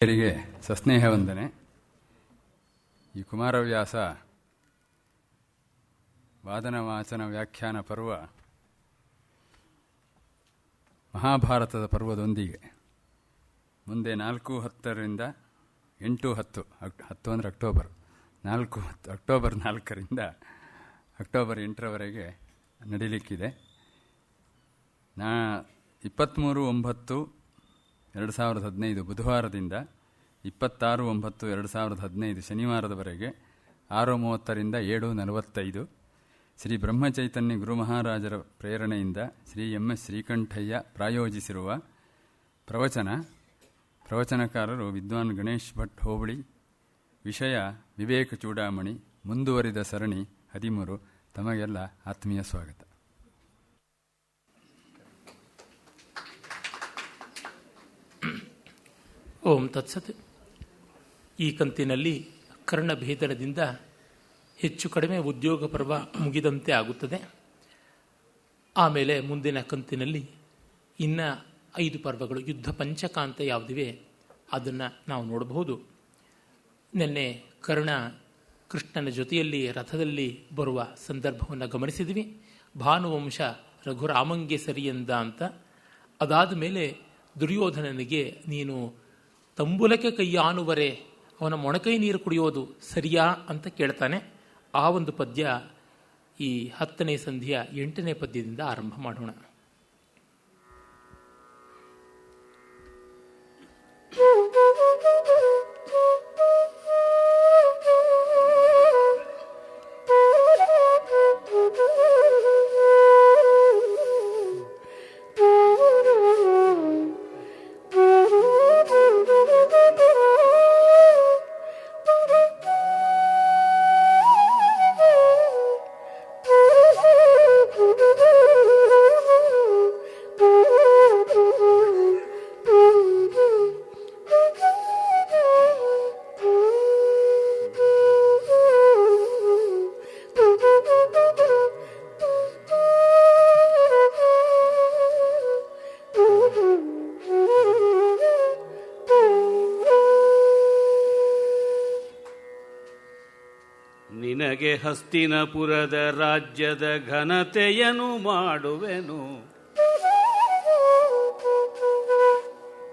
ರಿಗೆ ಸಸ್ನೇಹ ವಂದನೆ. ಈ ಕುಮಾರವ್ಯಾಸ ವಾದನ ವಾಚನ ವ್ಯಾಖ್ಯಾನ ಪರ್ವ ಮಹಾಭಾರತದ ಪರ್ವದೊಂದಿಗೆ ಮುಂದೆ 4-10 8-10 10 ಅಂದರೆ ಅಕ್ಟೋಬರ್ 4 ಅಕ್ಟೋಬರ್ 4ರಿಂದ ಅಕ್ಟೋಬರ್ 8ರವರೆಗೆ ನಡೀಲಿಕ್ಕಿದೆ. 23/9/2015 ಬುಧವಾರದಿಂದ 26/9/2015 ಶನಿವಾರದವರೆಗೆ 6:30ರಿಂದ 7:45 ಶ್ರೀ ಬ್ರಹ್ಮಚೈತನ್ಯ ಗುರು ಮಹಾರಾಜರ ಪ್ರೇರಣೆಯಿಂದ ಶ್ರೀ MS ಶ್ರೀಕಂಠಯ್ಯ ಪ್ರಾಯೋಜಿಸಿರುವ ಪ್ರವಚನಕಾರರು ವಿದ್ವಾನ್ ಗಣೇಶ್ ಭಟ್ ಹೋಬಳಿ. ವಿಷಯ ವಿವೇಕ ಚೂಡಾಮಣಿ. ಮುಂದುವರಿದ ಸರಣಿ 13. ತಮಗೆಲ್ಲ ಆತ್ಮೀಯ ಸ್ವಾಗತ. ಓಂ ತತ್ಸತ್. ಈ ಕಂತಿನಲ್ಲಿ ಕರ್ಣಭೇದನದಿಂದ ಹೆಚ್ಚು ಕಡಿಮೆ ಉದ್ಯೋಗ ಪರ್ವ ಮುಗಿದಂತೆ ಆಗುತ್ತದೆ. ಆಮೇಲೆ ಮುಂದಿನ ಕಂತಿನಲ್ಲಿ ಇನ್ನು 5 ಪರ್ವಗಳು ಯುದ್ಧ ಪಂಚಕಾಂತ ಯಾವುದಿವೆ ಅದನ್ನು ನಾವು ನೋಡಬಹುದು. ನಿನ್ನೆ ಕರ್ಣ ಕೃಷ್ಣನ ಜೊತೆಯಲ್ಲಿ ರಥದಲ್ಲಿ ಬರುವ ಸಂದರ್ಭವನ್ನು ಗಮನಿಸಿದ್ವಿ. ಭಾನುವಂಶ ರಘುರಾಮಂಗೆ ಸರಿಯಂದ ಅಂತ. ಅದಾದ ಮೇಲೆ ದುರ್ಯೋಧನನಿಗೆ ನೀನು ತಂಬುಲಕ್ಕೆ ಕೈಯಾನುವರೆ ಅವನ ಮೊಣಕೈ ನೀರು ಕುಡಿಯೋದು ಸರಿಯಾ ಅಂತ ಕೇಳ್ತಾನೆ. ಆ ಒಂದು ಪದ್ಯ ಈ 10ನೇ ಸಂಧಿಯ 8ನೇ ಪದ್ಯದಿಂದ ಆರಂಭ ಮಾಡೋಣ. ನಿನಗೆ ಹಸ್ತಿನಪುರದ ರಾಜ್ಯದ ಘನತೆಯನು ಮಾಡುವೆನು.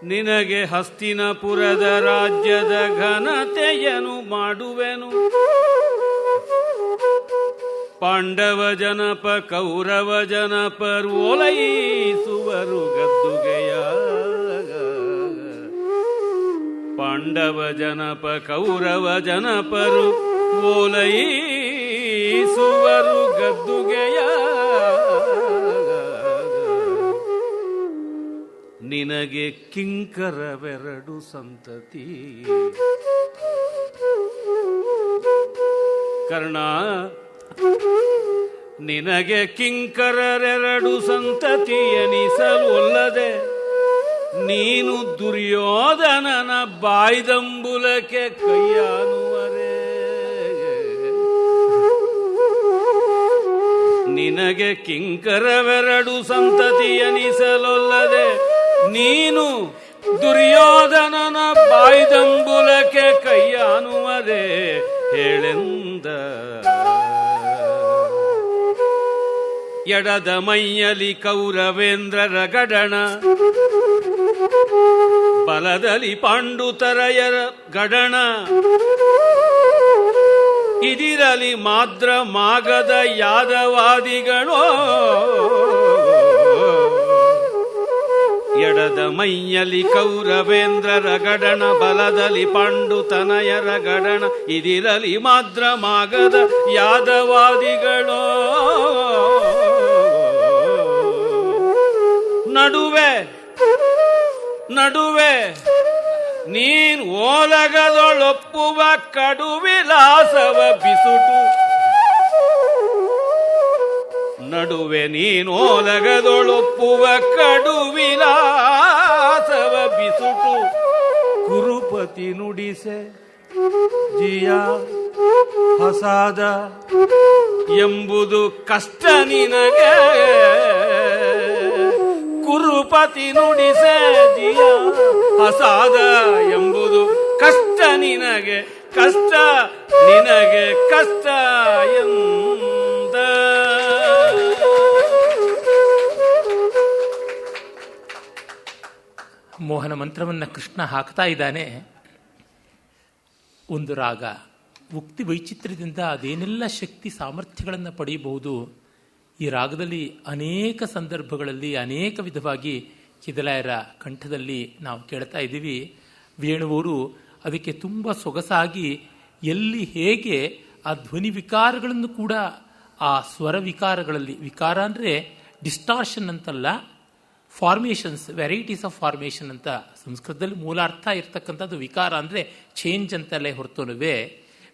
ನಿನಗೆ ಹಸ್ತಿನಪುರದ ರಾಜ್ಯದ ಘನತೆಯನು ಮಾಡುವೆನು. ಪಾಂಡವ ಜನಪ ಕೌರವ ಜನಪರು ಓಲೈಸುವರು ಗದ್ದುಗೆಯ. ಪಾಂಡವ ಜನಪ ಕೌರವ ಜನಪರು ಓಲೈಸುವರು ಗದ್ದುಗೆಯ. ನಿನಗೆ ಕಿಂಕರವೆರಡು ಸಂತತಿ. ಕರ್ಣ, ನಿನಗೆ ಕಿಂಕರರೆರಡು ಸಂತತಿ ಎನಿಸಲೊಲ್ಲದೆ ನೀನು ದುರ್ಯೋಧನನ ಬಾಯ್ದಂಬುಲಕ್ಕೆ ಕೈಯಾನುವರೆ. ನಿನಗೆ ಕಿಂಕರವೆರಡು ಸಂತತಿ ಎನಿಸಲೊಲ್ಲದೆ ನೀನು ದುರ್ಯೋಧನನ ಬಾಯ್ದಂಬುಲಕ್ಕೆ ಕೈಯಾನುವರೆ ಹೇಳೆಂದ. ಎಡದ ಮೈಯಲಿ ಕೌರವೇಂದ್ರರ ಗಡಣ, ಬಲದಲ್ಲಿ ಪಾಂಡುತರಯರ ಗಡಣ. ಇದಿರಲಿ ಮಾದ್ರ ಮಾಗದ ಯಾದವಾದಿಗಳೋ. ಎಡದ ಮೈಯಲಿ ಕೌರವೇಂದ್ರರ ಗಡಣ, ಬಲದಲ್ಲಿ ಪಾಂಡುತನಯರ ಗಡಣ. ಇದಿರಲಿ ಮಾದ್ರ ಮಾಗದ ಯಾದವಾದಿಗಳೋ. ನಡುವೆ ನೀನ್ ಓಲಗದೊಳೊಪ್ಪುವ ಕಡುವಿಲಾಸವ ಬಿಸುಟು. ನಡುವೆ ನೀನ್ ಓಲಗದೊಳೊಪ್ಪುವ ಕಡುವಿಲಾಸವ ಬಿಸುಟು. ಕುರುಪತಿ ನುಡಿಸೆ ಜಿಯ ಹಸಾದ ಎಂಬುದು ಕಷ್ಟ ನಿನಗೆ. ಕುರುಪತಿ ನುಡಿಸೆ ಜಿಯ ಅಸಾದ ಎಂಬುದು ಕಷ್ಟ ನಿನಗೆ ಕಷ್ಟ ನಿನಗೆ ಕಷ್ಟ ಎಂದ. ಮೋಹನ ಮಂತ್ರವನ್ನು ಕೃಷ್ಣ ಹಾಕ್ತಾ ಇದ್ದಾನೆ. ಒಂದು ರಾಗ ಉಕ್ತಿ ವೈಚಿತ್ರ್ಯದಿಂದ ಅದೇನೆಲ್ಲ ಶಕ್ತಿ ಸಾಮರ್ಥ್ಯಗಳನ್ನು ಪಡೆಯಬಹುದು. ಈ ರಾಗದಲ್ಲಿ ಅನೇಕ ಸಂದರ್ಭಗಳಲ್ಲಿ ಅನೇಕ ವಿಧವಾಗಿ ಕಿದಲಾಯರ ಕಂಠದಲ್ಲಿ ನಾವು ಕೇಳ್ತಾ ಇದ್ದೀವಿ. ವೇಣುವರು ಅದಕ್ಕೆ ತುಂಬ ಸೊಗಸಾಗಿ ಎಲ್ಲಿ ಹೇಗೆ ಆ ಧ್ವನಿ ವಿಕಾರಗಳನ್ನು ಕೂಡ ಆ ಸ್ವರ ವಿಕಾರಗಳಲ್ಲಿ, ವಿಕಾರ ಅಂದರೆ ಡಿಸ್ಟಾರ್ಷನ್ ಅಂತಲ್ಲ, ಫಾರ್ಮೇಷನ್ಸ್, ವೆರೈಟೀಸ್ ಆಫ್ ಫಾರ್ಮೇಷನ್ ಅಂತ ಸಂಸ್ಕೃತದಲ್ಲಿ ಮೂಲಾರ್ಥ ಇರ್ತಕ್ಕಂಥದ್ದು. ವಿಕಾರ ಅಂದರೆ ಚೇಂಜ್ ಅಂತಲೇ ಹೊರತುನುವೆ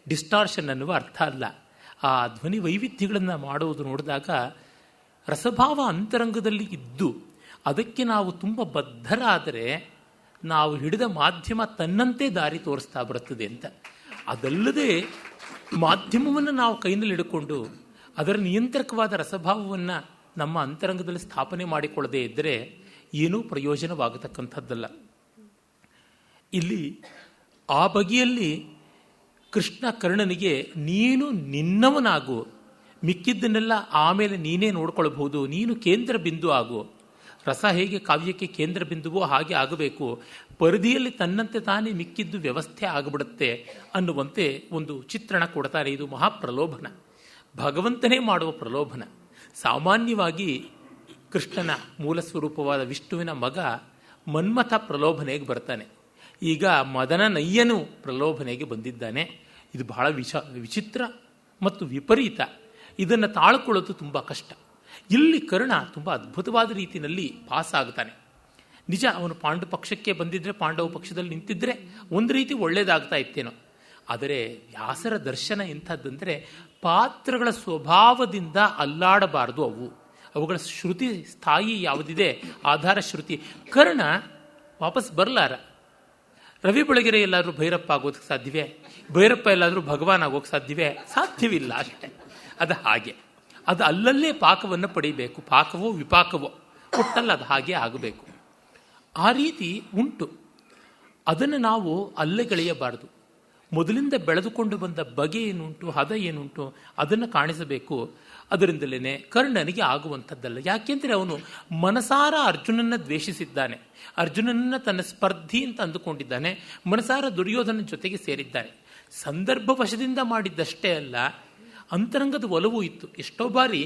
ಡಿಸ್ಟಾರ್ಷನ್ ಅನ್ನುವ ಅರ್ಥ ಅಲ್ಲ. ಆ ಧ್ವನಿ ವೈವಿಧ್ಯಗಳನ್ನು ಮಾಡುವುದು ನೋಡಿದಾಗ ರಸಭಾವ ಅಂತರಂಗದಲ್ಲಿ ಇದ್ದು ಅದಕ್ಕೆ ನಾವು ತುಂಬ ಬದ್ಧರಾದರೆ ನಾವು ಹಿಡಿದ ಮಾಧ್ಯಮ ತನ್ನಂತೆ ದಾರಿ ತೋರಿಸ್ತಾ ಬರುತ್ತದೆ ಅಂತ. ಅದಲ್ಲದೆ ಮಾಧ್ಯಮವನ್ನು ನಾವು ಕೈನಲ್ಲಿ ಹಿಡ್ಕೊಂಡು ಅದರ ನಿಯಂತ್ರಕವಾದ ರಸಭಾವವನ್ನು ನಮ್ಮ ಅಂತರಂಗದಲ್ಲಿ ಸ್ಥಾಪನೆ ಮಾಡಿಕೊಳ್ಳದೆ ಇದ್ದರೆ ಏನೂ ಪ್ರಯೋಜನವಾಗತಕ್ಕಂಥದ್ದಲ್ಲ. ಇಲ್ಲಿ ಆ ಬಗೆಯಲ್ಲಿ ಕೃಷ್ಣ ಕರ್ಣನಿಗೆ ನೀನು ನಿನ್ನವನಾಗು, ಮಿಕ್ಕಿದ್ದನ್ನೆಲ್ಲ ಆಮೇಲೆ ನೀನೇ ನೋಡ್ಕೊಳ್ಬಹುದು, ನೀನು ಕೇಂದ್ರ ಬಿಂದು ಆಗು. ರಸ ಹೇಗೆ ಕಾವ್ಯಕ್ಕೆ ಕೇಂದ್ರ ಬಿಂದುವೋ ಹಾಗೆ ಆಗಬೇಕು, ಪರಿಧಿಯಲ್ಲಿ ತನ್ನಂತೆ ತಾನೇ ಮಿಕ್ಕಿದ್ದು ವ್ಯವಸ್ಥೆ ಆಗಿಬಿಡುತ್ತೆ ಅನ್ನುವಂತೆ ಒಂದು ಚಿತ್ರಣ ಕೊಡ್ತಾರೆ. ಇದು ಮಹಾಪ್ರಲೋಭನ, ಭಗವಂತನೇ ಮಾಡುವ ಪ್ರಲೋಭನ. ಸಾಮಾನ್ಯವಾಗಿ ಕೃಷ್ಣನ ಮೂಲ ಸ್ವರೂಪವಾದ ವಿಷ್ಣುವಿನ ಮಗ ಮನ್ಮಥ ಪ್ರಲೋಭನೆಗೆ ಬರ್ತಾನೆ. ಈಗ ಮದನ ನಯ್ಯನು ಪ್ರಲೋಭನೆಗೆ ಬಂದಿದ್ದಾನೆ. ಇದು ಬಹಳ ವಿಚಿತ್ರ ಮತ್ತು ವಿಪರೀತ. ಇದನ್ನು ತಾಳ್ಕೊಳ್ಳೋದು ತುಂಬ ಕಷ್ಟ. ಇಲ್ಲಿ ಕರ್ಣ ತುಂಬ ಅದ್ಭುತವಾದ ರೀತಿಯಲ್ಲಿ ಪಾಸ್ ಆಗ್ತಾನೆ. ನಿಜ, ಅವನು ಪಾಂಡು ಪಕ್ಷಕ್ಕೆ ಬಂದಿದ್ರೆ, ಪಾಂಡವ ಪಕ್ಷದಲ್ಲಿ ನಿಂತಿದ್ರೆ ಒಂದು ರೀತಿ ಒಳ್ಳೇದಾಗ್ತಾ ಇತ್ತೇನೋ. ಆದರೆ ವ್ಯಾಸರ ದರ್ಶನ ಎಂಥದ್ದಂದರೆ ಪಾತ್ರಗಳ ಸ್ವಭಾವದಿಂದ ಅಲ್ಲಾಡಬಾರದು. ಅವುಗಳ ಶ್ರುತಿ ಸ್ಥಾಯಿ ಯಾವುದಿದೆ, ಆಧಾರ ಶ್ರುತಿ. ಕರ್ಣ ವಾಪಸ್ ಬರಲಾರ. ರವಿ ಬೆಳಗೆರೆ ಎಲ್ಲಾದರೂ ಭೈರಪ್ಪ ಆಗೋದಕ್ಕೆ ಸಾಧ್ಯವೇ? ಭೈರಪ್ಪ ಎಲ್ಲಾದರೂ ಭಗವಾನ್ ಆಗೋಕ್ಕೆ ಸಾಧ್ಯವೇ? ಸಾಧ್ಯವಿಲ್ಲ. ಅಷ್ಟೇ. ಅದು ಹಾಗೆ. ಅದು ಅಲ್ಲಲ್ಲೇ ಪಾಕವನ್ನು ಪಡಿಬೇಕು. ಪಾಕವೋ ವಿಪಾಕವೋ ಒಟ್ಟಲ್ಲ, ಅದು ಹಾಗೆ ಆಗಬೇಕು. ಆ ರೀತಿ ಉಂಟು. ಅದನ್ನು ನಾವು ಅಲ್ಲೆಗೆಳೆಯಬಾರದು. ಮೊದಲಿಂದ ಬೆಳೆದುಕೊಂಡು ಬಂದ ಬಗೆ ಏನುಂಟು, ಹದ ಏನುಂಟು, ಅದನ್ನು ಕಾಣಿಸಬೇಕು. ಅದರಿಂದಲೇ ಕರ್ಣನಿಗೆ ಆಗುವಂಥದ್ದಲ್ಲ. ಯಾಕೆಂದರೆ ಅವನು ಮನಸಾರ ಅರ್ಜುನನ್ನ ದ್ವೇಷಿಸಿದ್ದಾನೆ, ಅರ್ಜುನನ್ನ ತನ್ನ ಸ್ಪರ್ಧಿ ಅಂತ ಅಂದುಕೊಂಡಿದ್ದಾನೆ, ಮನಸಾರ ದುರ್ಯೋಧನ ಜೊತೆಗೆ ಸೇರಿದ್ದಾನೆ. ಸಂದರ್ಭ ವಶದಿಂದ ಮಾಡಿದ್ದಷ್ಟೇ ಅಲ್ಲ, ಅಂತರಂಗದ ಒಲವು ಇತ್ತು. ಎಷ್ಟೋ ಬಾರಿ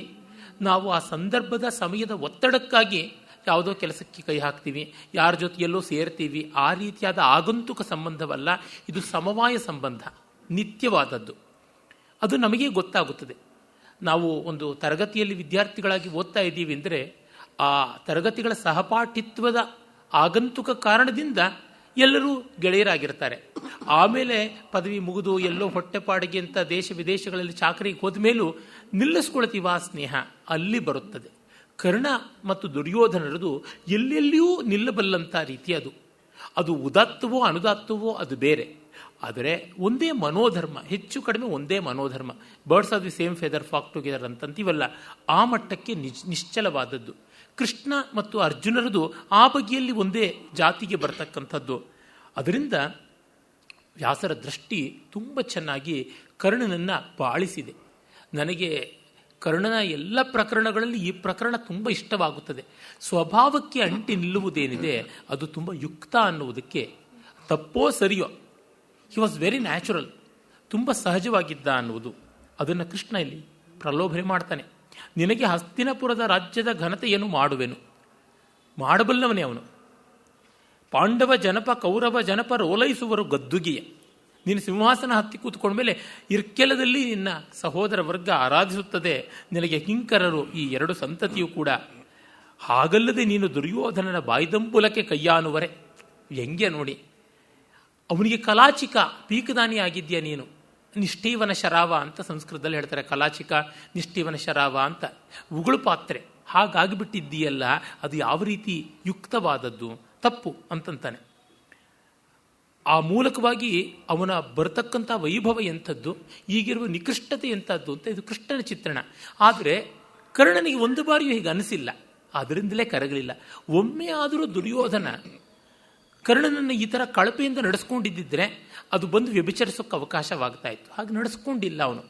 ನಾವು ಆ ಸಂದರ್ಭದ ಸಮಯದ ಒತ್ತಡಕ್ಕಾಗಿ ಯಾವುದೋ ಕೆಲಸಕ್ಕೆ ಕೈ ಹಾಕ್ತೀವಿ, ಯಾರ ಜೊತೆಯಲ್ಲೋ ಸೇರ್ತೀವಿ. ಆ ರೀತಿಯಾದ ಆಗಂತುಕ ಸಂಬಂಧವಲ್ಲ, ಇದು ಸಮವಾಯ ಸಂಬಂಧ, ನಿತ್ಯವಾದದ್ದು. ಅದು ನಮಗೆ ಗೊತ್ತಾಗುತ್ತದೆ. ನಾವು ಒಂದು ತರಗತಿಯಲ್ಲಿ ವಿದ್ಯಾರ್ಥಿಗಳಾಗಿ ಓದ್ತಾ ಇದ್ದೀವಿ ಅಂದರೆ ಆ ತರಗತಿಗಳ ಸಹಪಾಠಿತ್ವದ ಆಗಂತುಕ ಕಾರಣದಿಂದ ಎಲ್ಲರೂ ಗೆಳೆಯರಾಗಿರ್ತಾರೆ. ಆಮೇಲೆ ಪದವಿ ಮುಗಿದು ಎಲ್ಲೋ ಹೊಟ್ಟೆಪಾಡಿಗೆ ಅಂತ ದೇಶ ವಿದೇಶಗಳಲ್ಲಿ ಚಾಕರಿಗೆ ಹೋದ ಮೇಲೂ ನಿಲ್ಲಿಸ್ಕೊಳ್ತೀವ ಆ ಸ್ನೇಹ, ಅಲ್ಲಿ ಬರುತ್ತದೆ. ಕರ್ಣ ಮತ್ತು ದುರ್ಯೋಧನರದು ಎಲ್ಲೆಲ್ಲಿಯೂ ನಿಲ್ಲಬಲ್ಲಂಥ ರೀತಿ ಅದು. ಅದು ಉದಾತ್ತವೋ ಅನುದಾತ್ತವೋ ಅದು ಬೇರೆ. ಆದರೆ ಒಂದೇ ಮನೋಧರ್ಮ, ಹೆಚ್ಚು ಕಡಿಮೆ ಒಂದೇ ಮನೋಧರ್ಮ. Birds of the same feather flock together ಅಂತಂತೀವಲ್ಲ, ಆ ಮಟ್ಟಕ್ಕೆ ನಿಶ್ಚಲವಾದದ್ದು. ಕೃಷ್ಣ ಮತ್ತು ಅರ್ಜುನರದು ಆ ಬಗೆಯಲ್ಲಿ ಒಂದೇ ಜಾತಿಗೆ ಬರ್ತಕ್ಕಂಥದ್ದು. ಅದರಿಂದ ವ್ಯಾಸರ ದೃಷ್ಟಿ ತುಂಬ ಚೆನ್ನಾಗಿ ಕರ್ಣನನ್ನು ಬಾಳಿಸಿದೆ. ನನಗೆ ಕರ್ಣನ ಎಲ್ಲ ಪ್ರಕರಣಗಳಲ್ಲಿ ಈ ಪ್ರಕರಣ ತುಂಬ ಇಷ್ಟವಾಗುತ್ತದೆ. ಸ್ವಭಾವಕ್ಕೆ ಅಂಟಿ ನಿಲ್ಲುವುದೇನಿದೆ ಅದು ತುಂಬ ಯುಕ್ತ ಅನ್ನುವುದಕ್ಕೆ ತಪ್ಪೋ ಸರಿಯೋ, ಹಿ ವಾಸ್ ವೆರಿ ನ್ಯಾಚುರಲ್, ತುಂಬ ಸಹಜವಾಗಿದ್ದ ಅನ್ನುವುದು. ಅದನ್ನು ಕೃಷ್ಣ ಇಲ್ಲಿ ಪ್ರಲೋಭನೆ ಮಾಡ್ತಾನೆ. ನಿನಗೆ ಹಸ್ತಿನಪುರದ ರಾಜ್ಯದ ಘನತೆಯನ್ನು ಮಾಡುವೆನು. ಮಾಡಬಲ್ಲವನೇ ಅವನು. ಪಾಂಡವ ಜನಪ ಕೌರವ ಜನಪ ರೋಲೈಸುವರು ಗದ್ದುಗೆಯ. ನೀನು ಸಿಂಹಾಸನ ಹತ್ತಿ ಕೂತ್ಕೊಂಡ್ಮೇಲೆ ಇರ್ಕೆಲದಲ್ಲಿ ನಿನ್ನ ಸಹೋದರ ವರ್ಗ ಆರಾಧಿಸುತ್ತದೆ, ನಿನಗೆ ಕಿಂಕರರು ಈ ಎರಡು ಸಂತತಿಯೂ ಕೂಡ. ಹಾಗಲ್ಲದೆ ನೀನು ದುರ್ಯೋಧನನ ಬಾಯ್ದಂಬುಲಕ್ಕೆ ಕೈಯಾನುವರೆ. ವ್ಯಂಗ್ಯ ನೋಡಿ. ಅವನಿಗೆ ಕಲಾಚಿಕ ಪೀಕದಾನಿ ಆಗಿದ್ಯಾ ನೀನು. ನಿಷ್ಠೀವನ ಶರಾವ ಅಂತ ಸಂಸ್ಕೃತದಲ್ಲಿ ಹೇಳ್ತಾರೆ. ಕಲಾಚಿಕ ನಿಷ್ಠೀವನ ಶರಾವ ಅಂತ ಉಗುಳು ಪಾತ್ರೆ ಹಾಗಾಗಿಬಿಟ್ಟಿದ್ದೀಯಲ್ಲ, ಅದು ಯಾವ ರೀತಿ ಯುಕ್ತವಾದದ್ದು, ತಪ್ಪು ಅಂತಂತಾನೆ. ಆ ಮೂಲಕವಾಗಿ ಅವನ ಬರತಕ್ಕಂಥ ವೈಭವ ಎಂಥದ್ದು, ಈಗಿರುವ ನಿಕೃಷ್ಟತೆ ಎಂಥದ್ದು ಅಂತ ಇದು ಕೃಷ್ಣನ ಚಿತ್ರಣ. ಆದರೆ ಕರ್ಣನಿಗೆ ಒಂದು ಬಾರಿಯೂ ಹೀಗೆ ಅನಿಸಿಲ್ಲ. ಅದರಿಂದಲೇ ಕರಗಲಿಲ್ಲ. ಒಮ್ಮೆ ಆದರೂ ದುರ್ಯೋಧನ ಕರ್ಣನನ್ನು ಈ ಥರ ಕಳಪೆಯಿಂದ ನಡೆಸ್ಕೊಂಡಿದ್ದರೆ ಅದು ಬಂದು ವ್ಯಭಿಚರಿಸೋಕ್ಕೆ ಅವಕಾಶವಾಗ್ತಾ ಇತ್ತು. ಹಾಗೆ ನಡೆಸ್ಕೊಂಡಿಲ್ಲ ಅವನು.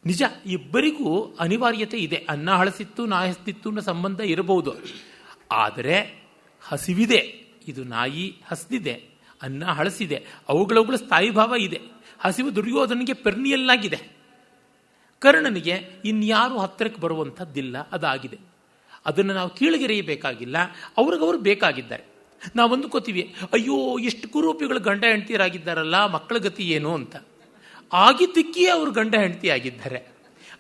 ನಿಜ, ಇಬ್ಬರಿಗೂ ಅನಿವಾರ್ಯತೆ ಇದೆ. ಅನ್ನ ಹಳಸಿತ್ತು ನಾಯಿ ಹಸ್ತಿತ್ತು ಅನ್ನೋ ಸಂಬಂಧ ಇರಬಹುದು. ಆದರೆ ಹಸಿವಿದೆ, ಇದು ನಾಯಿ ಹಸ್ದಿದೆ, ಅನ್ನ ಹಳಸಿದೆ, ಅವುಗಳ ಸ್ಥಾಯಿಭಾವ ಇದೆ. ಹಸಿವು ದುರ್ಯೋಧನಿಗೆ ಪೆರ್ನಿಯಲ್ಲಾಗಿದೆ, ಕರ್ಣನಿಗೆ ಇನ್ಯಾರು ಹತ್ತಿರಕ್ಕೆ ಬರುವಂಥದ್ದಿಲ್ಲ, ಅದಾಗಿದೆ. ಅದನ್ನು ನಾವು ಕೀಳಗೆರೆಯಬೇಕಾಗಿಲ್ಲ, ಅವ್ರಿಗವರು ಬೇಕಾಗಿದ್ದಾರೆ. ನಾವು ಅಂದುಕೋತೀವಿ, ಅಯ್ಯೋ ಎಷ್ಟು ಕುರೂಪಿಗಳು ಗಂಡ ಹೆಂಡತಿಯರಾಗಿದ್ದಾರಲ್ಲ, ಮಕ್ಕಳ ಗತಿ ಏನು ಅಂತ. ಆಗಿದ್ದಕ್ಕೆ ಅವರು ಗಂಡ ಹೆಂಡತಿ ಆಗಿದ್ದಾರೆ.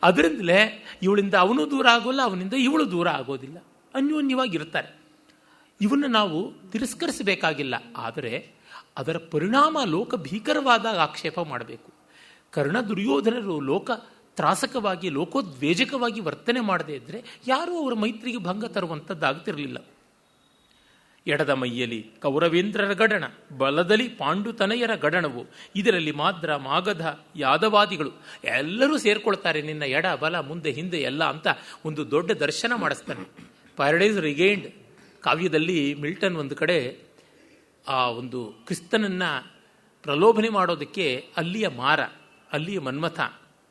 ಅದರಿಂದಲೇ ಇವಳಿಂದ ಅವನು ದೂರ ಆಗೋಲ್ಲ, ಅವನಿಂದ ಇವಳು ದೂರ ಆಗೋದಿಲ್ಲ, ಅನ್ಯೋನ್ಯವಾಗಿರ್ತಾರೆ. ಇವನ್ನು ನಾವು ತಿರಸ್ಕರಿಸಬೇಕಾಗಿಲ್ಲ. ಆದರೆ ಅದರ ಪರಿಣಾಮ ಲೋಕ ಭೀಕರವಾದಾಗ ಆಕ್ಷೇಪ ಮಾಡಬೇಕು. ಕರ್ಣ ದುರ್ಯೋಧನರು ಲೋಕ ತ್ರಾಸಕವಾಗಿ ಲೋಕೋದ್ವೇಜಕವಾಗಿ ವರ್ತನೆ ಮಾಡದೇ ಇದ್ದರೆ ಯಾರೂ ಅವರ ಮೈತ್ರಿಗೆ ಭಂಗ ತರುವಂಥದ್ದಾಗ್ತಿರಲಿಲ್ಲ. ಎಡದ ಮೈಯಲ್ಲಿ ಕೌರವೇಂದ್ರರ ಗಡಣ, ಬಲದಲ್ಲಿ ಪಾಂಡುತನಯರ ಗಡಣವು, ಇದರಲ್ಲಿ ಮಾದ್ರ ಮಾಗಧ ಯಾದವಾದಿಗಳು ಎಲ್ಲರೂ ಸೇರ್ಕೊಳ್ತಾರೆ. ನಿನ್ನ ಎಡ ಬಲ ಮುಂದೆ ಹಿಂದೆ ಎಲ್ಲ ಅಂತ ಒಂದು ದೊಡ್ಡ ದರ್ಶನ ಮಾಡಿಸ್ತಾನೆ. ಪ್ಯಾರಡೈಸ್ ರಿಗೈನ್ಡ್ ಕಾವ್ಯದಲ್ಲಿ ಮಿಲ್ಟನ್ ಒಂದು ಕಡೆ ಆ ಒಂದು ಕ್ರಿಸ್ತನನ್ನು ಪ್ರಲೋಭನೆ ಮಾಡೋದಕ್ಕೆ ಅಲ್ಲಿಯ ಮಾರ, ಅಲ್ಲಿಯ ಮನ್ಮಥ,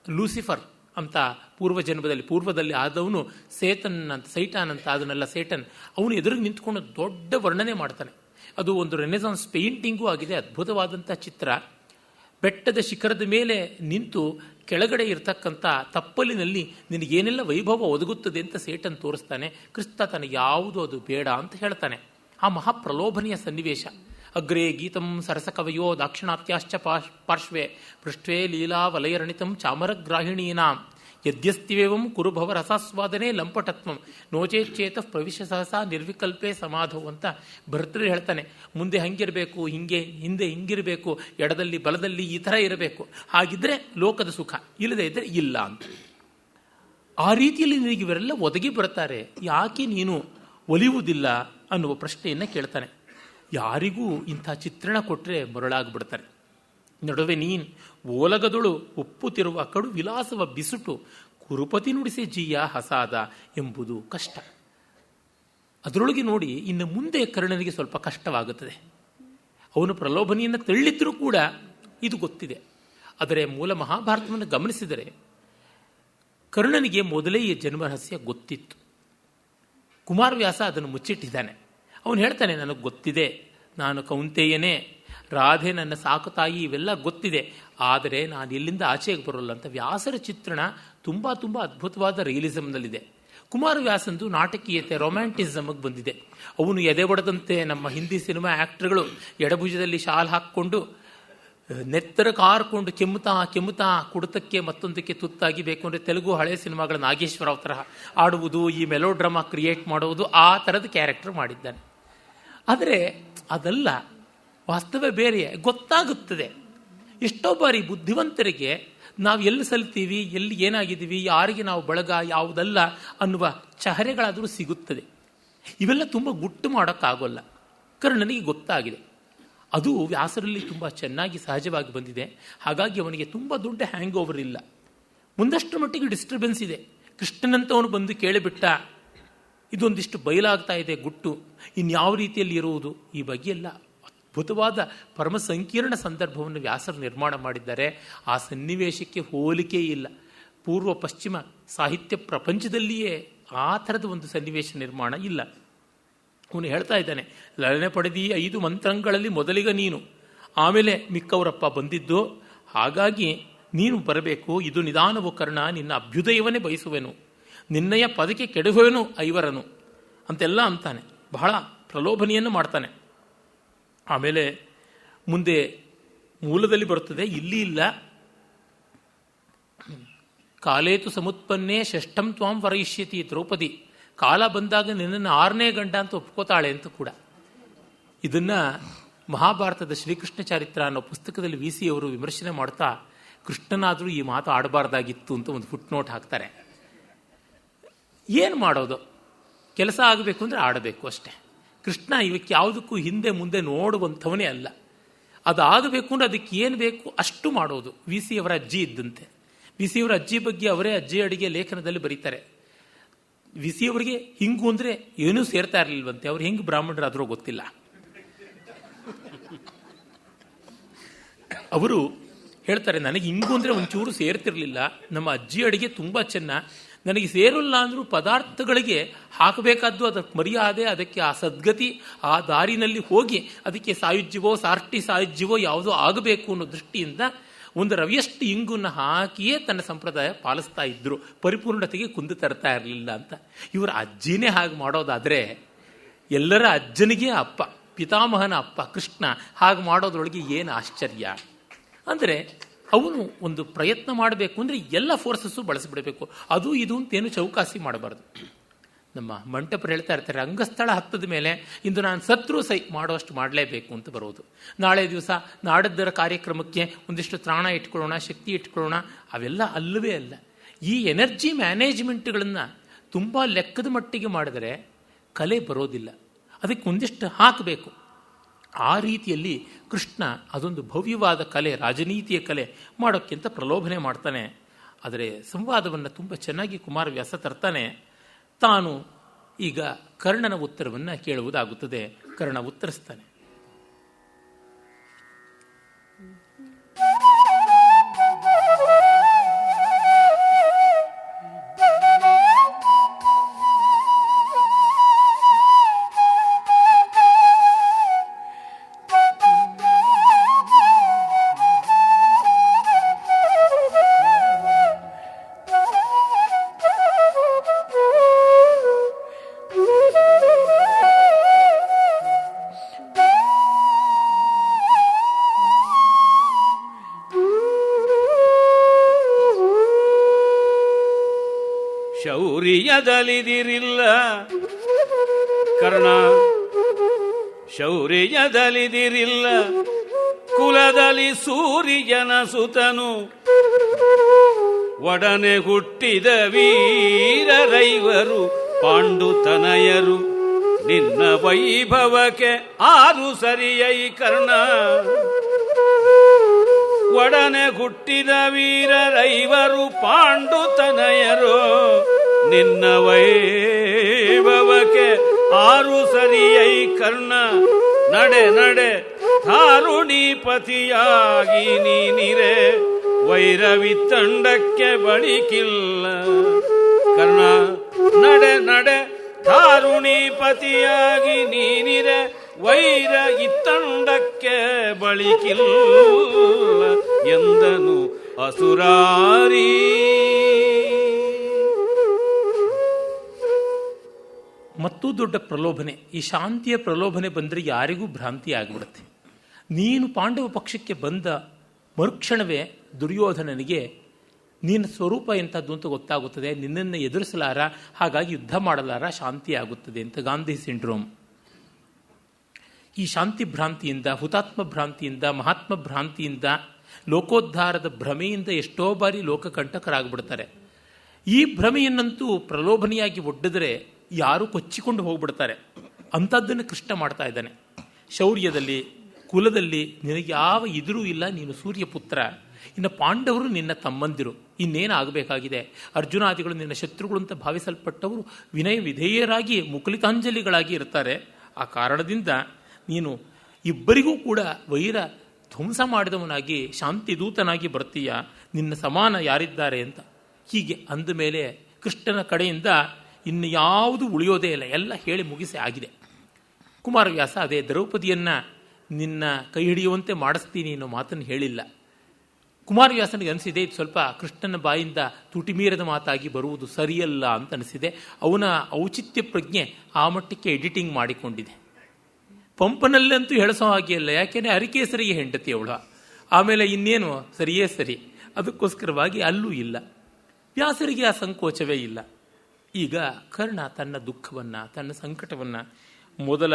ಲೂಸಿಫರ್ ಅಂತ ಪೂರ್ವದಲ್ಲಿ ಆದವನು ಸೇತನ್ ಅಂತ, ಸೈಟಾನ್ ಅಂತ ಅದನ್ನೆಲ್ಲ ಸೇಟನ್, ಅವನು ಎದುರಿಗೆ ನಿಂತ್ಕೊಂಡು ದೊಡ್ಡ ವರ್ಣನೆ ಮಾಡ್ತಾನೆ. ಅದು ಒಂದು ರೆನೆಸಾನ್ಸ್ ಪೇಂಟಿಂಗೂ ಆಗಿದೆ, ಅದ್ಭುತವಾದಂಥ ಚಿತ್ರ. ಬೆಟ್ಟದ ಶಿಖರದ ಮೇಲೆ ನಿಂತು ಕೆಳಗಡೆ ಇರತಕ್ಕಂಥ ತಪ್ಪಲಿನಲ್ಲಿ ನಿನಗೇನೆಲ್ಲ ವೈಭವ ಒದಗುತ್ತದೆ ಅಂತ ಸೇಟನ್ ತೋರಿಸ್ತಾನೆ. ಕ್ರಿಸ್ತ ತನಗೆ ಯಾವುದು ಅದು ಬೇಡ ಅಂತ ಹೇಳ್ತಾನೆ. ಆ ಮಹಾಪ್ರಲೋಭನೆಯ ಸನ್ನಿವೇಶ. ಅಗ್ರೇ ಗೀತಂ ಸರಸಕವಯೋ ದಾಕ್ಷಿಣಾತ್ಯಾಶ್ಚ ಪಾರ್ಶ್ವೇ ಪೃಷ್ಠೇ ಲೀಲಾ ವಲಯರಣಿತಂ ಚಾಮರಗ್ರಾಹಿಣೀನಾಂ ಯದ್ಯಸ್ತಿವೇವಂ ಕುರುಭವ ರಸಾಸ್ವಾದನೆ ಲಂಪಟತ್ವಂ ನೋಚೇಚೇತ ಪ್ರವಿಶ ಸಹಸಾ ನಿರ್ವಿಕಲ್ಪೆ ಸಮಾಧವು ಅಂತ ಭರ್ತೃ ಹೇಳ್ತಾನೆ. ಮುಂದೆ ಹಂಗಿರಬೇಕು, ಹಿಂದೆ ಹಿಂಗಿರಬೇಕು, ಎಡದಲ್ಲಿ ಬಲದಲ್ಲಿ ಈ ಥರ ಇರಬೇಕು, ಹಾಗಿದ್ರೆ ಲೋಕದ ಸುಖ, ಇಲ್ಲದೆ ಇದ್ದರೆ ಇಲ್ಲ ಅಂತ. ಆ ರೀತಿಯಲ್ಲಿ ನಿನಗೆ ಇವರೆಲ್ಲ ಒದಗಿ ಬರ್ತಾರೆ, ಯಾಕೆ ನೀನು ಒಲಿಯುವುದಿಲ್ಲ ಅನ್ನುವ ಪ್ರಶ್ನೆಯನ್ನು ಕೇಳ್ತಾನೆ. ಯಾರಿಗೂ ಇಂಥ ಚಿತ್ರಣ ಕೊಟ್ಟರೆ ಮರಳಾಗ್ಬಿಡ್ತಾರೆ. ನಡುವೆ ನೀನ್ ಓಲಗದೊಳು ಒಪ್ಪುತ್ತಿರುವ ಕಡು ವಿಲಾಸವ ಬಿಸುಟು ಕುರುಪತಿ ನುಡಿಸಿ ಜೀಯ ಹಸಾದ ಎಂಬುದು ಕಷ್ಟ. ಅದರೊಳಗೆ ನೋಡಿ, ಇನ್ನು ಮುಂದೆ ಕರ್ಣನಿಗೆ ಸ್ವಲ್ಪ ಕಷ್ಟವಾಗುತ್ತದೆ. ಅವನು ಪ್ರಲೋಭನೆಯನ್ನು ತಳ್ಳಿದ್ರೂ ಕೂಡ ಇದು ಗೊತ್ತಿದೆ. ಆದರೆ ಮೂಲ ಮಹಾಭಾರತವನ್ನು ಗಮನಿಸಿದರೆ ಕರ್ಣನಿಗೆ ಮೊದಲೇ ಈ ಜನ್ಮರಹಸ್ಯ ಗೊತ್ತಿತ್ತು. ಕುಮಾರವ್ಯಾಸ ಅದನ್ನು ಮುಚ್ಚಿಟ್ಟಿದ್ದಾನೆ. ಅವನು ಹೇಳ್ತಾನೆ, ನನಗೆ ಗೊತ್ತಿದೆ, ನಾನು ಕೌಂತೆಯನೇ, ರಾಧೆ ನನ್ನ ಸಾಕು ತಾಯಿ, ಇವೆಲ್ಲ ಗೊತ್ತಿದೆ, ಆದರೆ ನಾನು ಎಲ್ಲಿಂದ ಆಚೆಗೆ ಬರೋಲ್ಲ ಅಂತ. ವ್ಯಾಸರ ಚಿತ್ರಣ ತುಂಬ ತುಂಬ ಅದ್ಭುತವಾದ ರಿಯಲಿಸಮ್ನಲ್ಲಿದೆ. ಕುಮಾರವ್ಯಾಸಂದು ನಾಟಕೀಯತೆ, ರೊಮ್ಯಾಂಟಿಸಮ್ಗೆ ಬಂದಿದೆ. ಅವನು ಎದೆ ಬಡದಂತೆ ನಮ್ಮ ಹಿಂದಿ ಸಿನಿಮಾ ಆ್ಯಕ್ಟರ್ಗಳು ಎಡಭುಜದಲ್ಲಿ ಶಾಲ್ ಹಾಕ್ಕೊಂಡು ನೆತ್ತರ ಕಾರ್ಕೊಂಡು ಕೆಮ್ಮುತ್ತಾ ಕುಡಿತಕ್ಕೆ ಮತ್ತೊಂದಕ್ಕೆ ತುತ್ತಾಗಿ, ಬೇಕು ಅಂದರೆ ತೆಲುಗು ಹಳೆ ಸಿನಿಮಾಗಳ ನಾಗೇಶ್ವರರಾವ್ ತರಹ ಆಡುವುದು, ಈ ಮೆಲೋ ಡ್ರಾಮಾ ಕ್ರಿಯೇಟ್ ಮಾಡುವುದು, ಆ ಥರದ ಕ್ಯಾರೆಕ್ಟರ್ ಮಾಡಿದ್ದಾನೆ. ಆದರೆ ಅದಲ್ಲ, ವಾಸ್ತವ ಬೇರೆ. ಗೊತ್ತಾಗುತ್ತದೆ. ಎಷ್ಟೋ ಬಾರಿ ಬುದ್ಧಿವಂತರಿಗೆ ನಾವು ಎಲ್ಲಿ ಸಲ್ತೀವಿ, ಎಲ್ಲಿ ಏನಾಗಿದ್ದೀವಿ, ಯಾರಿಗೆ ನಾವು ಬಳಗ, ಯಾವುದಲ್ಲ ಅನ್ನುವ ಚಹರೆಗಳಾದರೂ ಸಿಗುತ್ತದೆ. ಇವೆಲ್ಲ ತುಂಬ ಗುಟ್ಟು ಮಾಡೋಕ್ಕಾಗೋಲ್ಲ. ಕರ್ಣನಿಗೆ ಗೊತ್ತಾಗಿದೆ. ಅದು ವ್ಯಾಸರಲ್ಲಿ ತುಂಬ ಚೆನ್ನಾಗಿ ಸಹಜವಾಗಿ ಬಂದಿದೆ. ಹಾಗಾಗಿ ಅವನಿಗೆ ತುಂಬ ದೊಡ್ಡ ಹ್ಯಾಂಗ್ ಓವರ್ ಇಲ್ಲ. ಮುಂದಷ್ಟರ ಮಟ್ಟಿಗೆ ಡಿಸ್ಟರ್ಬೆನ್ಸ್ ಇದೆ. ಕೃಷ್ಣನಂತವನು ಬಂದು ಕೇಳಿಬಿಟ್ಟ, ಇದೊಂದಿಷ್ಟು ಬಯಲಾಗ್ತಾ ಇದೆ ಗುಟ್ಟು, ಇನ್ಯಾವ ರೀತಿಯಲ್ಲಿ ಇರುವುದು, ಈ ಬಗ್ಗೆ ಎಲ್ಲ ಅದ್ಭುತವಾದ ಪರಮ ಸಂಕೀರ್ಣ ಸಂದರ್ಭವನ್ನು ವ್ಯಾಸರು ನಿರ್ಮಾಣ ಮಾಡಿದ್ದಾರೆ. ಆ ಸನ್ನಿವೇಶಕ್ಕೆ ಹೋಲಿಕೆ ಇಲ್ಲ. ಪೂರ್ವ ಪಶ್ಚಿಮ ಸಾಹಿತ್ಯ ಪ್ರಪಂಚದಲ್ಲಿಯೇ ಆ ಥರದ ಒಂದು ಸನ್ನಿವೇಶ ನಿರ್ಮಾಣ ಇಲ್ಲ. ಅವನು ಹೇಳ್ತಾ ಇದ್ದಾನೆ, ಲಲನೆ ಪಡೆದಿ 5 ಮಂತ್ರಗಳಲ್ಲಿ ಮೊದಲಿಗ ನೀನು, ಆಮೇಲೆ ಮಿಕ್ಕವರಪ್ಪ ಬಂದಿದ್ದು, ಹಾಗಾಗಿ ನೀನು ಬರಬೇಕು, ಇದು ನಿಧಾನವು ಕರ್ಣ, ನಿನ್ನ ಅಭ್ಯುದಯವನ್ನೇ ಬಯಸುವೆನು, ನಿನ್ನಯ ಪದಕ್ಕೆ ಕೆಡುವೆನು ಐವರನು ಅಂತೆಲ್ಲ ಅಂತಾನೆ. ಬಹಳ ಪ್ರಲೋಭನೆಯನ್ನು ಮಾಡ್ತಾನೆ. ಆಮೇಲೆ ಮುಂದೆ ಮೂಲದಲ್ಲಿ ಬರುತ್ತದೆ, ಇಲ್ಲಿ ಇಲ್ಲ, ಕಾಲೇತು ಸಮುತ್ಪನ್ನೇ ಷಷ್ಠಂ ತ್ವಾಂ ವರಯಿಷ್ಯತಿ ದ್ರೌಪದಿ, ಕಾಲ ಬಂದಾಗ ನಿನ್ನನ್ನು 6ನೇ ಗಂಡ ಅಂತ ಒಪ್ಕೋತಾಳೆ ಅಂತ ಕೂಡ. ಇದನ್ನು ಮಹಾಭಾರತದ ಶ್ರೀಕೃಷ್ಣ ಚಾರಿತ್ರ ಅನ್ನೋ ಪುಸ್ತಕದಲ್ಲಿ ವಿ ಸಿ ಅವರು ವಿಮರ್ಶನೆ ಮಾಡ್ತಾ, ಕೃಷ್ಣನಾದರೂ ಈ ಮಾತು ಆಡಬಾರ್ದಾಗಿತ್ತು ಅಂತ ಒಂದು ಫುಟ್ ನೋಟ್ ಹಾಕ್ತಾರೆ. ಏನು ಮಾಡೋದು, ಕೆಲಸ ಆಗಬೇಕು ಅಂದರೆ ಆಡಬೇಕು ಅಷ್ಟೇ. ಕೃಷ್ಣ ಇವಕ್ಕೆ ಯಾವುದಕ್ಕೂ ಹಿಂದೆ ಮುಂದೆ ನೋಡುವಂಥವನೇ ಅಲ್ಲ. ಅದಾಗಬೇಕು ಅಂದರೆ ಅದಕ್ಕೆ ಏನು ಬೇಕು ಅಷ್ಟು ಮಾಡೋದು. ವಿ ಸಿ ಅವರ ಅಜ್ಜಿ ಇದ್ದಂತೆ. ವಿ ಸಿ ಅವರ ಅಜ್ಜಿ ಬಗ್ಗೆ ಅವರೇ ಅಜ್ಜಿ ಅಡಿಗೆ ಲೇಖನದಲ್ಲಿ ಬರೀತಾರೆ. ವಿಸಿಯವರಿಗೆ ಹಿಂಗು ಅಂದರೆ ಏನೂ ಸೇರ್ತಾ ಇರಲಿಲ್ವಂತೆ. ಅವ್ರು ಹೆಂಗೆ ಬ್ರಾಹ್ಮಣರಾದರೂ ಗೊತ್ತಿಲ್ಲ. ಅವರು ಹೇಳ್ತಾರೆ, ನನಗೆ ಹಿಂಗು ಅಂದರೆ ಒಂಚೂರು ಸೇರ್ತಿರ್ಲಿಲ್ಲ. ನಮ್ಮ ಅಜ್ಜಿ ಅಡುಗೆ ತುಂಬ ಚೆನ್ನ. ನನಗೆ ಸೇರಲ್ಲ ಅಂದರೂ ಪದಾರ್ಥಗಳಿಗೆ ಹಾಕಬೇಕಾದ್ದು ಅದಕ್ಕೆ ಮರ್ಯಾದೆ, ಅದಕ್ಕೆ ಆ ಸದ್ಗತಿ, ಆ ದಾರಿನಲ್ಲಿ ಹೋಗಿ ಅದಕ್ಕೆ ಸಾಯುಜ್ಯವೋ ಸಾರ್ಟಿ ಸಾಯುಜ್ಯವೋ ಯಾವುದೋ ಆಗಬೇಕು ಅನ್ನೋ ದೃಷ್ಟಿಯಿಂದ ಒಂದು ರವಿಯಷ್ಟು ಇಂಗುನ್ನು ಹಾಕಿಯೇ ತನ್ನ ಸಂಪ್ರದಾಯ ಪಾಲಿಸ್ತಾ ಇದ್ರು. ಪರಿಪೂರ್ಣತೆಗೆ ಕುಂದು ತರ್ತಾ ಇರಲಿಲ್ಲ ಅಂತ. ಇವರ ಅಜ್ಜಿನೇ ಹಾಗೆ ಮಾಡೋದಾದರೆ ಎಲ್ಲರ ಅಜ್ಜನಿಗೆ ಅಪ್ಪ, ಪಿತಾಮಹನ ಅಪ್ಪ ಕೃಷ್ಣ ಹಾಗೆ ಮಾಡೋದ್ರೊಳಗೆ ಏನು ಆಶ್ಚರ್ಯ. ಅಂದರೆ ಅವನು ಒಂದು ಪ್ರಯತ್ನ ಮಾಡಬೇಕು ಅಂದರೆ ಎಲ್ಲ ಫೋರ್ಸಸ್ಸು ಬಳಸಿಬಿಡಬೇಕು. ಅದು ಇದು ಅಂತೇನು ಚೌಕಾಸಿ ಮಾಡಬಾರ್ದು. ನಮ್ಮ ಮಂಟಪರು ಹೇಳ್ತಾ ಇರ್ತಾರೆ, ರಂಗಸ್ಥಳ ಹತ್ತದ ಮೇಲೆ ಇಂದು ನಾನು ಸತ್ರು ಸೈ ಮಾಡೋಷ್ಟು ಮಾಡಲೇಬೇಕು ಅಂತ ಬರೋದು. ನಾಳೆ ದಿವಸ ನಾಡದ್ದರ ಕಾರ್ಯಕ್ರಮಕ್ಕೆ ಒಂದಿಷ್ಟು ತ್ರಾಣ ಇಟ್ಕೊಳ್ಳೋಣ, ಶಕ್ತಿ ಇಟ್ಕೊಳ್ಳೋಣ, ಅವೆಲ್ಲ ಅಲ್ಲವೇ ಅಲ್ಲ. ಈ ಎನರ್ಜಿ ಮ್ಯಾನೇಜ್ಮೆಂಟ್ಗಳನ್ನು ತುಂಬ ಲೆಕ್ಕದ ಮಟ್ಟಿಗೆ ಮಾಡಿದರೆ ಕಲೆ ಬರೋದಿಲ್ಲ. ಅದಕ್ಕೆ ಒಂದಿಷ್ಟು ಹಾಕಬೇಕು. ಆ ರೀತಿಯಲ್ಲಿ ಕೃಷ್ಣ ಅದೊಂದು ಭವ್ಯವಾದ ಕಲೆ, ರಾಜನೀತಿಯ ಕಲೆ ಮಾಡೋಕ್ಕಿಂತ ಪ್ರಲೋಭನೆ ಮಾಡ್ತಾನೆ. ಆದರೆ ಸಂವಾದವನ್ನು ತುಂಬ ಚೆನ್ನಾಗಿ ಕುಮಾರವ್ಯಾಸ ತರ್ತಾನೆ. ತಾನು ಈಗ ಕರ್ಣನ ಉತ್ತರವನ್ನು ಕೇಳುವುದಾಗುತ್ತದೆ. ಕರ್ಣ ಉತ್ತರಿಸ್ತಾನೆ. ಶೌರ್ಯದಲಿದಿರಿಲ್ಲ ಕರ್ಣ, ಶೌರ್ಯದಲಿದಿರಿಲ್ಲ ಕುಲದಲ್ಲಿ ಸೂರ್ಯನ ಸುತನು, ಒಡನೆ ಹುಟ್ಟಿದ ವೀರರೈವರು ಪಾಂಡುತನಯರು, ನಿನ್ನ ವೈಭವಕ್ಕೆ ಆರು ಸರಿಯೈ ಕರ್ಣ. ಒಡನೆ ಹುಟ್ಟಿದ ವೀರರೈವರು ಪಾಂಡುತನಯರು, ನಿನ್ನ ವೈಭವಕ್ಕೆ ಆರು ಸರಿಯೈ ಕರ್ಣ. ನಡೆ ನಡೆ ಧಾರುಣೀಪತಿಯಾಗಿ ನೀನಿರೆ, ವೈರವಿ ತಂಡಕ್ಕೆ ಬಳಿಕಿಲ್ಲ ಕರ್ಣ. ನಡೆ ನಡೆ ಧಾರುಣೀಪತಿಯಾಗಿ ನೀನಿರೆ, ವೈರ ಇತ್ತಂಡಕ್ಕೆ ಬಳಿಕಿಲ್ಲ ಎಂದನು ಅಸುರಾರಿ. ಮತ್ತೂ ದೊಡ್ಡ ಪ್ರಲೋಭನೆ. ಈ ಶಾಂತಿಯ ಪ್ರಲೋಭನೆ ಬಂದರೆ ಯಾರಿಗೂ ಭ್ರಾಂತಿ ಆಗಿಬಿಡುತ್ತೆ. ನೀನು ಪಾಂಡವ ಪಕ್ಷಕ್ಕೆ ಬಂದ ಮರುಕ್ಷಣವೇ ದುರ್ಯೋಧನನಿಗೆ ನಿನ್ನ ಸ್ವರೂಪ ಎಂಥದ್ದು ಅಂತ ಗೊತ್ತಾಗುತ್ತದೆ. ನಿನ್ನನ್ನು ಎದುರಿಸಲಾರ, ಹಾಗಾಗಿ ಯುದ್ಧ ಮಾಡಲಾರ, ಶಾಂತಿ ಆಗುತ್ತದೆ ಅಂತ. ಗಾಂಧಿ ಸಿಂಡ್ರೋಮ್. ಈ ಶಾಂತಿ ಭ್ರಾಂತಿಯಿಂದ, ಹುತಾತ್ಮ ಭ್ರಾಂತಿಯಿಂದ, ಮಹಾತ್ಮ ಭ್ರಾಂತಿಯಿಂದ, ಲೋಕೋದ್ಧಾರದ ಭ್ರಮೆಯಿಂದ ಎಷ್ಟೋ ಬಾರಿ ಲೋಕಕಂಟಕರಾಗ್ಬಿಡ್ತಾರೆ. ಈ ಭ್ರಮೆಯನ್ನಂತೂ ಪ್ರಲೋಭನೆಯಾಗಿ ಒಡ್ಡಿದ್ರೆ ಯಾರು ಕೊಚ್ಚಿಕೊಂಡು ಹೋಗ್ಬಿಡ್ತಾರೆ. ಅಂಥದ್ದನ್ನು ಕೃಷ್ಣ ಮಾಡ್ತಾ ಇದ್ದಾನೆ. ಶೌರ್ಯದಲ್ಲಿ, ಕುಲದಲ್ಲಿ ನಿನಗೆ ಯಾವ ಇದ್ರೂ ಇಲ್ಲ. ನೀನು ಸೂರ್ಯಪುತ್ರ. ಇನ್ನು ಪಾಂಡವರು ನಿನ್ನ ತಮ್ಮಂದಿರು. ಇನ್ನೇನಾಗಬೇಕಾಗಿದೆ? ಅರ್ಜುನಾದಿಗಳು ನಿನ್ನ ಶತ್ರುಗಳು ಅಂತ ಭಾವಿಸಲ್ಪಟ್ಟವರು ವಿನಯ ವಿಧೇಯರಾಗಿ ಮುಕುಲಿತಾಂಜಲಿಗಳಾಗಿ ಇರ್ತಾರೆ. ಆ ಕಾರಣದಿಂದ ನೀನು ಇಬ್ಬರಿಗೂ ಕೂಡ ವೈರ ಧ್ವಂಸ ಮಾಡಿದವನಾಗಿ ಶಾಂತಿದೂತನಾಗಿ ಬರ್ತೀಯ. ನಿನ್ನ ಸಮಾನ ಯಾರಿದ್ದಾರೆ ಅಂತ ಹೀಗೆ ಅಂದ ಮೇಲೆ ಕೃಷ್ಣನ ಕಡೆಯಿಂದ ಇನ್ನು ಯಾವುದು ಉಳಿಯೋದೇ ಇಲ್ಲ. ಎಲ್ಲ ಹೇಳಿ ಮುಗಿಸಿ ಆಗಿದೆ. ಕುಮಾರವ್ಯಾಸ ಅದೇ ದ್ರೌಪದಿಯನ್ನು ನಿನ್ನ ಕೈ ಹಿಡಿಯುವಂತೆ ಮಾಡಿಸ್ತೀನಿ ಅನ್ನೋ ಮಾತನ್ನು ಹೇಳಿಲ್ಲ. ಕುಮಾರವ್ಯಾಸನಿಗೆ ಅನಿಸಿದೆ ಇದು ಸ್ವಲ್ಪ ಕೃಷ್ಣನ ಬಾಯಿಂದ ತುಟಿ ಮೀರದ ಮಾತಾಗಿ ಬರುವುದು ಸರಿಯಲ್ಲ ಅಂತ ಅನಿಸಿದೆ. ಅವನ ಔಚಿತ್ಯ ಪ್ರಜ್ಞೆ ಆ ಮಟ್ಟಕ್ಕೆ ಎಡಿಟಿಂಗ್ ಮಾಡಿಕೊಂಡಿದೆ. ಪಂಪನಲ್ಲಂತೂ ಹೇಳಿಸೋ ಹಾಗೆ ಅಲ್ಲ, ಯಾಕೆಂದರೆ ಅರಿಕೇಸರಿಗೆ ಹೆಂಡತಿ ಅವಳು. ಆಮೇಲೆ ಇನ್ನೇನು ಸರಿಯೇ ಸರಿ. ಅದಕ್ಕೋಸ್ಕರವಾಗಿ ಅಲ್ಲೂ ಇಲ್ಲ. ವ್ಯಾಸರಿಗೆ ಆ ಸಂಕೋಚವೇ ಇಲ್ಲ. ಈಗ ಕರ್ಣ ತನ್ನ ದುಃಖವನ್ನು, ತನ್ನ ಸಂಕಟವನ್ನು ಮೊದಲ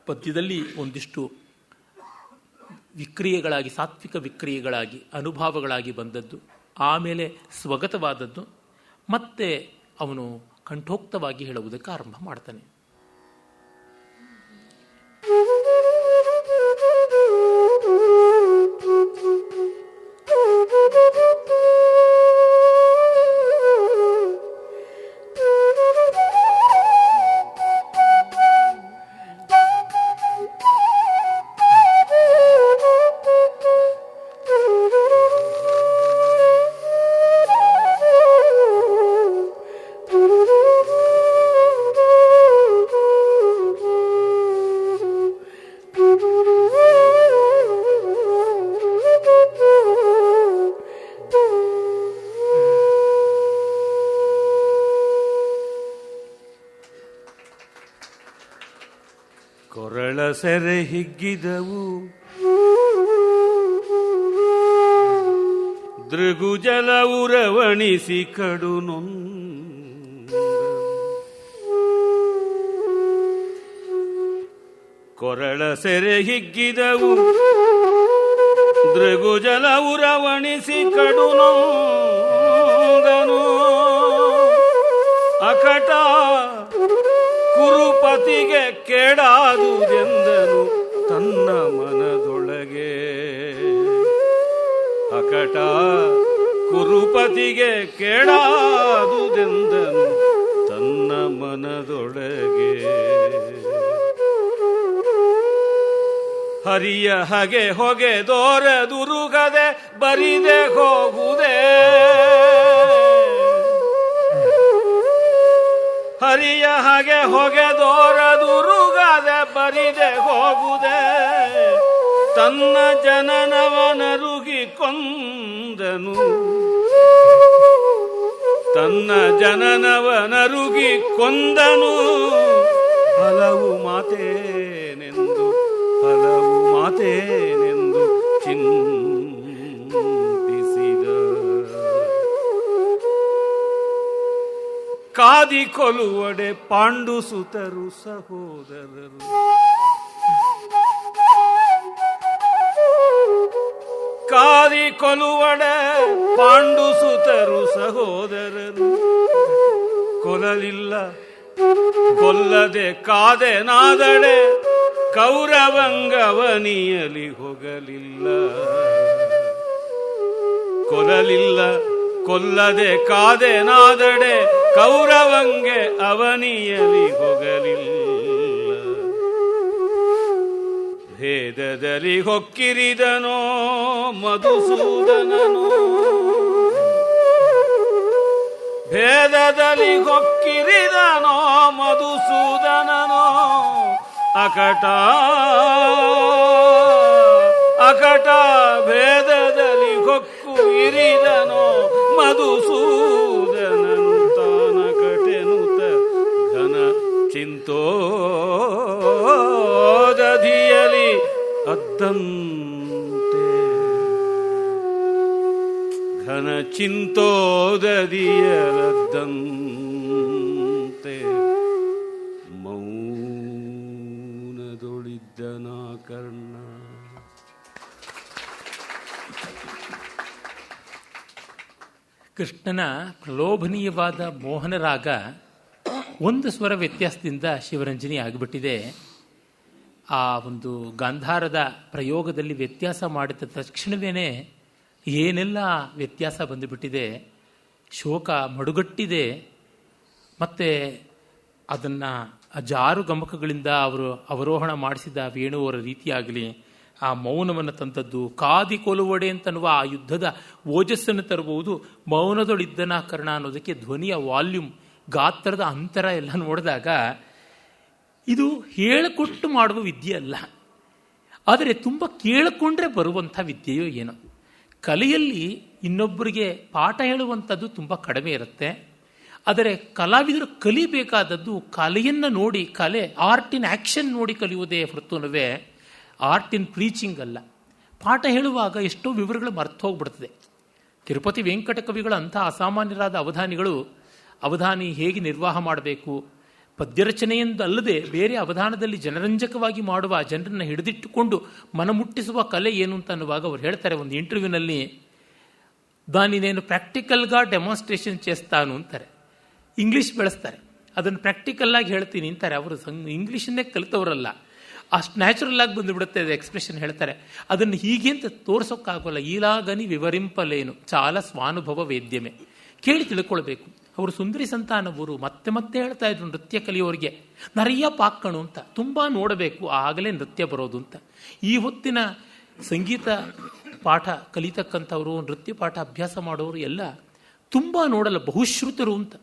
ಪದ್ಯದಲ್ಲಿ ಒಂದಿಷ್ಟು ವಿಕ್ರಿಯೆಗಳಾಗಿ, ಸಾತ್ವಿಕ ವಿಕ್ರಿಯೆಗಳಾಗಿ, ಅನುಭವಗಳಾಗಿ ಬಂದದ್ದು, ಆಮೇಲೆ ಸ್ವಗತವಾದದ್ದು, ಮತ್ತೆ ಅವನು ಕಂಠೋಕ್ತವಾಗಿ ಹೇಳುವುದಕ್ಕೆ ಆರಂಭ ಮಾಡ್ತಾನೆ. ಸೆರೆ ಹಿಗ್ಗಿದವು ದೃಗುಜಲ ಉರವಣಿಸಿ ಕಡುನೊಂದ ಕೊರಳ ಸೆರೆ ಹಿಗ್ಗಿದವು ದೃಗುಜಲ ಉರವಣಿಸಿ ಕಡುನೊಂದನು ಅಕಟ ಕುರುಪತಿಗೆ ಕೇಡಾದುದೆಂದನು ತನ್ನ ಮನದೊಳಗೆ ಅಕಟ ಕುರುಪತಿಗೆ ಕೇಡಾದುದೆಂದನು ತನ್ನ ಮನದೊಳಗೆ ಹರಿಯ ಹಗೆ ಹೊಗೆ ದೋರದುರುಗದೆ ಬರಿದೆ ಹೋಗುವುದೇ ಹರಿಯ ಹಾಗೆ ಹೊಗೆ ದೋರದುರುಗದೆ ಬರಿದೆ ಹೋಗುವುದೇ ತನ್ನ ಜನನವನರುಗಿ ಕೊಂದನು ತನ್ನ ಜನನವನರುಗಿ ಕೊಂದನು ಹಲವು ಮಾತೇನೆಂದು ಚಿಂತಿಸಿದ ಕಾದಿ ಕೊಲುವಡೆ ಪಾಂಡುಸುತರು ಸಹೋದರರು ಕಾದಿ ಕೊಲುವಡೆ ಪಾಂಡುಸುತರು ಸಹೋದರರು ಕೊಲಲಿಲ್ಲ ಕೊಲ್ಲದೆ ಕಾದೆ ನಾದಡೆ ಕೌರವಂಗವನಿಯಲಿ ಹೋಗಲಿಲ್ಲ ಕೊಲಲಿಲ್ಲ ಕೊಲ್ಲದೆ ಕಾದೆ ನಾದಡೆ ಕೌರವಂಗೆ ಅವನಿಯಲಿ ಹೋಗಲಿಲ್ಲ ಭೇದದಲ್ಲಿ ಹೊಕ್ಕಿರಿದನೋ ಮಧುಸೂದನನು ಭೇದದಲ್ಲಿ ಹೊಕ್ಕಿರಿದನೋ ಮಧುಸೂದನನು ಅಕಟ ಅಕಟ ಭೇದದಲ್ಲಿ ಹೊಕ್ಕು ಇರಿದನೋ ಮಧುಸೂದನನು ತಾನಕಟೆನುತ ಘನ ಚಿಂತೋದಧಿಯಲಿ ಅದ್ದಂತೆ ಘನ ಚಿಂತೋದಧಿಯಲದ್ದಂತೆ ಮೌನದೊಳಿದ್ದನ ಕರ್ಣ. ಕೃಷ್ಣನ ಪ್ರಲೋಭನೀಯವಾದ ಮೋಹನರಾಗ ಒಂದು ಸ್ವರ ವ್ಯತ್ಯಾಸದಿಂದ ಶಿವರಂಜನಿ ಆಗಿಬಿಟ್ಟಿದೆ. ಆ ಒಂದು ಗಾಂಧಾರದ ಪ್ರಯೋಗದಲ್ಲಿ ವ್ಯತ್ಯಾಸ ಮಾಡಿದ ತಕ್ಷಣವೇ ಏನೆಲ್ಲ ವ್ಯತ್ಯಾಸ ಬಂದುಬಿಟ್ಟಿದೆ. ಶೋಕ ಮಡುಗಟ್ಟಿದೆ. ಮತ್ತು ಅದನ್ನು ಜಾರು ಗಮಕಗಳಿಂದ ಅವರು ಅವರೋಹಣ ಮಾಡಿಸಿದ ವೇಣುವರ ರೀತಿಯಾಗಲಿ, ಆ ಮೌನವನ್ನು ತಂದದ್ದು, ಕಾದಿ ಕೊಲುವಡೆ ಅಂತನ್ನುವ ಆ ಯುದ್ಧದ ಓಜಸ್ಸನ್ನು ತರಬಹುದು. ಮೌನದೊಳಿದ್ದನ ಕರ್ಣ ಅನ್ನೋದಕ್ಕೆ ಧ್ವನಿಯ ವಾಲ್ಯೂಮ್, ಗಾತ್ರದ ಅಂತರ ಎಲ್ಲ ನೋಡಿದಾಗ ಇದು ಹೇಳಿಕೊಟ್ಟು ಮಾಡುವ ವಿದ್ಯೆ ಅಲ್ಲ, ಆದರೆ ತುಂಬ ಕೇಳಿಕೊಂಡ್ರೆ ಬರುವಂಥ ವಿದ್ಯೆಯೋ ಏನೋ. ಕಲೆಯಲ್ಲಿ ಇನ್ನೊಬ್ಬರಿಗೆ ಪಾಠ ಹೇಳುವಂಥದ್ದು ತುಂಬ ಕಡಿಮೆ ಇರುತ್ತೆ. ಆದರೆ ಕಲಾವಿದರು ಕಲಿಬೇಕಾದದ್ದು ಕಲೆಯನ್ನು ನೋಡಿ, ಕಲೆ ಆರ್ಟ್ ಇನ್ ಆ್ಯಕ್ಷನ್ ನೋಡಿ ಕಲಿಯುವುದೇ ಹೊರತುನುವೆ ಆರ್ಟ್ ಇನ್ ಪ್ರೀಚಿಂಗ್ ಅಲ್ಲ. ಪಾಠ ಹೇಳುವಾಗ ಎಷ್ಟೋ ವಿವರಗಳು ಮರ್ತು ಹೋಗ್ಬಿಡ್ತದೆ. ತಿರುಪತಿ ವೆಂಕಟ ಕವಿಗಳು ಅಂಥ ಅಸಾಮಾನ್ಯರಾದ ಅವಧಾನಿಗಳು ಅವಧಾನಿ ಹೇಗೆ ನಿರ್ವಾಹ ಮಾಡಬೇಕು, ಪದ್ಯರಚನೆಯೆಂದಲ್ಲದೆ ಬೇರೆ ಅವಧಾನದಲ್ಲಿ ಜನರಂಜಕವಾಗಿ ಮಾಡುವ, ಜನರನ್ನು ಹಿಡಿದಿಟ್ಟುಕೊಂಡು ಮನಮುಟ್ಟಿಸುವ ಕಲೆ ಏನು ಅಂತ ಅನ್ನುವಾಗ ಅವರು ಹೇಳ್ತಾರೆ ಒಂದು ಇಂಟರ್ವ್ಯೂನಲ್ಲಿ, దానినేను ಪ್ರಾಕ್ಟಿಕಲ್గా ಡೆಮಾನ್ಸ್ಟ್ರೇಷನ್ చేస్తాను ಅಂತಾರೆ. ಇಂಗ್ಲೀಷ್ ಬೆಳೆಸ್ತಾರೆ, ಅದನ್ನು ಪ್ರಾಕ್ಟಿಕಲ್ಲಾಗಿ ಹೇಳ್ತೀನಿ ಅಂತಾರೆ. ಅವರು ಇಂಗ್ಲೀಷನ್ನೇ ಕಲಿತವರಲ್ಲ, ಅಷ್ಟು ನ್ಯಾಚುರಲ್ ಆಗಿ ಬಂದುಬಿಡುತ್ತೆ ಅದು ಎಕ್ಸ್ಪ್ರೆಷನ್. ಹೇಳ್ತಾರೆ ಅದನ್ನು ಹೀಗೆ ಅಂತ ತೋರಿಸೋಕ್ಕಾಗೋಲ್ಲ. ಈಲಾಗನಿ ವಿವರಿಂಪಲೇನು ಚಾಲ ಸ್ವಾನುಭವ ವೇದ್ಯಮೆ, ಕೇಳಿ ತಿಳ್ಕೊಳ್ಬೇಕು. ಅವರು ಸುಂದರಿ ಸಂತಾನವರು ಮತ್ತೆ ಮತ್ತೆ ಹೇಳ್ತಾ ಇದ್ರು ನೃತ್ಯ ಕಲಿಯೋರಿಗೆ ನರಿಯ ಪಾಕ್ಕಣು ಅಂತ, ತುಂಬ ನೋಡಬೇಕು ಆಗಲೇ ನೃತ್ಯ ಬರೋದು ಅಂತ. ಈ ಹೊತ್ತಿನ ಸಂಗೀತ ಪಾಠ ಕಲಿತಕ್ಕಂಥವರು, ನೃತ್ಯ ಪಾಠ ಅಭ್ಯಾಸ ಮಾಡೋರು ಎಲ್ಲ ತುಂಬ ನೋಡಲ್ಲ, ಬಹುಶ್ರುತರು ಅಂತ.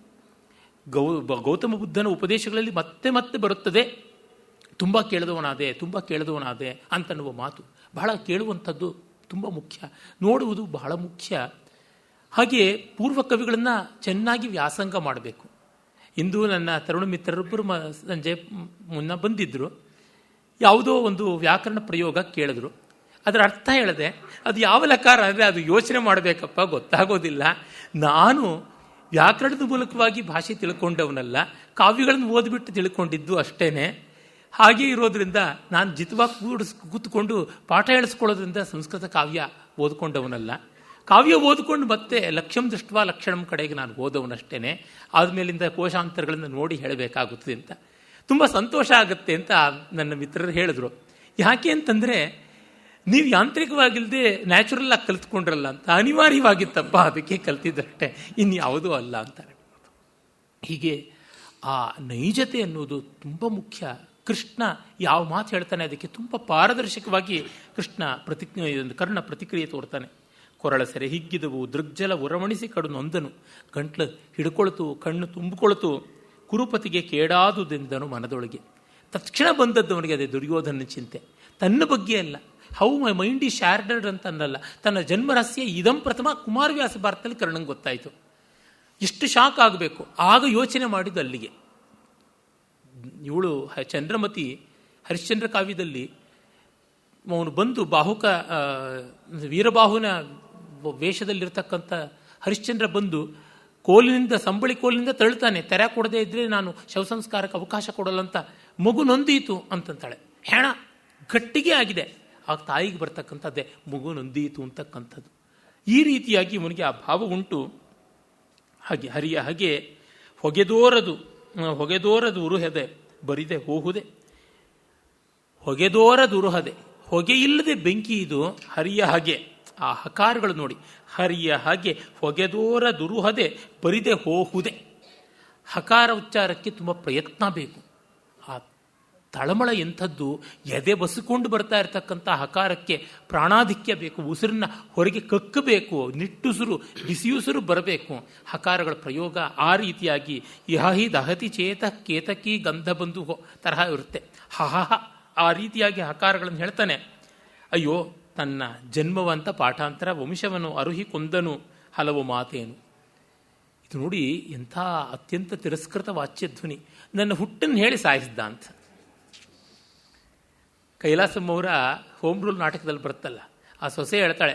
ಗೌತಮ ಬುದ್ಧನ ಉಪದೇಶಗಳಲ್ಲಿ ಮತ್ತೆ ಮತ್ತೆ ಬರುತ್ತದೆ ತುಂಬ ಕೇಳಿದವನಾದೆ ಅಂತನ್ನುವ ಮಾತು. ಬಹಳ ಕೇಳುವಂಥದ್ದು ತುಂಬ ಮುಖ್ಯ, ನೋಡುವುದು ಬಹಳ ಮುಖ್ಯ. ಹಾಗೆಯೇ ಪೂರ್ವ ಕವಿಗಳನ್ನು ಚೆನ್ನಾಗಿ ವ್ಯಾಸಂಗ ಮಾಡಬೇಕು. ಇಂದು ನನ್ನ ತರುಣ ಮಿತ್ರರೊಬ್ಬರು ಸಂಜೆ ಮುನ್ನ ಬಂದಿದ್ದರು. ಯಾವುದೋ ಒಂದು ವ್ಯಾಕರಣ ಪ್ರಯೋಗ ಕೇಳಿದ್ರು. ಅದರ ಅರ್ಥ ಹೇಳಿದೆ. ಅದು ಯಾವ ಲಕಾರ ಅಂದರೆ ಅದು ಯೋಚನೆ ಮಾಡಬೇಕಪ್ಪ, ಗೊತ್ತಾಗೋದಿಲ್ಲ. ನಾನು ವ್ಯಾಕರಣದ ಮೂಲಕವಾಗಿ ಭಾಷೆ ತಿಳ್ಕೊಂಡವನಲ್ಲ, ಕಾವ್ಯಗಳನ್ನು ಓದ್ಬಿಟ್ಟು ತಿಳ್ಕೊಂಡಿದ್ದು ಅಷ್ಟೇನೆ. ಹಾಗೆ ಇರೋದ್ರಿಂದ ನಾನು ಜಿತವಾಗಿ ಕೂತ್ಕೊಂಡು ಪಾಠ ಹೇಳಿಸ್ಕೊಳ್ಳೋದ್ರಿಂದ ಸಂಸ್ಕೃತ ಕಾವ್ಯ ಓದ್ಕೊಂಡವನಲ್ಲ. ಕಾವ್ಯ ಓದ್ಕೊಂಡು ಮತ್ತೆ ಲಕ್ಷ್ಯಂ ದೃಷ್ಟ್ವಾ ಲಕ್ಷಣಂ ಕಡೆಗೆ ನಾನು ಓದವನಷ್ಟೇನೆ. ಆದಮೇಲಿಂದ ಕೋಶಾಂತರಗಳನ್ನು ನೋಡಿ ಹೇಳಬೇಕಾಗುತ್ತದೆ ಅಂತ ತುಂಬ ಸಂತೋಷ ಆಗುತ್ತೆ ಅಂತ ನನ್ನ ಮಿತ್ರರು ಹೇಳಿದ್ರು. ಯಾಕೆ ಅಂತಂದರೆ ನೀವು ಯಾಂತ್ರಿಕವಾಗಿಲ್ಲದೆ ನ್ಯಾಚುರಲ್ ಆಗಿ ಕಲಿತ್ಕೊಂಡ್ರಲ್ಲ ಅಂತ. ಅನಿವಾರ್ಯವಾಗಿತ್ತಪ್ಪ, ಅದಕ್ಕೆ ಕಲ್ತಿದ್ದಷ್ಟೇ, ಇನ್ಯಾವುದೂ ಅಲ್ಲ ಅಂತಾರೆ. ಹೀಗೆ ಆ ನೈಜತೆ ಅನ್ನೋದು ತುಂಬ ಮುಖ್ಯ. ಕೃಷ್ಣ ಯಾವ ಮಾತು ಹೇಳ್ತಾನೆ ಅದಕ್ಕೆ ತುಂಬ ಪಾರದರ್ಶಕವಾಗಿ ಕೃಷ್ಣ ಕರ್ಣ ಪ್ರತಿಕ್ರಿಯೆ ತೋರ್ತಾನೆ. ಕೊರಳ ಸೆರೆ ಹಿಗ್ಗಿದವು, ದೃಗ್ಜಲ ಉರಮಣಿಸಿ ಕಡು ನೊಂದನು, ಗಂಟ್ಲು ಹಿಡ್ಕೊಳ್ತು, ಕಣ್ಣು ತುಂಬಿಕೊಳ್ತು, ಕುರುಪತಿಗೆ ಕೇಡಾದುದೆಂದನು ಮನದೊಳಗೆ. ತಕ್ಷಣ ಬಂದದ್ದವನಿಗೆ ಅದೇ ದುರ್ಯೋಧನ ಚಿಂತೆ, ತನ್ನ ಬಗ್ಗೆ ಅಲ್ಲ. ಹೌ ಮೈ ಮೈಂಡ್ ಈ ಶಾರ್ಡರ್ಡ್ ಅಂತ ಅನ್ನಲ್ಲ, ತನ್ನ ಜನ್ಮರಹಸ್ಯ ಇದಂ ಪ್ರಥಮ ಕುಮಾರವ್ಯಾಸ ಭಾರತದಲ್ಲಿ ಕರ್ಣಂಗೆ ಗೊತ್ತಾಯಿತು. ಎಷ್ಟು ಶಾಕ್ ಆಗಬೇಕು. ಆಗ ಯೋಚನೆ ಮಾಡಿದ್ದು ಅಲ್ಲಿಗೆ. ಇವಳು ಚಂದ್ರಮತಿ ಹರಿಶ್ಚಂದ್ರ ಕಾವ್ಯದಲ್ಲಿ ಅವನು ಬಂದು ಬಾಹುಕ ವೀರಬಾಹುನ ವೇಷದಲ್ಲಿರ್ತಕ್ಕಂಥ ಹರಿಶ್ಚಂದ್ರ ಬಂದು ಕೋಲಿನಿಂದ ಸಂಬಳಿ ಕೋಲಿನಿಂದ ತಳ್ತಾನೆ. ತೆರೆ ಕೊಡದೇ ಇದ್ರೆ ನಾನು ಶವ ಸಂಸ್ಕಾರಕ್ಕೆ ಅವಕಾಶ ಕೊಡಲ್ಲಂತ. ಮಗು ನೊಂದೀತು ಅಂತಂತಾಳೆ. ಹೆಣ ಗಟ್ಟಿಗೆ ಆಗಿದೆ. ಆಗ ತಾಯಿಗೆ ಬರ್ತಕ್ಕಂಥದ್ದೇ ಮಗು ನೊಂದೀತು ಅಂತಕ್ಕಂಥದ್ದು. ಈ ರೀತಿಯಾಗಿ ಇವನಿಗೆ ಆ ಭಾವ ಉಂಟು. ಹಾಗೆ ಹರಿಯ ಹಾಗೆ ಹೊಗೆದೋರದು ಉರುಹದೆ ಬರಿದೆ ಹೋಹುದೆ. ಹೊಗೆದೋರದು ಉರುಹದೆ, ಹೊಗೆ ಇಲ್ಲದೆ ಬೆಂಕಿ ಇದು. ಹರಿಯ ಹಾಗೆ, ಆ ಹಕಾರಗಳು ನೋಡಿ. ಹರಿಯ ಹಾಗೆ ಹೊಗೆದೋರ ದುರುಹದೆ ಬರಿದೆ ಹೋಹುದೆ. ಹಕಾರ ಉಚ್ಚಾರಕ್ಕೆ ತುಂಬ ಪ್ರಯತ್ನ ಬೇಕು. ಆ ತಳಮಳ ಎಂಥದ್ದು, ಎದೆ ಬಸಿಕೊಂಡು ಬರ್ತಾ ಇರತಕ್ಕಂಥ ಹಕಾರಕ್ಕೆ ಪ್ರಾಣಾಧಿಕ್ಯ ಬೇಕು. ಉಸಿರನ್ನ ಹೊರಗೆ ಕಕ್ಕಬೇಕು, ನಿಟ್ಟುಸಿರು ಬಿಸಿಯುಸಿರು ಬರಬೇಕು. ಹಕಾರಗಳ ಪ್ರಯೋಗ ಆ ರೀತಿಯಾಗಿ ಇಹಿ ದಹತಿ ಚೇತ ಕೇತಕಿ ಗಂಧ ಬಂಧು ತರಹ ಇರುತ್ತೆ. ಹಹ ಆ ರೀತಿಯಾಗಿ ಹಕಾರಗಳನ್ನು ಹೇಳ್ತಾನೆ. ಅಯ್ಯೋ ತನ್ನ ಜನ್ಮವಂತ ಪಾಠಾಂತರ ವಂಶವನ್ನು ಅರುಹಿ ಕೊಂದನು ಹಲವು ಮಾತೇನು. ಇದು ನೋಡಿ ಎಂಥ ಅತ್ಯಂತ ತಿರಸ್ಕೃತ ವಾಚ್ಯಧ್ವನಿ. ನನ್ನ ಹುಟ್ಟನ್ನು ಹೇಳಿ ಸಾಯಿಸಿದ್ದ ಅಂತ. ಕೈಲಾಸಮ್ಮವರ ಹೋಮ್ ರೂಲ್ ನಾಟಕದಲ್ಲಿ ಬರುತ್ತಲ್ಲ, ಆ ಸೊಸೆ ಹೇಳ್ತಾಳೆ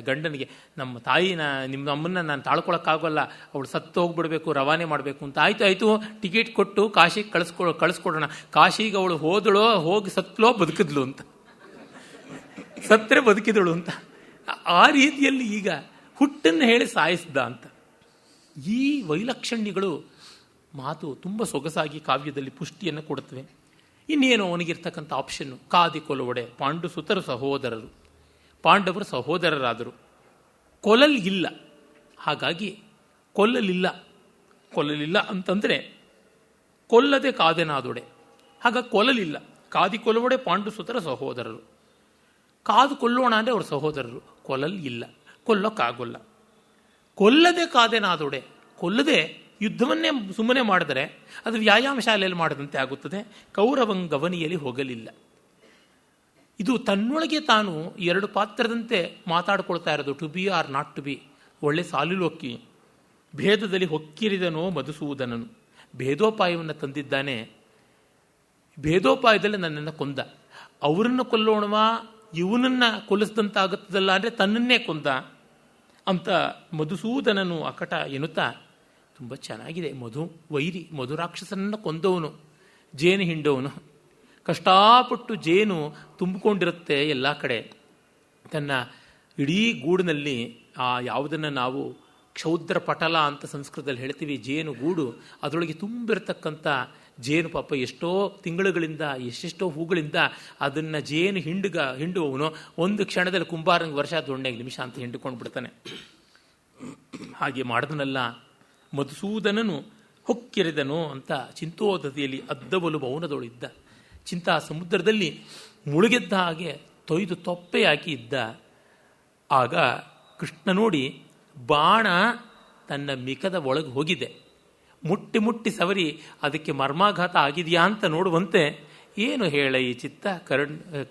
ಗಂಡನಿಗೆ, ನಮ್ಮ ತಾಯಿನ ನಿಮ್ಮ ಅಮ್ಮನ್ನ ನಾನು ತಾಳ್ಕೊಳಕ್ಕಾಗಲ್ಲ, ಅವಳು ಸತ್ತು ಹೋಗ್ಬಿಡ್ಬೇಕು, ರವಾನೆ ಮಾಡಬೇಕು ಅಂತ. ಆಯಿತು ಟಿಕೆಟ್ ಕೊಟ್ಟು ಕಾಶಿಗೆ ಕಳಿಸ್ಕೊಡೋಣ. ಕಾಶಿಗೆ ಅವಳು ಹೋದಳೋ, ಹೋಗಿ ಸತ್ಲೋ ಬದುಕಿದ್ಲು ಅಂತ. ಸತ್ತರೆ ಬದುಕಿದಳು ಅಂತ. ಆ ರೀತಿಯಲ್ಲಿ ಈಗ ಹುಟ್ಟನ್ನು ಹೇಳಿ ಸಾಯಿಸಿದ ಅಂತ. ಈ ವೈಲಕ್ಷಣ್ಯಗಳು ಮಾತು ತುಂಬ ಸೊಗಸಾಗಿ ಕಾವ್ಯದಲ್ಲಿ ಪುಷ್ಟಿಯನ್ನು ಕೊಡುತ್ತವೆ. ಇನ್ನೇನು ಅವನಿಗಿರ್ತಕ್ಕಂಥ ಆಪ್ಷನ್ನು, ಕಾದಿ ಕೊಲವಡೆ ಪಾಂಡು ಸುತರು ಸಹೋದರರು, ಪಾಂಡವರು ಸಹೋದರರಾದರು. ಕೊಲ್ಲಲಿಲ್ಲ, ಹಾಗಾಗಿ ಕೊಲ್ಲಲಿಲ್ಲ ಅಂತಂದರೆ ಕೊಲ್ಲದೆ ಕಾದೆನಾದೊಡೆ. ಹಾಗಾಗಿ ಕೊಲ್ಲಲಿಲ್ಲ. ಕಾದಿ ಕೊಲವಡೆ ಪಾಂಡು ಸುತರ ಸಹೋದರರು. ಕಾದು ಕೊಲ್ಲೋಣ ಅಂದರೆ ಅವ್ರ ಸಹೋದರರು. ಕೊಲ್ಲಲಿಲ್ಲ, ಕೊಲ್ಲೋಕ್ಕಾಗೋಲ್ಲ. ಕೊಲ್ಲದೆ ಕಾದೆನಾದೊಡೆ, ಕೊಲ್ಲದೆ ಯುದ್ಧವನ್ನೇ ಸುಮ್ಮನೆ ಮಾಡಿದರೆ ಅದು ವ್ಯಾಯಾಮ ಶಾಲೆಯಲ್ಲಿ ಮಾಡಿದಂತೆ ಆಗುತ್ತದೆ. ಕೌರವಂಗವನಿಯಲ್ಲಿ ಹೋಗಲಿಲ್ಲ. ಇದು ತನ್ನೊಳಗೆ ತಾನು ಎರಡು ಪಾತ್ರದಂತೆ ಮಾತಾಡ್ಕೊಳ್ತಾ ಇರೋದು. To be or not to be. ಒಳ್ಳೆ ಸಾಲಿಲೋಕಿ. ಭೇದದಲ್ಲಿ ಹೊಕ್ಕಿರಿದನೋ ಮಧುಸೂದನನು. ಭೇದೋಪಾಯವನ್ನು ತಂದಿದ್ದಾನೆ. ಭೇದೋಪಾಯದಲ್ಲಿ ನನ್ನನ್ನು ಕೊಂದ. ಅವರನ್ನು ಕೊಲ್ಲೋಣವಾ, ಇವನನ್ನು ಕೊಲ್ಲಿಸಿದಂತಾಗುತ್ತದಲ್ಲ ಅಂದರೆ ತನ್ನನ್ನೇ ಕೊಂದ ಅಂತ ಮಧುಸೂದನನು ಅಕಟ ಎನ್ನುತ್ತಾ ತುಂಬ ಚೆನ್ನಾಗಿದೆ. ವೈರಿ ಮಧುರಾಕ್ಷಸನನ್ನು ಕೊಂದವನು, ಜೇನು ಹಿಂಡವನು. ಕಷ್ಟಪಟ್ಟು ಜೇನು ತುಂಬಿಕೊಂಡಿರುತ್ತೆ ಎಲ್ಲ ಕಡೆ. ತನ್ನ ಇಡೀ ಗೂಡಿನಲ್ಲಿ ಯಾವುದನ್ನು ನಾವು ಕ್ಷೌದ್ರ ಪಟಲ ಅಂತ ಸಂಸ್ಕೃತದಲ್ಲಿ ಹೇಳ್ತೀವಿ, ಜೇನು ಗೂಡು, ಅದರೊಳಗೆ ತುಂಬಿರತಕ್ಕಂಥ ಜೇನು ಪಾಪ ಎಷ್ಟೋ ತಿಂಗಳುಗಳಿಂದ ಎಷ್ಟೆಷ್ಟೋ ಹೂಗಳಿಂದ ಅದನ್ನು ಜೇನು ಹಿಂಡುವವನು ಒಂದು ಕ್ಷಣದಲ್ಲಿ ಕುಂಬಾರಂಗೆ ವರ್ಷ ದೊಣ್ಣೆಗೆ ನಿಮಿಷ ಅಂತ ಹಿಂಡಿಕೊಂಡು ಬಿಡ್ತಾನೆ. ಹಾಗೆ ಮಾಡಿದನಲ್ಲ ಮಧುಸೂದನನು. ಹೊಕ್ಕಿರಿದನು ಅಂತ ಚಿಂತೋದತಿಯಲ್ಲಿ ಅದ್ದವಲು ಮೌನದೊಳಿದ್ದ. ಚಿಂತಾ ಸಮುದ್ರದಲ್ಲಿ ಮುಳುಗೆದ್ದ ಹಾಗೆ ತೊಯ್ದು ತೊಪ್ಪೆಯಾಗಿ ಇದ್ದ. ಆಗ ಕೃಷ್ಣ ನೋಡಿ ಬಾಣ ತನ್ನ ಮಿಕದ ಒಳಗೆ ಹೋಗಿದೆ. ಮುಟ್ಟಿ ಸವರಿ ಅದಕ್ಕೆ ಮರ್ಮಾಘಾತ ಆಗಿದೆಯಾ ಅಂತ ನೋಡುವಂತೆ, ಏನು ಹೇಳ ಈ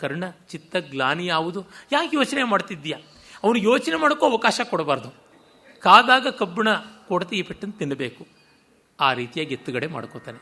ಕರ್ಣ ಚಿತ್ತ ಗ್ಲಾನಿ ಯಾವುದು, ಯಾಕೆ ಯೋಚನೆ ಮಾಡ್ತಿದ್ದೀಯಾ? ಅವನು ಯೋಚನೆ ಮಾಡೋಕ್ಕೂ ಅವಕಾಶ ಕೊಡಬಾರ್ದು. ಕಾದಾಗ ಕಬ್ಬಣ ಕೊಡತಿ ಈ ಪೆಟ್ಟನ್ನು ತಿನ್ನಬೇಕು. ಆ ರೀತಿಯಾಗಿ ಎತ್ತುಗಡೆ ಮಾಡ್ಕೋತಾನೆ.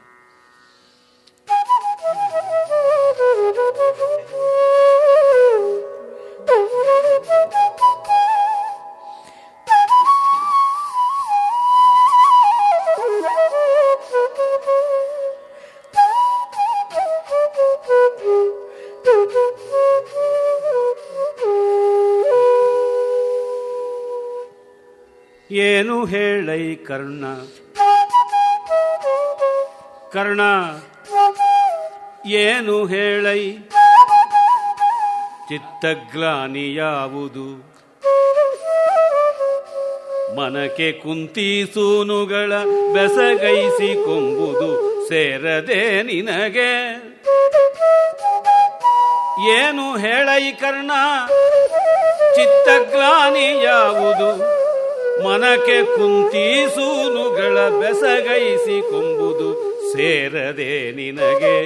ಏನು ಹೇಳೈ ಕರ್ಣ ಕರ್ಣ ಏನು ಹೇಳೈ ಚಿತ್ತಗ್ಲಾನಿ ಯಾವುದು ಮನಕ್ಕೆ ಕುಂತೀಸೂನುಗಳ ಬೆಸಗೈಸಿ ಕೊಂಬುದು ಸೇರದೆ ನಿನಗೆ ಏನು ಹೇಳೈ ಕರ್ಣ ಚಿತ್ತಗ್ಲಾನಿ ಯಾವುದು ಮನಕ್ಕೆ ಕುಂತೀಸೂನುಗಳ ಬೆಸಗೈಸಿ ಕೊಂಬುದು ಸೇರದೆ ನಿನಗೆ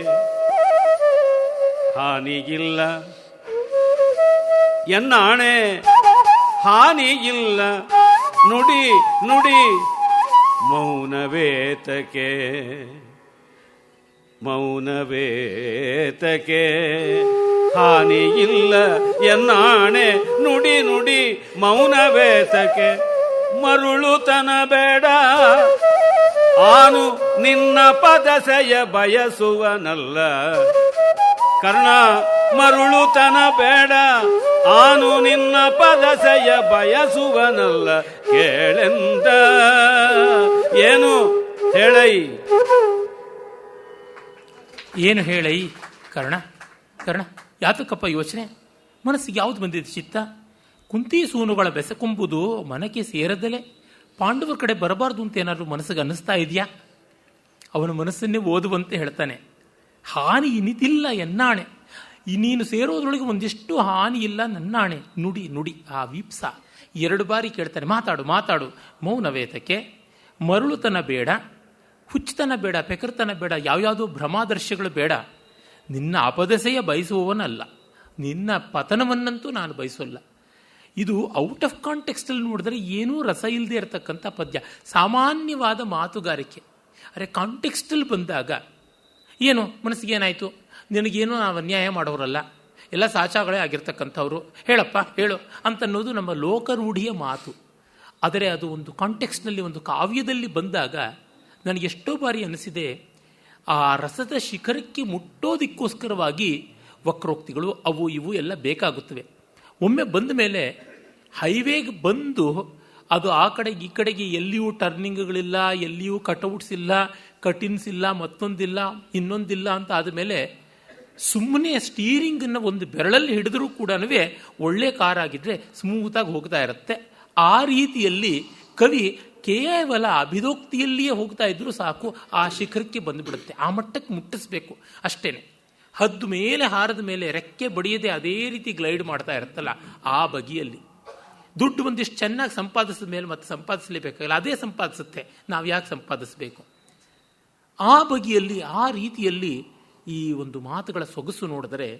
ಹಾನಿಗಿಲ್ಲ ಎನ್ನಾಣೆ ಹಾನಿಗಿಲ್ಲ ನುಡಿ ನುಡಿ ಮೌನವೇತಕೆ ಮೌನವೇತಕೆ ಹಾನಿಯಿಲ್ಲ ಎನ್ನಾಣೆ ನುಡಿ ನುಡಿ ಮೌನವೇತಕೆ ಮರುಳುತನ ಬೇಡ ಆನು ನಿನ್ನ ಪದಸೆಯ ಬಯಸುವನಲ್ಲ ಕರ್ಣ ಮರುಳುತನ ಬೇಡ ಆನು ನಿನ್ನ ಪದಸೆಯ ಬಯಸುವನಲ್ಲ ಕೇಳೆಂದ ಏನು ಹೇಳೈ ಏನು ಹೇಳೈ ಕರ್ಣ ಕರ್ಣ ಯಾತಕ್ಕಪ್ಪ ಯೋಚನೆ ಮನಸ್ಸಿಗೆ ಯಾವುದು ಬಂದಿದೆ ಚಿತ್ತ ಕುಂತಿ ಸೂನುಗಳ ಬೆಸಕೊಂಬುದು ಮನಕ್ಕೆ ಸೇರದಲೇ ಪಾಂಡವರ ಕಡೆ ಬರಬಾರ್ದು ಅಂತ ಏನಾದರೂ ಮನಸ್ಸಿಗೆ ಅನ್ನಿಸ್ತಾ ಇದೆಯಾ ಅವನ ಮನಸ್ಸನ್ನೇ ಓದುವಂತೆ ಹೇಳ್ತಾನೆ ಹಾನಿ ಇನ್ನಿತಿಲ್ಲ ಎನ್ನಾಣೆ ನೀನು ಸೇರೋದ್ರೊಳಗೆ ಒಂದಿಷ್ಟು ಹಾನಿ ಇಲ್ಲ ನನ್ನಾಣೆ ನುಡಿ ನುಡಿ ಆ ವೀಪ್ಸ 2 ಬಾರಿ ಕೇಳ್ತಾನೆ ಮಾತಾಡು ಮಾತಾಡು ಮೌನವೇತಕ್ಕೆ ಮರುಳುತನ ಬೇಡ ಹುಚ್ಚತನ ಬೇಡ ಪೆಕರ್ತನ ಬೇಡ ಯಾವ್ಯಾವುದೋ ಭ್ರಮಾದರ್ಶಗಳು ಬೇಡ ನಿನ್ನ ಅಪದಸೆಯ ಬಯಸುವವನಲ್ಲ ನಿನ್ನ ಪತನವನ್ನಂತೂ ನಾನು ಬಯಸೋಲ್ಲ ಇದು ಔಟ್ ಆಫ್ ಕಾಂಟೆಕ್ಸ್ಟಲ್ಲಿ ನೋಡಿದ್ರೆ ಏನೂ ರಸ ಇಲ್ಲದೆ ಇರತಕ್ಕಂಥ ಪದ್ಯ ಸಾಮಾನ್ಯವಾದ ಮಾತುಗಾರಿಕೆ ಅರೆ ಕಾಂಟೆಕ್ಸ್ಟಲ್ಲಿ ಬಂದಾಗ ಏನು ಮನಸ್ಸಿಗೆ ಏನಾಯಿತು ನಿನಗೇನು ನಾವು ಅನ್ಯಾಯ ಮಾಡೋರಲ್ಲ ಎಲ್ಲ ಸಾಚಾಗಳೇ ಆಗಿರ್ತಕ್ಕಂಥವ್ರು ಹೇಳಪ್ಪ ಹೇಳು ಅಂತನ್ನೋದು ನಮ್ಮ ಲೋಕರೂಢಿಯ ಮಾತು ಆದರೆ ಅದು ಒಂದು ಕಾಂಟೆಕ್ಸ್ಟ್ನಲ್ಲಿ ಒಂದು ಕಾವ್ಯದಲ್ಲಿ ಬಂದಾಗ ನನಗೆಷ್ಟೋ ಬಾರಿ ಅನಿಸಿದೆ ಆ ರಸದ ಶಿಖರಕ್ಕೆ ಮುಟ್ಟೋದಕ್ಕೋಸ್ಕರವಾಗಿ ವಕ್ರೋಕ್ತಿಗಳು ಅವು ಇವು ಎಲ್ಲ ಬೇಕಾಗುತ್ತವೆ ಒಮ್ಮೆ ಬಂದ ಮೇಲೆ ಹೈವೇಗೆ ಬಂದು ಅದು ಆ ಕಡೆಗೆ ಈ ಕಡೆಗೆ ಎಲ್ಲಿಯೂ ಟರ್ನಿಂಗ್ಗಳಿಲ್ಲ ಎಲ್ಲಿಯೂ ಕಟ್ಔಟ್ಸ್ ಇಲ್ಲ ಕಟಿನ್ಸ್ ಇಲ್ಲ ಮತ್ತೊಂದಿಲ್ಲ ಇನ್ನೊಂದಿಲ್ಲ ಅಂತ ಆದಮೇಲೆ ಸುಮ್ಮನೆ ಸ್ಟೀರಿಂಗನ್ನು ಒಂದು ಬೆರಳಲ್ಲಿ ಹಿಡಿದ್ರೂ ಕೂಡ ಒಳ್ಳೆ ಕಾರಾಗಿದ್ದರೆ ಸ್ಮೂತಾಗಿ ಹೋಗ್ತಾ ಇರುತ್ತೆ ಆ ರೀತಿಯಲ್ಲಿ ಕವಿ ಕೇವಲ ಅಭಿದೋಕ್ತಿಯಲ್ಲಿಯೇ ಹೋಗ್ತಾ ಇದ್ರೂ ಸಾಕು ಆ ಶಿಖರಕ್ಕೆ ಬಂದುಬಿಡುತ್ತೆ ಆ ಮಟ್ಟಕ್ಕೆ ಮುಟ್ಟಿಸ್ಬೇಕು ಅಷ್ಟೇನೆ ಹದ್ದು ಮೇಲೆ ಹಾರದ ಮೇಲೆ ರೆಕ್ಕೆ ಬಡಿಯದೆ ಅದೇ ರೀತಿ ಗ್ಲೈಡ್ ಮಾಡ್ತಾ ಇರುತ್ತಲ್ಲ ಆ ಬಗೆಯಲ್ಲಿ ದುಡ್ಡು ಒಂದಿಷ್ಟು ಚೆನ್ನಾಗಿ ಸಂಪಾದಿಸಿದ ಮೇಲೆ ಮತ್ತೆ ಸಂಪಾದಿಸಲೇಬೇಕಾಗಲ್ಲ ಅದೇ ಸಂಪಾದಿಸುತ್ತೆ ನಾವು ಯಾಕೆ ಸಂಪಾದಿಸಬೇಕು ಆ ಬಗೆಯಲ್ಲಿ ಆ ರೀತಿಯಲ್ಲಿ ಈ ಒಂದು ಮಾತುಗಳ ಸೊಗಸು ನೋಡಿದರೆ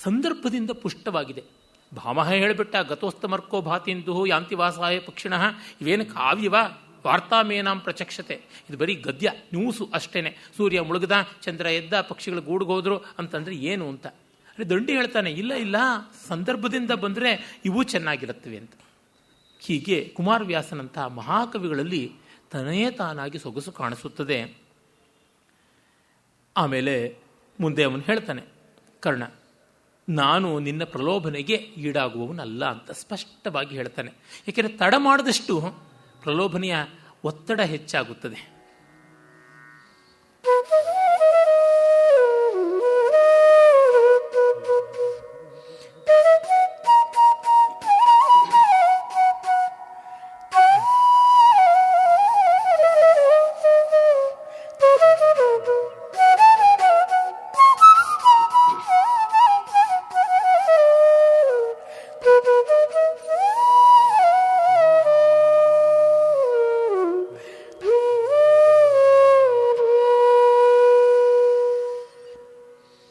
ಸಂದರ್ಭದಿಂದ ಪುಷ್ಟವಾಗಿದೆ ಭಾಮಹ ಹೇಳಿಬಿಟ್ಟ ಗತೋಸ್ತಮರ್ಕೋ ಭಾತಿಂದು ಯಾಂತಿವಾಸಾಯ ಪಕ್ಷಿಣಃ ಇವೇನು ಕಾವ್ಯವ ವಾರ್ತಾಮೇನಾಂ ಪ್ರಚಕ್ಷತೆ ಇದು ಬರೀ ಗದ್ಯ ನ್ಯೂಸು ಅಷ್ಟೇನೆ ಸೂರ್ಯ ಮುಳುಗದ ಚಂದ್ರ ಎದ್ದ ಪಕ್ಷಿಗಳು ಗೂಡ್ಗೋದ್ರು ಅಂತಂದರೆ ಏನು ಅಂತ ಅರೆ ದಂಡಿ ಹೇಳ್ತಾನೆ ಇಲ್ಲ ಇಲ್ಲ ಸಂದರ್ಭದಿಂದ ಬಂದರೆ ಇವು ಚೆನ್ನಾಗಿರುತ್ತವೆ ಅಂತ ಹೀಗೆ ಕುಮಾರವ್ಯಾಸನಂತಹ ಮಹಾಕವಿಗಳಲ್ಲಿ ತನೇ ತಾನಾಗಿ ಸೊಗಸು ಕಾಣಿಸುತ್ತದೆ ಆಮೇಲೆ ಮುಂದೆ ಅವನು ಹೇಳ್ತಾನೆ ಕರ್ಣ ನಾನು ನಿನ್ನ ಪ್ರಲೋಭನೆಗೆ ಈಡಾಗುವವನಲ್ಲ ಅಂತ ಸ್ಪಷ್ಟವಾಗಿ ಹೇಳ್ತಾನೆ ಏಕೆಂದರೆ ತಡ ಮಾಡಿದಷ್ಟು ಪ್ರಲೋಭನೆಯ ಒತ್ತಡ ಹೆಚ್ಚಾಗುತ್ತದೆ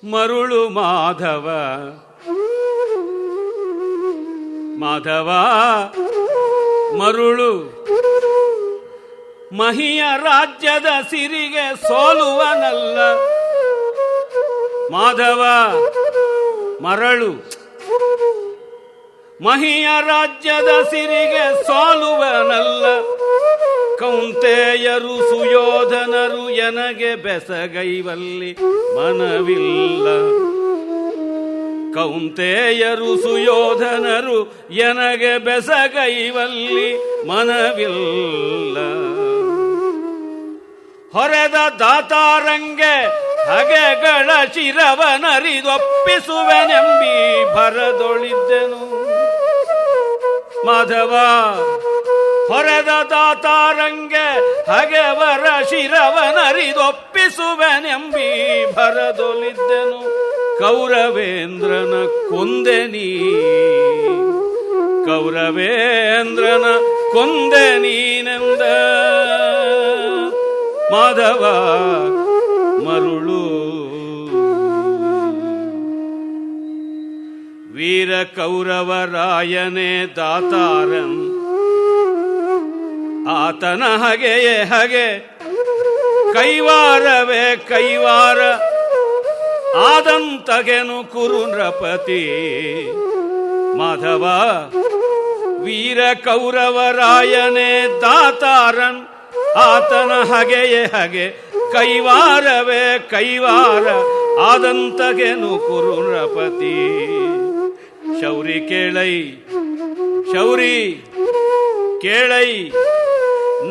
ಮರುಳು ಮಾಧವ ಮಾಧವ ಮರುಳು ಮಹಿಯ ರಾಜ್ಯದ ಸಿರಿಗೆ ಸೋಲುವನಲ್ಲ ಮಾಧವ ಮರಳು ಮಹಿಯ ರಾಜ್ಯದ ಸಿರಿಗೆ ಸೋಲುವನಲ್ಲ ಕೌಂತೆಯರು ಸುಯೋಧನರು ಎನಗೆ ಬೆಸಗೈವಲ್ಲಿ ಮನವಿಲ್ಲ ಕೌಂತೆಯರು ಸುಯೋಧನರು ಎನಗೆ ಬೆಸಗೈವಲ್ಲಿ ಮನವಿಲ್ಲ. ಹೊರೆದ ದಾತಾರಂಗೆ ಹಗೆಗಳ ಶಿರವನರಿದೊಪ್ಪಿಸುವೆನೆಂಬಿ ಭರದೊಳಿದ್ದೆನು. ಮಾಧವ ಹೊರೆದ ದಾತಾರಂಗೆ ಹಗೆವರ ಶಿರವನರಿದೊಪ್ಪಿಸುವೆನೆಂಬಿ ಭರದೊಳಿದ್ದೆನು. ಕೌರವೇಂದ್ರನ ಕೊಂದೆನೀ, ಕೌರವೇಂದ್ರನ ಕೊಂದೆ ನೀನೆಂದ. ಮಾಧವ ಮರುಳು ವೀರ ಕೌರವರಾಯನೇ ದಾತಾರನ್, ಆತನ ಹಗೆಯೇ ಹಗೆ ಕೈವಾರವೇ ಕೈವಾರ ಆದಂತಗೆನು ಕುರು ನೃಪತಿ. ಮಾಧವ ವೀರ ಕೌರವರಾಯನೇ ದಾತಾರನ್, ಆತನ ಹಗೆಯೇ ಹಗೆ ಕೈವಾರವೇ ಕೈವಾರ ಆದಂತಗೆನು ಕುರು ನೃಪತಿ. ಶೌರಿ ಕೇಳೈ, ಶೌರಿ ಕೇಳೈ,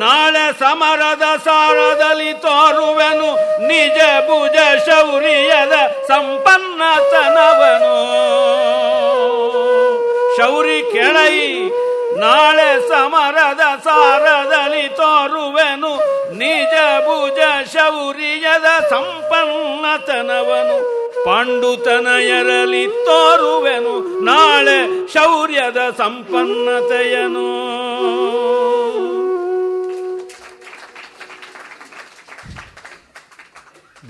ನಾಳೆ ಸಮರದ ಸಾರದಲ್ಲಿ ತೋರುವೆನು ನಿಜ ಭುಜ ಶೌರ್ಯದ ಸಂಪನ್ನತನವನು. ಶೌರಿ ಕೇಳೈ, ನಾಳೆ ಸಮರದ ಸಾರದಲ್ಲಿ ತೋರುವೆನು ನಿಜ ಭುಜ ಶೌರ್ಯದ ಸಂಪನ್ನತನವನು. ಪಾಂಡುತನಯರಲ್ಲಿ ತೋರುವೆನು ನಾಳೆ ಶೌರ್ಯದ ಸಂಪನ್ನತೆಯನು.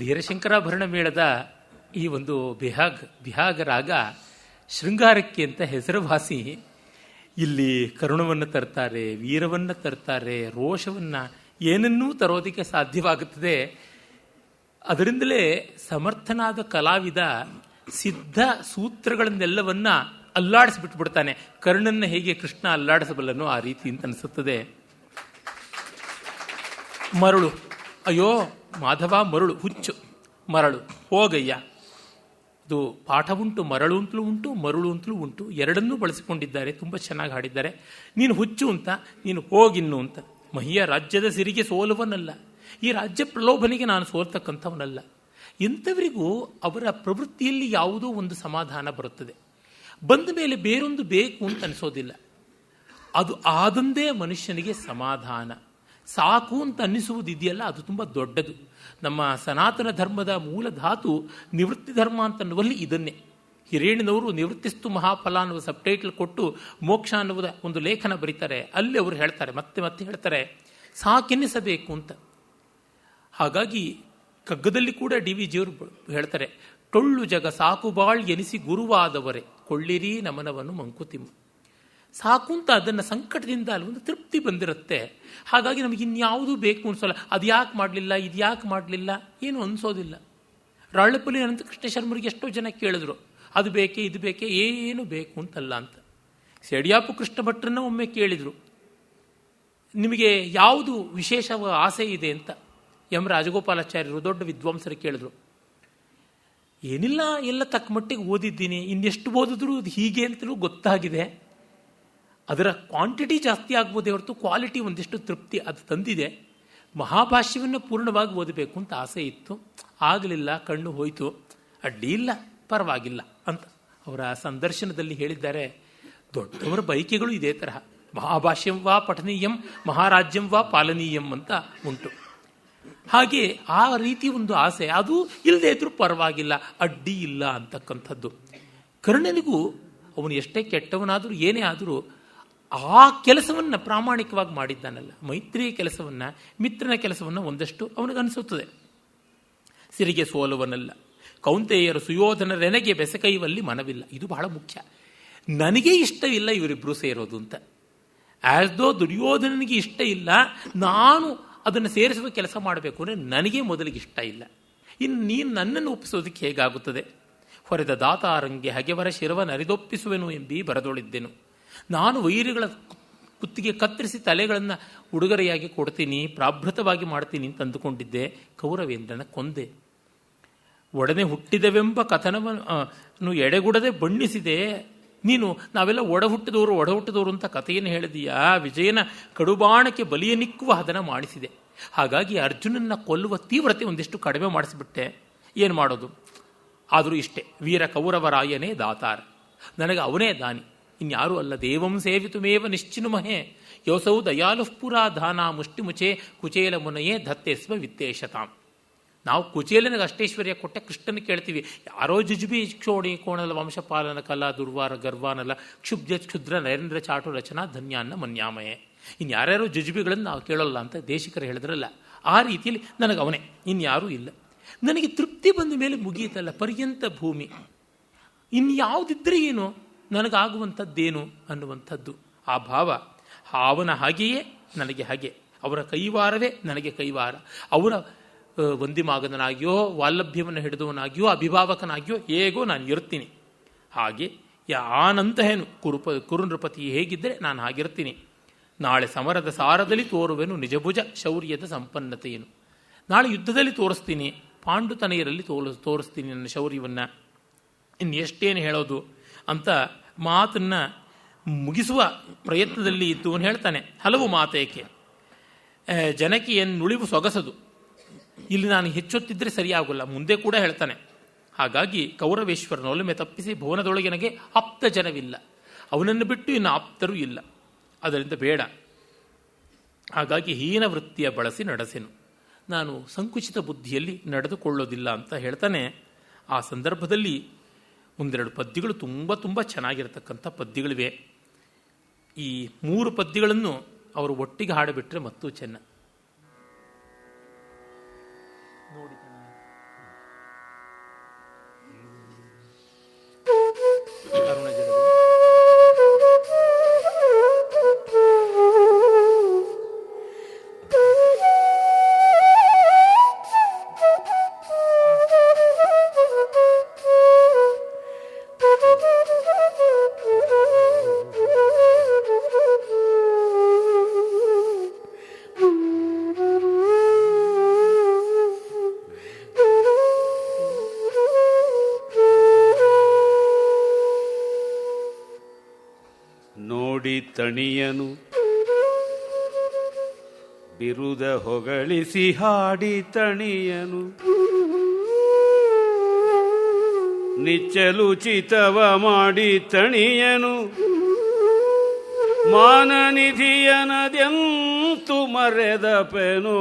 ಧೀರಶಂಕರಾಭರಣ ಮೇಳದ ಈ ಒಂದು ಬಿಹಾಗ ರಾಗ ಶೃಂಗಾರಕ್ಕೆ ಅಂತ ಹೆಸರುವಾಸಿ. ಇಲ್ಲಿ ಕರುಣವನ್ನು ತರ್ತಾರೆ, ವೀರವನ್ನು ತರ್ತಾರೆ, ರೋಷವನ್ನು, ಏನನ್ನೂ ತರೋದಕ್ಕೆ ಸಾಧ್ಯವಾಗುತ್ತದೆ. ಅದರಿಂದಲೇ ಸಮರ್ಥನಾದ ಕಲಾವಿದ ಸಿದ್ಧ ಸೂತ್ರಗಳನ್ನೆಲ್ಲವನ್ನ ಅಲ್ಲಾಡಿಸಿಬಿಟ್ಬಿಡ್ತಾನೆ. ಕರ್ಣನ್ನ ಹೇಗೆ ಕೃಷ್ಣ ಅಲ್ಲಾಡಿಸಬಲ್ಲನೋ ಆ ರೀತಿ ಅಂತ ಅನಿಸುತ್ತದೆ. ಮರಳು, ಅಯ್ಯೋ ಮಾಧವ ಮರಳು, ಹುಚ್ಚು ಮರಳು, ಹೋಗಯ್ಯ. ಇದು ಪಾಠ ಉಂಟು, ಮರಳು ಅಂತಲೂ ಉಂಟು, ಮರಳು ಅಂತಲೂ ಉಂಟು, ಎರಡನ್ನೂ ಬಳಸಿಕೊಂಡಿದ್ದಾರೆ. ತುಂಬ ಚೆನ್ನಾಗಿ ಹಾಡಿದ್ದಾರೆ. ನೀನು ಹುಚ್ಚು ಅಂತ, ನೀನು ಹೋಗಿನ್ನು ಅಂತ. ಮಹಿಯ ರಾಜ್ಯದ ಸಿರಿಗೆ ಸೋಲುವನಲ್ಲ, ಈ ರಾಜ್ಯ ಪ್ರಲೋಭನೆಗೆ ನಾನು ಸೋಲ್ತಕ್ಕಂಥವನಲ್ಲ. ಎಂಥವರಿಗೂ ಅವರ ಪ್ರವೃತ್ತಿಯಲ್ಲಿ ಯಾವುದೋ ಒಂದು ಸಮಾಧಾನ ಬರುತ್ತದೆ. ಬಂದ ಮೇಲೆ ಬೇರೊಂದು ಬೇಕು ಅಂತ ಅನಿಸೋದಿಲ್ಲ. ಅದು ಆದಂದೇ ಮನುಷ್ಯನಿಗೆ ಸಮಾಧಾನ. ಸಾಕು ಅಂತ ಅನ್ನಿಸುವುದಿದೆಯಲ್ಲ, ಅದು ತುಂಬ ದೊಡ್ಡದು. ನಮ್ಮ ಸನಾತನ ಧರ್ಮದ ಮೂಲ ಧಾತು ನಿವೃತ್ತಿ ಧರ್ಮ ಅಂತನ್ನುವಲ್ಲಿ ಇದನ್ನೇ. ಹಿರೇಣಿನವರು ನಿವೃತ್ತಿಸ್ತು ಮಹಾಫಲ ಅನ್ನುವ ಸಬ್ಟೈಟಲ್ ಕೊಟ್ಟು ಮೋಕ್ಷ ಅನ್ನುವುದ ಒಂದು ಲೇಖನ ಬರೀತಾರೆ. ಅಲ್ಲಿ ಅವರು ಹೇಳ್ತಾರೆ, ಮತ್ತೆ ಮತ್ತೆ ಹೇಳ್ತಾರೆ, ಸಾಕೆನ್ನಿಸಬೇಕು ಅಂತ. ಹಾಗಾಗಿ ಕಗ್ಗದಲ್ಲಿ ಕೂಡ DVG ಅವರು ಹೇಳ್ತಾರೆ, ಟೊಳ್ಳು ಜಗ ಸಾಕು ಬಾಳ್ ಎನಿಸಿ ಗುರುವಾದವರೇ ಕೊಳ್ಳಿರಿ ನಮನವನ್ನು ಮಂಕುತಿಮ್ಮ. ಸಾಕು ಅಂತ ಅದನ್ನು ಸಂಕಟದಿಂದ ಅಲ್ಲಿ ಒಂದು ತೃಪ್ತಿ ಬಂದಿರುತ್ತೆ. ಹಾಗಾಗಿ ನಮಗೆ ಇನ್ಯಾವುದೂ ಬೇಕು ಅನ್ಸೋಲ್ಲ. ಅದು ಯಾಕೆ ಮಾಡಲಿಲ್ಲ, ಇದು ಯಾಕೆ ಮಾಡಲಿಲ್ಲ, ಏನು ಅನಿಸೋದಿಲ್ಲ. ರಾಳ್ಳಪಲ್ಲಿ ಅನಂತ ಕೃಷ್ಣ ಶರ್ಮರಿಗೆ ಎಷ್ಟೋ ಜನ ಕೇಳಿದ್ರು, ಅದು ಬೇಕೇ ಇದು ಬೇಕೇ, ಏನು ಬೇಕು ಅಂತಲ್ಲ ಅಂತ. ಸೆಡಿಯಾಪು ಕೃಷ್ಣ ಭಟ್ರನ್ನ ಒಮ್ಮೆ ಕೇಳಿದರು, ನಿಮಗೆ ಯಾವುದು ವಿಶೇಷ ಆಸೆ ಇದೆ ಅಂತ. ಎಂ ರಾಜಗೋಪಾಲಾಚಾರ್ಯರು ದೊಡ್ಡ ವಿದ್ವಾಂಸರು ಕೇಳಿದ್ರು. ಏನಿಲ್ಲ, ಎಲ್ಲ ತಕ್ಕ ಮಟ್ಟಿಗೆ ಓದಿದ್ದೀನಿ, ಇನ್ನೆಷ್ಟು ಓದಿದ್ರು ಅದು ಹೀಗೆ ಅಂತಲೂ ಗೊತ್ತಾಗಿದೆ. ಅದರ ಕ್ವಾಂಟಿಟಿ ಜಾಸ್ತಿ ಆಗ್ಬೋದೇ ಹೊರತು ಕ್ವಾಲಿಟಿ ಒಂದಿಷ್ಟು ತೃಪ್ತಿ ಅದು ತಂದಿದೆ. ಮಹಾಭಾಷ್ಯವನ್ನು ಪೂರ್ಣವಾಗಿ ಓದಬೇಕು ಅಂತ ಆಸೆ ಇತ್ತು, ಆಗಲಿಲ್ಲ, ಕಣ್ಣು ಹೋಯಿತು, ಅಡ್ಡಿ ಇಲ್ಲ, ಪರವಾಗಿಲ್ಲ ಅಂತ ಅವರ ಸಂದರ್ಶನದಲ್ಲಿ ಹೇಳಿದ್ದಾರೆ. ದೊಡ್ಡವರ ಬಯಕೆಗಳು ಇದೇ ತರಹ. ಮಹಾಭಾಷ್ಯಂ ವಾ ಪಠನೀಯಂ, ಮಹಾರಾಜ್ಯಂ ವಾ ಪಾಲನೀಯಂ ಅಂತ ಉಂಟು. ಹಾಗೆ ಆ ರೀತಿ ಒಂದು ಆಸೆ, ಅದು ಇಲ್ಲದೆ ಇದ್ರೂ ಪರವಾಗಿಲ್ಲ, ಅಡ್ಡಿ ಇಲ್ಲ ಅಂತಕ್ಕಂಥದ್ದು. ಕರ್ಣನಿಗೂ ಅವನು ಎಷ್ಟೇ ಕೆಟ್ಟವನಾದರೂ ಏನೇ ಆದರೂ ಆ ಕೆಲಸವನ್ನು ಪ್ರಾಮಾಣಿಕವಾಗಿ ಮಾಡಿದ್ದಾನಲ್ಲ, ಮೈತ್ರಿಯ ಕೆಲಸವನ್ನು, ಮಿತ್ರನ ಕೆಲಸವನ್ನು ಒಂದಷ್ಟು ಅವನಿಗನ್ನಿಸುತ್ತದೆ. ಸಿರಿಗೆ ಸೋಲುವನಲ್ಲ, ಕೌಂತೆಯರು ಸುಯೋಧನರೆನಗೆ ಬೆಸಕೈವಲ್ಲಿ ಮನವಿಲ್ಲ. ಇದು ಬಹಳ ಮುಖ್ಯ. ನನಗೆ ಇಷ್ಟವಿಲ್ಲ ಇವರಿಬ್ಬರು ಸೇರೋದು ಅಂತ. ಆಸ್ ದೋ ದುರ್ಯೋಧನನಿಗೆ ಇಷ್ಟ ಇಲ್ಲ, ನಾನು ಅದನ್ನು ಸೇರಿಸುವ ಕೆಲಸ ಮಾಡಬೇಕು ಅಂದರೆ ನನಗೆ ಮೊದಲಿಗೆ ಇಷ್ಟ ಇಲ್ಲ. ಇನ್ನು ನೀನು ನನ್ನನ್ನು ಒಪ್ಪಿಸೋದಕ್ಕೆ ಹೇಗಾಗುತ್ತದೆ? ಹೊರೆದ ದಾತಾರಂಗೆ ಹಗೆವರ ಶಿರವನರಿದೊಪ್ಪಿಸುವೆನು ಎಂಬಿ ಬರೆದೊಳಿದ್ದೆನು. ನಾನು ವೈರಿಗಳ ಕುತ್ತಿಗೆ ಕತ್ತರಿಸಿ ತಲೆಗಳನ್ನು ಉಡುಗೊರೆಯಾಗಿ ಕೊಡ್ತೀನಿ, ಪ್ರಾಭೃತವಾಗಿ ಮಾಡ್ತೀನಿ ಅಂತ ಅಂದುಕೊಂಡಿದ್ದೆ. ಕೌರವೇಂದ್ರನ ಕೊಂದೆ. ಒಡನೆ ಹುಟ್ಟಿದವೆಂಬ ಕಥನವನ್ನು ಎಡೆಗುಡದೆ ಬಣ್ಣಿಸಿದೆ. ನೀನು ನಾವೆಲ್ಲ ಒಡ ಹುಟ್ಟಿದವರು ಅಂತ ಕಥೆಯನ್ನು ಹೇಳಿದೀಯಾ. ವಿಜಯನ ಕಡುಬಾಣಕ್ಕೆ ಬಲಿಯನಿಕ್ಕುವ ಹದನ ಮಾಡಿಸಿದೆ. ಹಾಗಾಗಿ ಅರ್ಜುನನ್ನ ಕೊಲ್ಲುವ ತೀವ್ರತೆ ಒಂದಿಷ್ಟು ಕಡಿಮೆ ಮಾಡಿಸಿಬಿಟ್ಟೆ. ಏನು ಮಾಡೋದು? ಆದರೂ ಇಷ್ಟೇ, ವೀರ ಕೌರವರಾಯನೇ ದಾತಾರ, ನನಗೆ ಅವನೇ ದಾನಿ, ಇನ್ಯಾರೂ ಅಲ್ಲ. ದೇವಂ ಸೇವಿತುಮೇವ ನಿಶ್ಚಿನುಮಹೇ ಯೋಸೌ ದಯಾಲುಃಪುರ ಧಾನ ಮುಷ್ಟಿಮುಚೆ ಕುಚೇಲ ಮುನಯೇ ಧತ್ತೇಸ್ವ ವಿತ್ತೇಶತಾಂ. ನಾವು ಕುಚೇಲನಿಗೆ ಅಷ್ಟೈಶ್ವರ್ಯ ಕೊಟ್ಟೆ ಕೃಷ್ಣನ ಕೇಳ್ತೀವಿ. ಯಾರೋ ಜುಜುಬಿ ಕ್ಷೋಣಿ ಕೋಣಲ ವಂಶಪಾಲನ ಕಲಾ ದುರ್ವಾರ ಗರ್ವಾನಲ ಕ್ಷುಬ್ಜ ಕ್ಷುದ್ರ ನರೇಂದ್ರ ಚಾಟು ರಚನಾ ಧನ್ಯಾನ್ನ ಮನ್ಯಾಮಯೇ. ಇನ್ಯಾರ್ಯಾರೋ ಜುಜುಬಿಗಳನ್ನು ನಾವು ಕೇಳೋಲ್ಲ ಅಂತ ದೇಶಿಕರು ಹೇಳಿದ್ರಲ್ಲ, ಆ ರೀತಿಯಲ್ಲಿ ನನಗೆ ಅವನೇ, ಇನ್ಯಾರೂ ಇಲ್ಲ. ನನಗೆ ತೃಪ್ತಿ ಬಂದ ಮೇಲೆ ಮುಗಿಯಿತಲ್ಲ, ಪರ್ಯಂತ ಭೂಮಿ, ಇನ್ಯಾವುದಿದ್ರೆ ಏನು, ನನಗಾಗುವಂಥದ್ದೇನು ಅನ್ನುವಂಥದ್ದು ಆ ಭಾವ. ಅವನ ಹಾಗೆಯೇ ನನಗೆ ಹಾಗೆ, ಅವರ ಕೈವಾರವೇ ನನಗೆ ಕೈವಾರ. ಅವರ ವಂದಿಮಾಗದನಾಗಿಯೋ ವಾಲ್ಲಭ್ಯವನ್ನು ಹಿಡಿದವನಾಗಿಯೋ ಅಭಿಭಾವಕನಾಗಿಯೋ ಹೇಗೋ ನಾನು ಇರ್ತೀನಿ. ಹಾಗೆ ಆನಂತಹೇನು ಕುರುನೃಪತಿ ಹೇಗಿದ್ದರೆ ನಾನು ಹಾಗಿರ್ತೀನಿ. ನಾಳೆ ಸಮರದ ಸಾರದಲ್ಲಿ ತೋರುವೆನು ನಿಜಭುಜ ಶೌರ್ಯದ ಸಂಪನ್ನತೆಯೇನು. ನಾಳೆ ಯುದ್ಧದಲ್ಲಿ ತೋರಿಸ್ತೀನಿ, ಪಾಂಡುತನೆಯರಲ್ಲಿ ತೋರಿಸ್ತೀನಿ ನನ್ನ ಶೌರ್ಯವನ್ನು. ಇನ್ನೆಷ್ಟೇನು ಹೇಳೋದು ಅಂತ ಮಾತನ್ನು ಮುಗಿಸುವ ಪ್ರಯತ್ನದಲ್ಲಿ ಇದ್ದು ಹೇಳ್ತಾನೆ. ಹಲವು ಮಾತೇಕೆ ಜನಕಿಯನ್ನುಳಿವು ಸೊಗಸದು. ಇಲ್ಲಿ ನಾನು ಹೆಚ್ಚೊತ್ತಿದ್ರೆ ಸರಿಯಾಗೋಲ್ಲ, ಮುಂದೆ ಕೂಡ ಹೇಳ್ತಾನೆ. ಹಾಗಾಗಿ ಕೌರವೇಶ್ವರನೊಲುಮೆ ತಪ್ಪಿಸಿ ಭುವನದೊಳಗೆ ಆಪ್ತ ಜನವಿಲ್ಲ, ಅವನನ್ನು ಬಿಟ್ಟು ಇನ್ನು ಆಪ್ತರೂ ಇಲ್ಲ, ಅದರಿಂದ ಬೇಡ. ಹಾಗಾಗಿ ಹೀನ ವೃತ್ತಿಯ ಬಳಸಿ ನಡೆಸೆನು, ನಾನು ಸಂಕುಚಿತ ಬುದ್ಧಿಯಲ್ಲಿ ನಡೆದುಕೊಳ್ಳೋದಿಲ್ಲ ಅಂತ ಹೇಳ್ತಾನೆ. ಆ ಸಂದರ್ಭದಲ್ಲಿ ಒಂದೆರಡು ಪದ್ಯಗಳು ತುಂಬ ತುಂಬ ಚೆನ್ನಾಗಿರತಕ್ಕಂಥ ಪದ್ಯಗಳಿವೆ. ಈ 3 ಪದ್ಯಗಳನ್ನು ಅವರು ಒಟ್ಟಿಗೆ ಹಾಡಿಬಿಟ್ರೆ ಮತ್ತೂ ಚೆನ್ನ. ನೋಡಿ, ತಣಿಯನು ಬಿರುದ ಹೊಗಳಿಸಿ ಹಾಡಿ ತಣಿಯನು ನಿಚ್ಚಲುಚಿತವ ಮಾಡಿ ತಣಿಯನು ಮಾನನಿಧಿಯನದೆಂತು ಮರೆದಪೆನೋ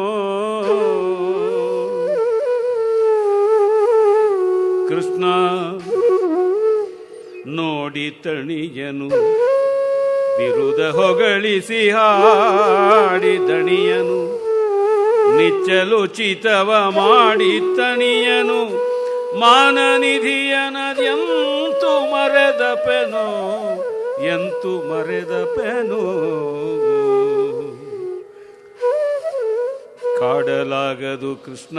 ಕೃಷ್ಣ ನೋಡಿ ತಣಿಯನು ಬಿರುದ ಹೊಗಳಿಸಿ ಹಾಡಿ ದಣಿಯನು ನಿಚ್ಚಲುಚಿತವ ಮಾಡಿ ತಣಿಯನು ಮಾನನಿಧಿಯನದೆಂತು ಮರೆದಪೆನೋ ಎಂತು ಮರೆದಪೆನೋ ಕಾಡಲಾಗದು ಕೃಷ್ಣ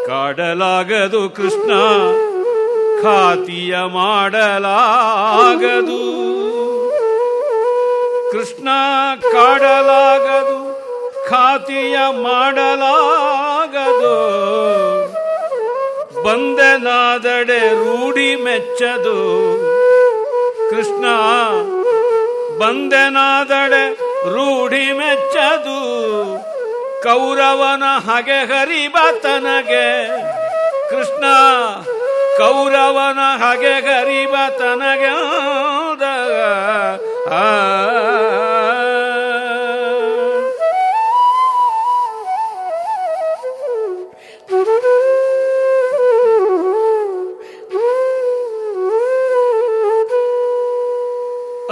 ಕಾಡಲಾಗದು ಕೃಷ್ಣ ಖಾತಿಯ ಮಾಡಲಾಗದು ಕೃಷ್ಣ ಕಾಡಲಾಗದು ಖಾತಿಯ ಮಾಡಲಾಗದು ಬಂದನಾದಡೆ ರೂಢಿ ಮೆಚ್ಚದು ಕೃಷ್ಣ ಬಂದನಾದಡೆ ರೂಢಿ ಮೆಚ್ಚದು ಕೌರವನ ಹಗೆ ಹರಿಬ ತನಗೆ ಕೃಷ್ಣ ಕೌರವನ ಹಗೆ ಗರಿಬ ತನಗೆ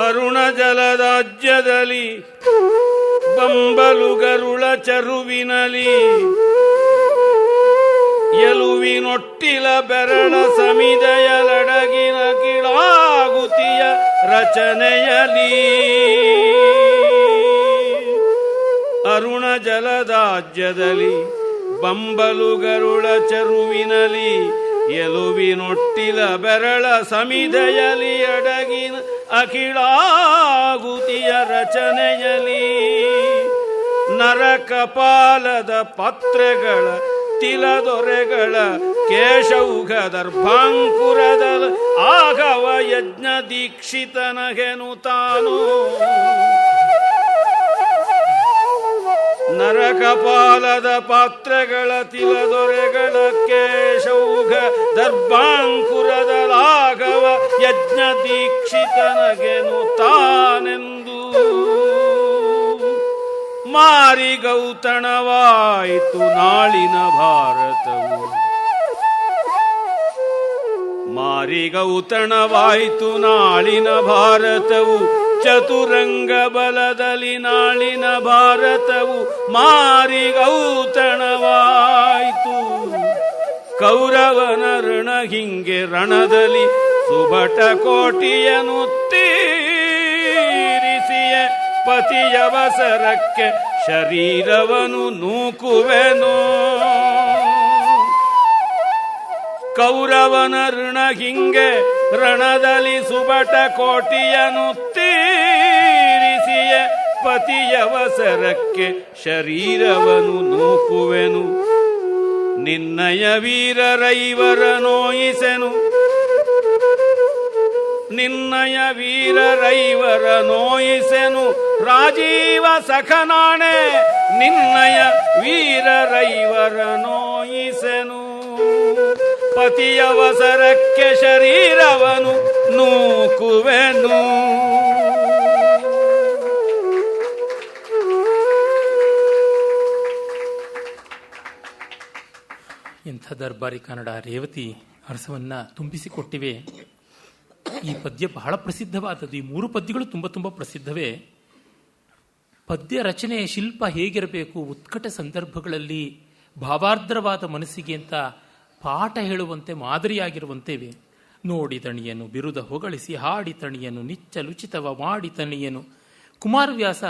ಅರುಣ ಜಲದಾಜ್ಯದಲ್ಲಿ ಬಂಬಲು ಗರುಳ ಚರುವಿನಲಿ ಎಲುವಿನೊಟ್ಟಿಲ ಬೆರಳ ಸಮಿದೆಯಲಡಗಿನ ಕಿಳಾಗುತಿಯ ರಚನೆಯಲಿ ಅರುಣ ಜಲದಾಜ್ಯದಲ್ಲಿ ಬಂಬಲು ಗರುಳ ಚರುವಿನಲಿ ಎಲುವಿನೊಟ್ಟಿಲ ಬೆರಳ ಸಮಿದೆಯಲಿ ಅಡಗಿನ ಅಖಿಳಾಗುತಿಯ ರಚನೆಯಲಿ ನರಕಪಾಲದ ಪತ್ರೆಗಳ ತಿಲದೊರೆಗಳ ಕೇಶೌಘ ದರ್ಭಾಂಕುರದ ಆಗವ ಯಜ್ಞ ದೀಕ್ಷಿತನಗೆನು ತಾನು ನರಕಪಾಲದ ಪಾತ್ರೆಗಳ ತಿಲದೊರೆಗಳ ಕೇಶೌಘ ದರ್ಭಾಂಕುರದ ಆಗವ ಯಜ್ಞ ದೀಕ್ಷಿತನಗೆನು ತಾನೆಂದು ಮಾರಿಗೌತಣವಾಯಿತು ನಾಳಿನ ಭಾರತವು ಮಾರಿಗೌತಣವಾಯಿತು ನಾಳಿನ ಭಾರತವು ಚತುರಂಗ ಬಲದಲ್ಲಿ ನಾಳಿನ ಭಾರತವು ಮಾರಿಗೌತಣವಾಯಿತು ಕೌರವನ ಋಣ ಹಿಂಗೆ ರಣದಲ್ಲಿ ಸುಭಟ ಕೋಟಿಯನು ತೀರಿಸಿಯ ಪತಿಯವಸರಕ್ಕೆ ಶರೀರವನು ನೂಕುವೆನೋ ಕೌರವನ ಋಣ ಹಿಂಗೆ ರಣದಲ್ಲಿ ಸುಬಟ ಕೋಟಿಯನು ತೀರಿಸಿಯ ಪತಿಯವಸರಕ್ಕೆ ಶರೀರವನು ನೂಕುವೆನು ನಿನ್ನಯ ವೀರರೈವರ ನೋಯಿಸೆನು ನಿನ್ನಯ ವೀರರೈವರ ನೋಯಿಸೆನು ರಾಜೀವ ಸಖನಾಣೆ ನಿನ್ನಯ ವೀರರೈವರ ನೋಯಿಸೆನು ಪತಿಯವಸರಕ್ಕೆ ಶರೀರವನು ನೂಕುವೆನು ಇಂಥ ದರ್ಬಾರಿ ಕನ್ನಡ ರೇವತಿ ಅರಸವನ್ನ ತುಂಬಿಸಿಕೊಟ್ಟಿವೆ. ಈ ಪದ್ಯ ಬಹಳ ಪ್ರಸಿದ್ಧವಾದದ್ದು. ಈ 3 ಪದ್ಯಗಳು ತುಂಬ ಪ್ರಸಿದ್ಧವೇ. ಪದ್ಯ ರಚನೆಯ ಶಿಲ್ಪ ಹೇಗಿರಬೇಕು, ಉತ್ಕಟ ಸಂದರ್ಭಗಳಲ್ಲಿ ಭಾವಾರ್ದ್ರವಾದ ಮನಸ್ಸಿಗೆ ಅಂತ ಪಾಠ ಹೇಳುವಂತೆ ಮಾದರಿಯಾಗಿರುವಂತೆ ಇವೆ. ನೋಡಿ ತಣಿಯನು ಬಿರುದ ಹೊಗಳಿಸಿ ಹಾಡಿ ತಣಿಯನು ನಿಚ್ಚಲುಚಿತವ ಮಾಡಿ ತಣಿಯನು. ಕುಮಾರವ್ಯಾಸ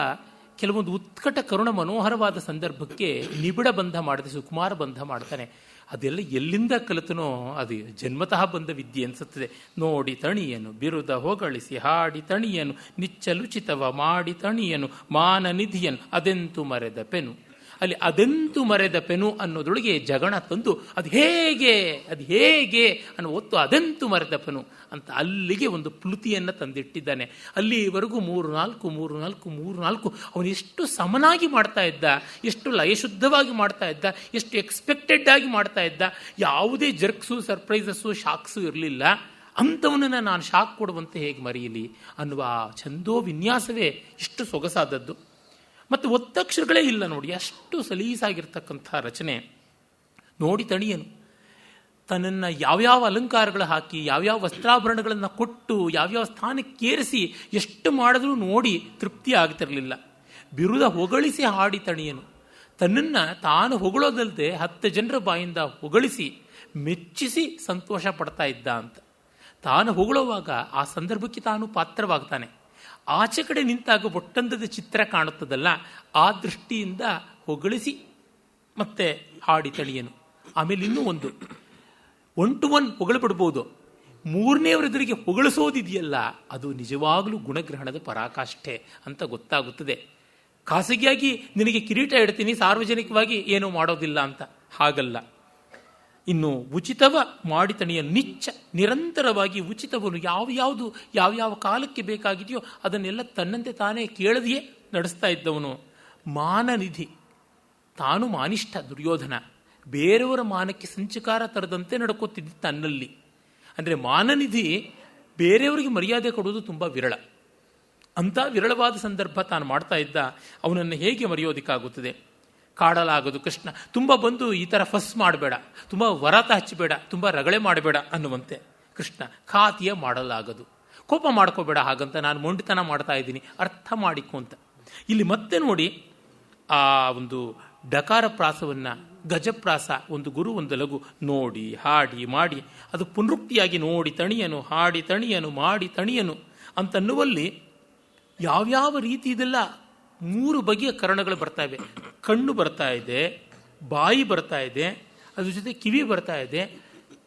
ಕೆಲವೊಂದು ಉತ್ಕಟ ಕರುಣ ಮನೋಹರವಾದ ಸಂದರ್ಭಕ್ಕೆ ನಿಬಿಡ ಬಂಧ ಮಾಡದೆ ಸುಕುಮಾರ ಬಂಧ ಮಾಡ್ತಾನೆ. ಅದೆಲ್ಲ ಎಲ್ಲಿಂದ ಕಲಿತನೋ ಅದು ಜನ್ಮತಃ ಬಂದ ವಿದ್ಯೆ ಅನಿಸುತ್ತದೆ. ನೋಡಿ ತಣಿಯನು ಬಿರುದ ಹೊಗಳಿಸಿ ಹಾಡಿ ತಣಿಯನು ನಿಚ್ಚಲುಚಿತವ ಮಾಡಿ ತಣಿಯನು ಮಾನ ನಿಧಿಯನು ಅದೆಂತು ಮರೆದ ಪೆನು. ಅಲ್ಲಿ ಅದೆಂತು ಮರೆದ ಪೆನು ಅನ್ನೋದ್ರೊಳಗೆ ಜಗಣ ತಂದು ಅದು ಹೇಗೆ ಅನ್ನೋ ಒತ್ತು ಅದೆಂತು ಮರೆದ ಪೆನು ಅಂತ ಅಲ್ಲಿಗೆ ಒಂದು ಪ್ಲುತಿಯನ್ನು ತಂದಿಟ್ಟಿದ್ದಾನೆ. ಅಲ್ಲಿವರೆಗೂ 3-4 ಅವನು ಎಷ್ಟು ಸಮನಾಗಿ ಮಾಡ್ತಾ ಇದ್ದ, ಎಷ್ಟು ಲಯಶುದ್ಧವಾಗಿ ಮಾಡ್ತಾ ಇದ್ದ, ಎಷ್ಟು ಎಕ್ಸ್ಪೆಕ್ಟೆಡ್ ಆಗಿ ಮಾಡ್ತಾ ಇದ್ದ. ಯಾವುದೇ ಜರ್ಕ್ಸು ಸರ್ಪ್ರೈಸಸ್ಸು ಶಾಕ್ಸು ಇರಲಿಲ್ಲ. ಅಂಥವನನ್ನು ನಾನು ಶಾಕ್ ಕೊಡುವಂತೆ ಹೇಗೆ ಮರೆಯಲಿ ಅನ್ನುವ ಛಂದೋ ವಿನ್ಯಾಸವೇ ಇಷ್ಟು ಸೊಗಸಾದದ್ದು. ಮತ್ತು ಒತ್ತಕ್ಷರಗಳೇ ಇಲ್ಲ ನೋಡಿ, ಅಷ್ಟು ಸಲೀಸಾಗಿರ್ತಕ್ಕಂಥ ರಚನೆ. ನೋಡಿ ತಣಿಯನು ತನ್ನನ್ನು ಯಾವ್ಯಾವ ಅಲಂಕಾರಗಳು ಹಾಕಿ ಯಾವ್ಯಾವ ವಸ್ತ್ರಾಭರಣಗಳನ್ನು ಕೊಟ್ಟು ಯಾವ್ಯಾವ ಸ್ಥಾನಕ್ಕೇರಿಸಿ ಎಷ್ಟು ಮಾಡಿದ್ರೂ ನೋಡಿ ತೃಪ್ತಿ ಆಗ್ತಿರಲಿಲ್ಲ. ಬಿರುದ ಹೊಗಳಿಸಿ ಹಾಡಿ ತಣಿಯನು, ತನ್ನನ್ನು ತಾನು ಹೊಗಳೋದಲ್ಲದೆ 10 ಜನರ ಬಾಯಿಂದ ಹೊಗಳಿಸಿ ಮೆಚ್ಚಿಸಿ ಸಂತೋಷ ಪಡ್ತಾ ಇದ್ದ ಅಂತ. ತಾನು ಹೊಗಳೋವಾಗ ಆ ಸಂದರ್ಭಕ್ಕೆ ತಾನು ಪಾತ್ರವಾಗ್ತಾನೆ. ಆಚೆ ಕಡೆ ನಿಂತಾಗ ಒಟ್ಟಂದದ ಚಿತ್ರ ಕಾಣುತ್ತದಲ್ಲ, ಆ ದೃಷ್ಟಿಯಿಂದ ಹೊಗಳಿಸಿ ಮತ್ತೆ ಹಾಡಿ ತಣಿಯನು. ಆಮೇಲೆ ಇನ್ನೂ ಒಂದು 1 to 1 ಹೊಗಳಬಿಡ್ಬೋದು, 3ನೇವರೆದುರಿಗೆ ಹೊಗಳಿಸೋದಿದೆಯಲ್ಲ ಅದು ನಿಜವಾಗಲೂ ಗುಣಗ್ರಹಣದ ಪರಾಕಾಷ್ಠೆ ಅಂತ ಗೊತ್ತಾಗುತ್ತದೆ. ಖಾಸಗಿಯಾಗಿ ನಿನಗೆ ಕಿರೀಟ ಇಡ್ತೀನಿ, ಸಾರ್ವಜನಿಕವಾಗಿ ಏನೂ ಮಾಡೋದಿಲ್ಲ ಅಂತ ಹಾಗಲ್ಲ. ಇನ್ನು ಉಚಿತವ ಮಾಡಿ ತಣಿಯ ನಿಚ್ಚ ನಿರಂತರವಾಗಿ ಉಚಿತವನ್ನು ಯಾವ್ಯಾವ ಕಾಲಕ್ಕೆ ಬೇಕಾಗಿದೆಯೋ ಅದನ್ನೆಲ್ಲ ತನ್ನಂತೆ ತಾನೇ ಕೇಳದೆಯೇ ನಡೆಸ್ತಾ ಇದ್ದವನು. ಮಾನನಿಧಿ, ತಾನು ಮಾನಿಷ್ಠ ದುರ್ಯೋಧನ, ಬೇರೆಯವರ ಮಾನಕ್ಕೆ ಸಂಚಕಾರ ತರದಂತೆ ನಡ್ಕೋತಿದ್ದ ತನ್ನಲ್ಲಿ. ಅಂದರೆ ಮಾನನಿಧಿ ಬೇರೆಯವರಿಗೆ ಮರ್ಯಾದೆ ಕೊಡುವುದು ತುಂಬ ವಿರಳ. ಅಂಥ ವಿರಳವಾದ ಸಂದರ್ಭ ತಾನು ಮಾಡ್ತಾ ಇದ್ದ. ಅವನನ್ನು ಹೇಗೆ ಮರೆಯೋದಿಕ್ಕಾಗುತ್ತದೆ? ಕಾಡಲಾಗದು ಕೃಷ್ಣ, ತುಂಬ ಬಂದು ಈ ಥರ ಫಸ್ ಮಾಡಬೇಡ, ತುಂಬ ವರಾತ ಹಚ್ಚಬೇಡ, ತುಂಬ ರಗಳೆ ಮಾಡಬೇಡ ಅನ್ನುವಂತೆ. ಕೃಷ್ಣ ಖಾತಿಯ ಮಾಡಲಾಗದು, ಕೋಪ ಮಾಡ್ಕೋಬೇಡ ಹಾಗಂತ, ನಾನು ಮೊಂಡಿತನ ಮಾಡ್ತಾ ಇದ್ದೀನಿ, ಅರ್ಥ ಮಾಡಿಕೊ ಅಂತ. ಇಲ್ಲಿ ಮತ್ತೆ ನೋಡಿ ಆ ಒಂದು ಡಕಾರ ಪ್ರಾಸವನ್ನು, ಗಜಪ್ರಾಸ, ಒಂದು ಗುರು ಒಂದು ಲಘು, ನೋಡಿ ಹಾಡಿ ಮಾಡಿ ಅದು ಪುನರುಕ್ತಿಯಾಗಿ ನೋಡಿ ತಣಿಯನು ಹಾಡಿ ತಣಿಯನು ಮಾಡಿ ತಣಿಯನು ಅಂತನ್ನುವಲ್ಲಿ ಯಾವ್ಯಾವ ರೀತಿ ಇದೆಲ್ಲ 3 ಬಗೆಯ ಕರಣಗಳು ಬರ್ತಾ ಇವೆ. ಕಣ್ಣು ಬರ್ತಾ ಇದೆ, ಬಾಯಿ ಬರ್ತಾ ಇದೆ, ಅದ್ರ ಜೊತೆ ಕಿವಿ ಬರ್ತಾ ಇದೆ,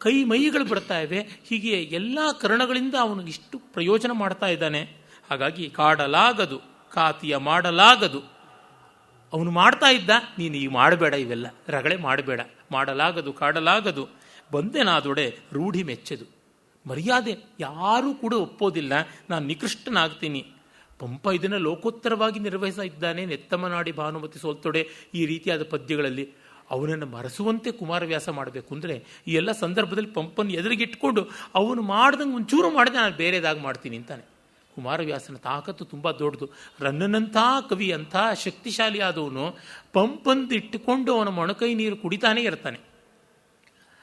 ಕೈ ಮೈಗಳು ಬರ್ತಾ ಇವೆ. ಹೀಗೆ ಎಲ್ಲ ಕರಣಗಳಿಂದ ಅವನಿಗೆ ಇಷ್ಟು ಪ್ರಯೋಜನ ಮಾಡ್ತಾ ಇದ್ದಾನೆ. ಹಾಗಾಗಿ ಕಾಡಲಾಗದು, ಖಾತಿಯ ಮಾಡಲಾಗದು. ಅವನು ಮಾಡ್ತಾ ಇದ್ದ, ನೀನು ಈಗ ಮಾಡಬೇಡ, ಇವೆಲ್ಲ ರಗಳೆ ಮಾಡಬೇಡ, ಮಾಡಲಾಗದು ಕಾಡಲಾಗದು, ಬಂದೆನಾದೊಡೆ ರೂಢಿ ಮೆಚ್ಚದು. ಮರ್ಯಾದೆ ಯಾರೂ ಕೂಡ ಒಪ್ಪೋದಿಲ್ಲ, ನಾನು ನಿಕೃಷ್ಟನಾಗ್ತೀನಿ. ಪಂಪ ಇದನ್ನು ಲೋಕೋತ್ತರವಾಗಿ ನಿರ್ವಹಿಸ್ತಾ ಇದ್ದಾನೆ. ನೆತ್ತಮನಾಡಿ ಭಾನುಮತಿ ಸೋಲ್ತೊಡೆ ಈ ರೀತಿಯಾದ ಪದ್ಯಗಳಲ್ಲಿ ಅವನನ್ನು ಮರೆಸುವಂತೆ ಕುಮಾರವ್ಯಾಸ ಮಾಡಬೇಕು ಅಂದರೆ ಈ ಎಲ್ಲ ಸಂದರ್ಭದಲ್ಲಿ ಪಂಪನ್ನು ಎದುರಿಗಿಟ್ಕೊಂಡು ಅವನು ಮಾಡ್ದಂಗೆ ಒಂಚೂರು ಮಾಡಿದೆ ನಾನು ಬೇರೆದಾಗಿ ಮಾಡ್ತೀನಿ ಅಂತಾನೆ. ಕುಮಾರವ್ಯಾಸನ ತಾಕತ್ತು ತುಂಬ ದೊಡ್ಡದು. ರನ್ನನಂಥ ಕವಿ, ಅಂಥ ಶಕ್ತಿಶಾಲಿ ಆದವನು ಪಂಪಂದು ಇಟ್ಟುಕೊಂಡು ಅವನ ಮೊಣಕೈ ನೀರು ಕುಡಿತಾನೇ ಇರ್ತಾನೆ.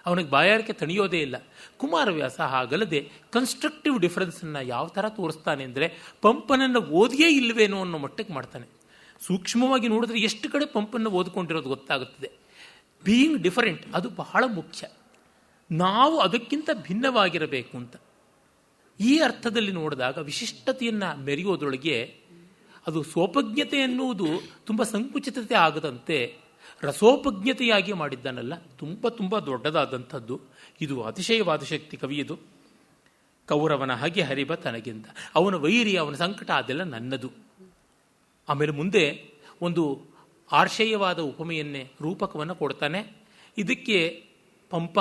ಅವನಿಗೆ ಬಾಯಾರಿಕೆ ತಣಿಯೋದೇ ಇಲ್ಲ. ಕುಮಾರವ್ಯಾಸ ಹಾಗಲ್ಲದೆ ಕನ್ಸ್ಟ್ರಕ್ಟಿವ್ ಡಿಫರೆನ್ಸನ್ನು ಯಾವ ಥರ ತೋರಿಸ್ತಾನೆ ಅಂದರೆ ಪಂಪನನ್ನು ಓದಿಯೇ ಇಲ್ಲವೇನೋ ಅನ್ನೋ ಮಟ್ಟಕ್ಕೆ ಮಾಡ್ತಾನೆ. ಸೂಕ್ಷ್ಮವಾಗಿ ನೋಡಿದ್ರೆ ಎಷ್ಟು ಕಡೆ ಪಂಪನ್ನು ಓದ್ಕೊಂಡಿರೋದು ಗೊತ್ತಾಗುತ್ತದೆ. ಬೀಯಿಂಗ್ ಡಿಫರೆಂಟ್ ಅದು ಬಹಳ ಮುಖ್ಯ. ನಾವು ಅದಕ್ಕಿಂತ ಭಿನ್ನವಾಗಿರಬೇಕು ಅಂತ ಈ ಅರ್ಥದಲ್ಲಿ ನೋಡಿದಾಗ ವಿಶಿಷ್ಟತೆಯನ್ನು ಮೆರೆಯೋದ್ರೊಳಗೆ ಅದು ಸೋಪಜ್ಞತೆ ಎನ್ನುವುದು ತುಂಬ ಸಂಕುಚಿತತೆ ಆಗದಂತೆ ರಸೋಪಜ್ಞತೆಯಾಗಿ ಮಾಡಿದ್ದಾನಲ್ಲ, ತುಂಬ ತುಂಬ ದೊಡ್ಡದಾದಂಥದ್ದು. ಇದು ಅತಿಶಯವಾದ ಶಕ್ತಿ ಕವಿಯದು. ಕೌರವನ ಹಾಗೆ ಹರಿಬ ತನಗಿಂತ, ಅವನ ವೈರಿ ಅವನ ಸಂಕಟ ಅದೆಲ್ಲ ನನ್ನದು. ಆಮೇಲೆ ಮುಂದೆ ಒಂದು ಆರ್ಷೇಯವಾದ ಉಪಮೆಯನ್ನೇ ರೂಪಕವನ್ನು ಕೊಡ್ತಾನೆ. ಇದಕ್ಕೆ ಪಂಪ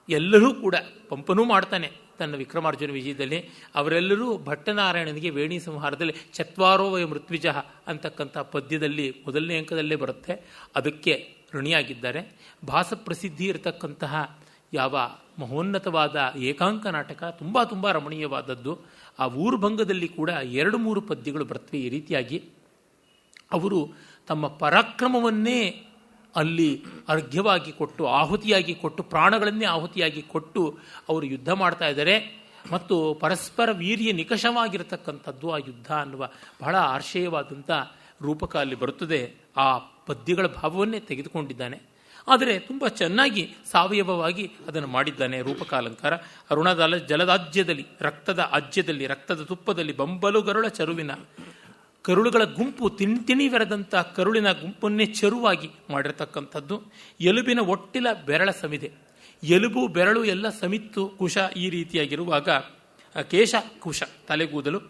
ಎಲ್ಲರೂ ಕೂಡ, ಪಂಪನೂ ಮಾಡ್ತಾನೆ ತನ್ನ ವಿಕ್ರಮಾರ್ಜುನ ವಿಜಯದಲ್ಲಿ. ಅವರೆಲ್ಲರೂ ಭಟ್ಟನಾರಾಯಣನಿಗೆ ವೇಣಿ ಸಂಹಾರದಲ್ಲಿ ಚತ್ವಾರೋ ವಯ ಮೃತ್ವಿಜಃ ಅಂತಕ್ಕಂಥ ಪದ್ಯದಲ್ಲಿ ಮೊದಲನೇ ಅಂಕದಲ್ಲೇ ಬರುತ್ತೆ, ಅದಕ್ಕೆ ಋಣಿಯಾಗಿದ್ದಾರೆ. ಭಾಸಪ್ರಸಿದ್ಧಿ ಇರತಕ್ಕಂತಹ ಯಾವ ಮಹೋನ್ನತವಾದ ಏಕಾಂಕ ನಾಟಕ, ತುಂಬ ತುಂಬ ರಮಣೀಯವಾದದ್ದು. ಆ ಊರುಭಂಗದಲ್ಲಿ ಕೂಡ 2-3 ಪದ್ಯಗಳು ಬರ್ತವೆ ಈ ರೀತಿಯಾಗಿ. ಅವರು ತಮ್ಮ ಪರಾಕ್ರಮವನ್ನೇ ಅಲ್ಲಿ ಅರ್ಘ್ಯವಾಗಿ ಕೊಟ್ಟು, ಆಹುತಿಯಾಗಿ ಕೊಟ್ಟು, ಪ್ರಾಣಗಳನ್ನೇ ಆಹುತಿಯಾಗಿ ಕೊಟ್ಟು ಅವರು ಯುದ್ಧ ಮಾಡ್ತಾ ಇದ್ದಾರೆ. ಮತ್ತು ಪರಸ್ಪರ ವೀರ್ಯ ನಿಕಷವಾಗಿರತಕ್ಕಂಥದ್ದು ಆ ಯುದ್ಧ ಅನ್ನುವ ಬಹಳ ಆರ್ಷೇಯವಾದಂಥ ರೂಪಕ ಅಲ್ಲಿ ಬರುತ್ತದೆ. ಆ ಪದ್ಯಗಳ ಭಾವವನ್ನೇ ತೆಗೆದುಕೊಂಡಿದ್ದಾನೆ. ಆದರೆ ತುಂಬ ಚೆನ್ನಾಗಿ ಸಾವಯವವಾಗಿ ಅದನ್ನು ಮಾಡಿದ್ದಾನೆ ರೂಪಕಾಲಂಕಾರ. ಅರುಣದ ಜಲದಾಜ್ಯದಲ್ಲಿ, ರಕ್ತದ ಆಜ್ಯದಲ್ಲಿ, ರಕ್ತದ ತುಪ್ಪದಲ್ಲಿ ಬಂಬಲು ಗರುಳ ಚರುವಿನ, ಕರುಳುಗಳ ಗುಂಪು ತಿಣಿವೆರೆದಂಥ ಕರುಳಿನ ಗುಂಪನ್ನೇ ಚರುವಾಗಿ ಮಾಡಿರತಕ್ಕಂಥದ್ದು. ಎಲುಬಿನ ಒಟ್ಟಿಲ ಬೆರಳ ಸಮಿದೆ, ಎಲುಬು ಬೆರಳು ಎಲ್ಲ ಸಮಿತ್ತು ಕುಶ ಈ ರೀತಿಯಾಗಿರುವಾಗ ಕೇಶ ಕುಶ ತಲೆಗೂದಲು,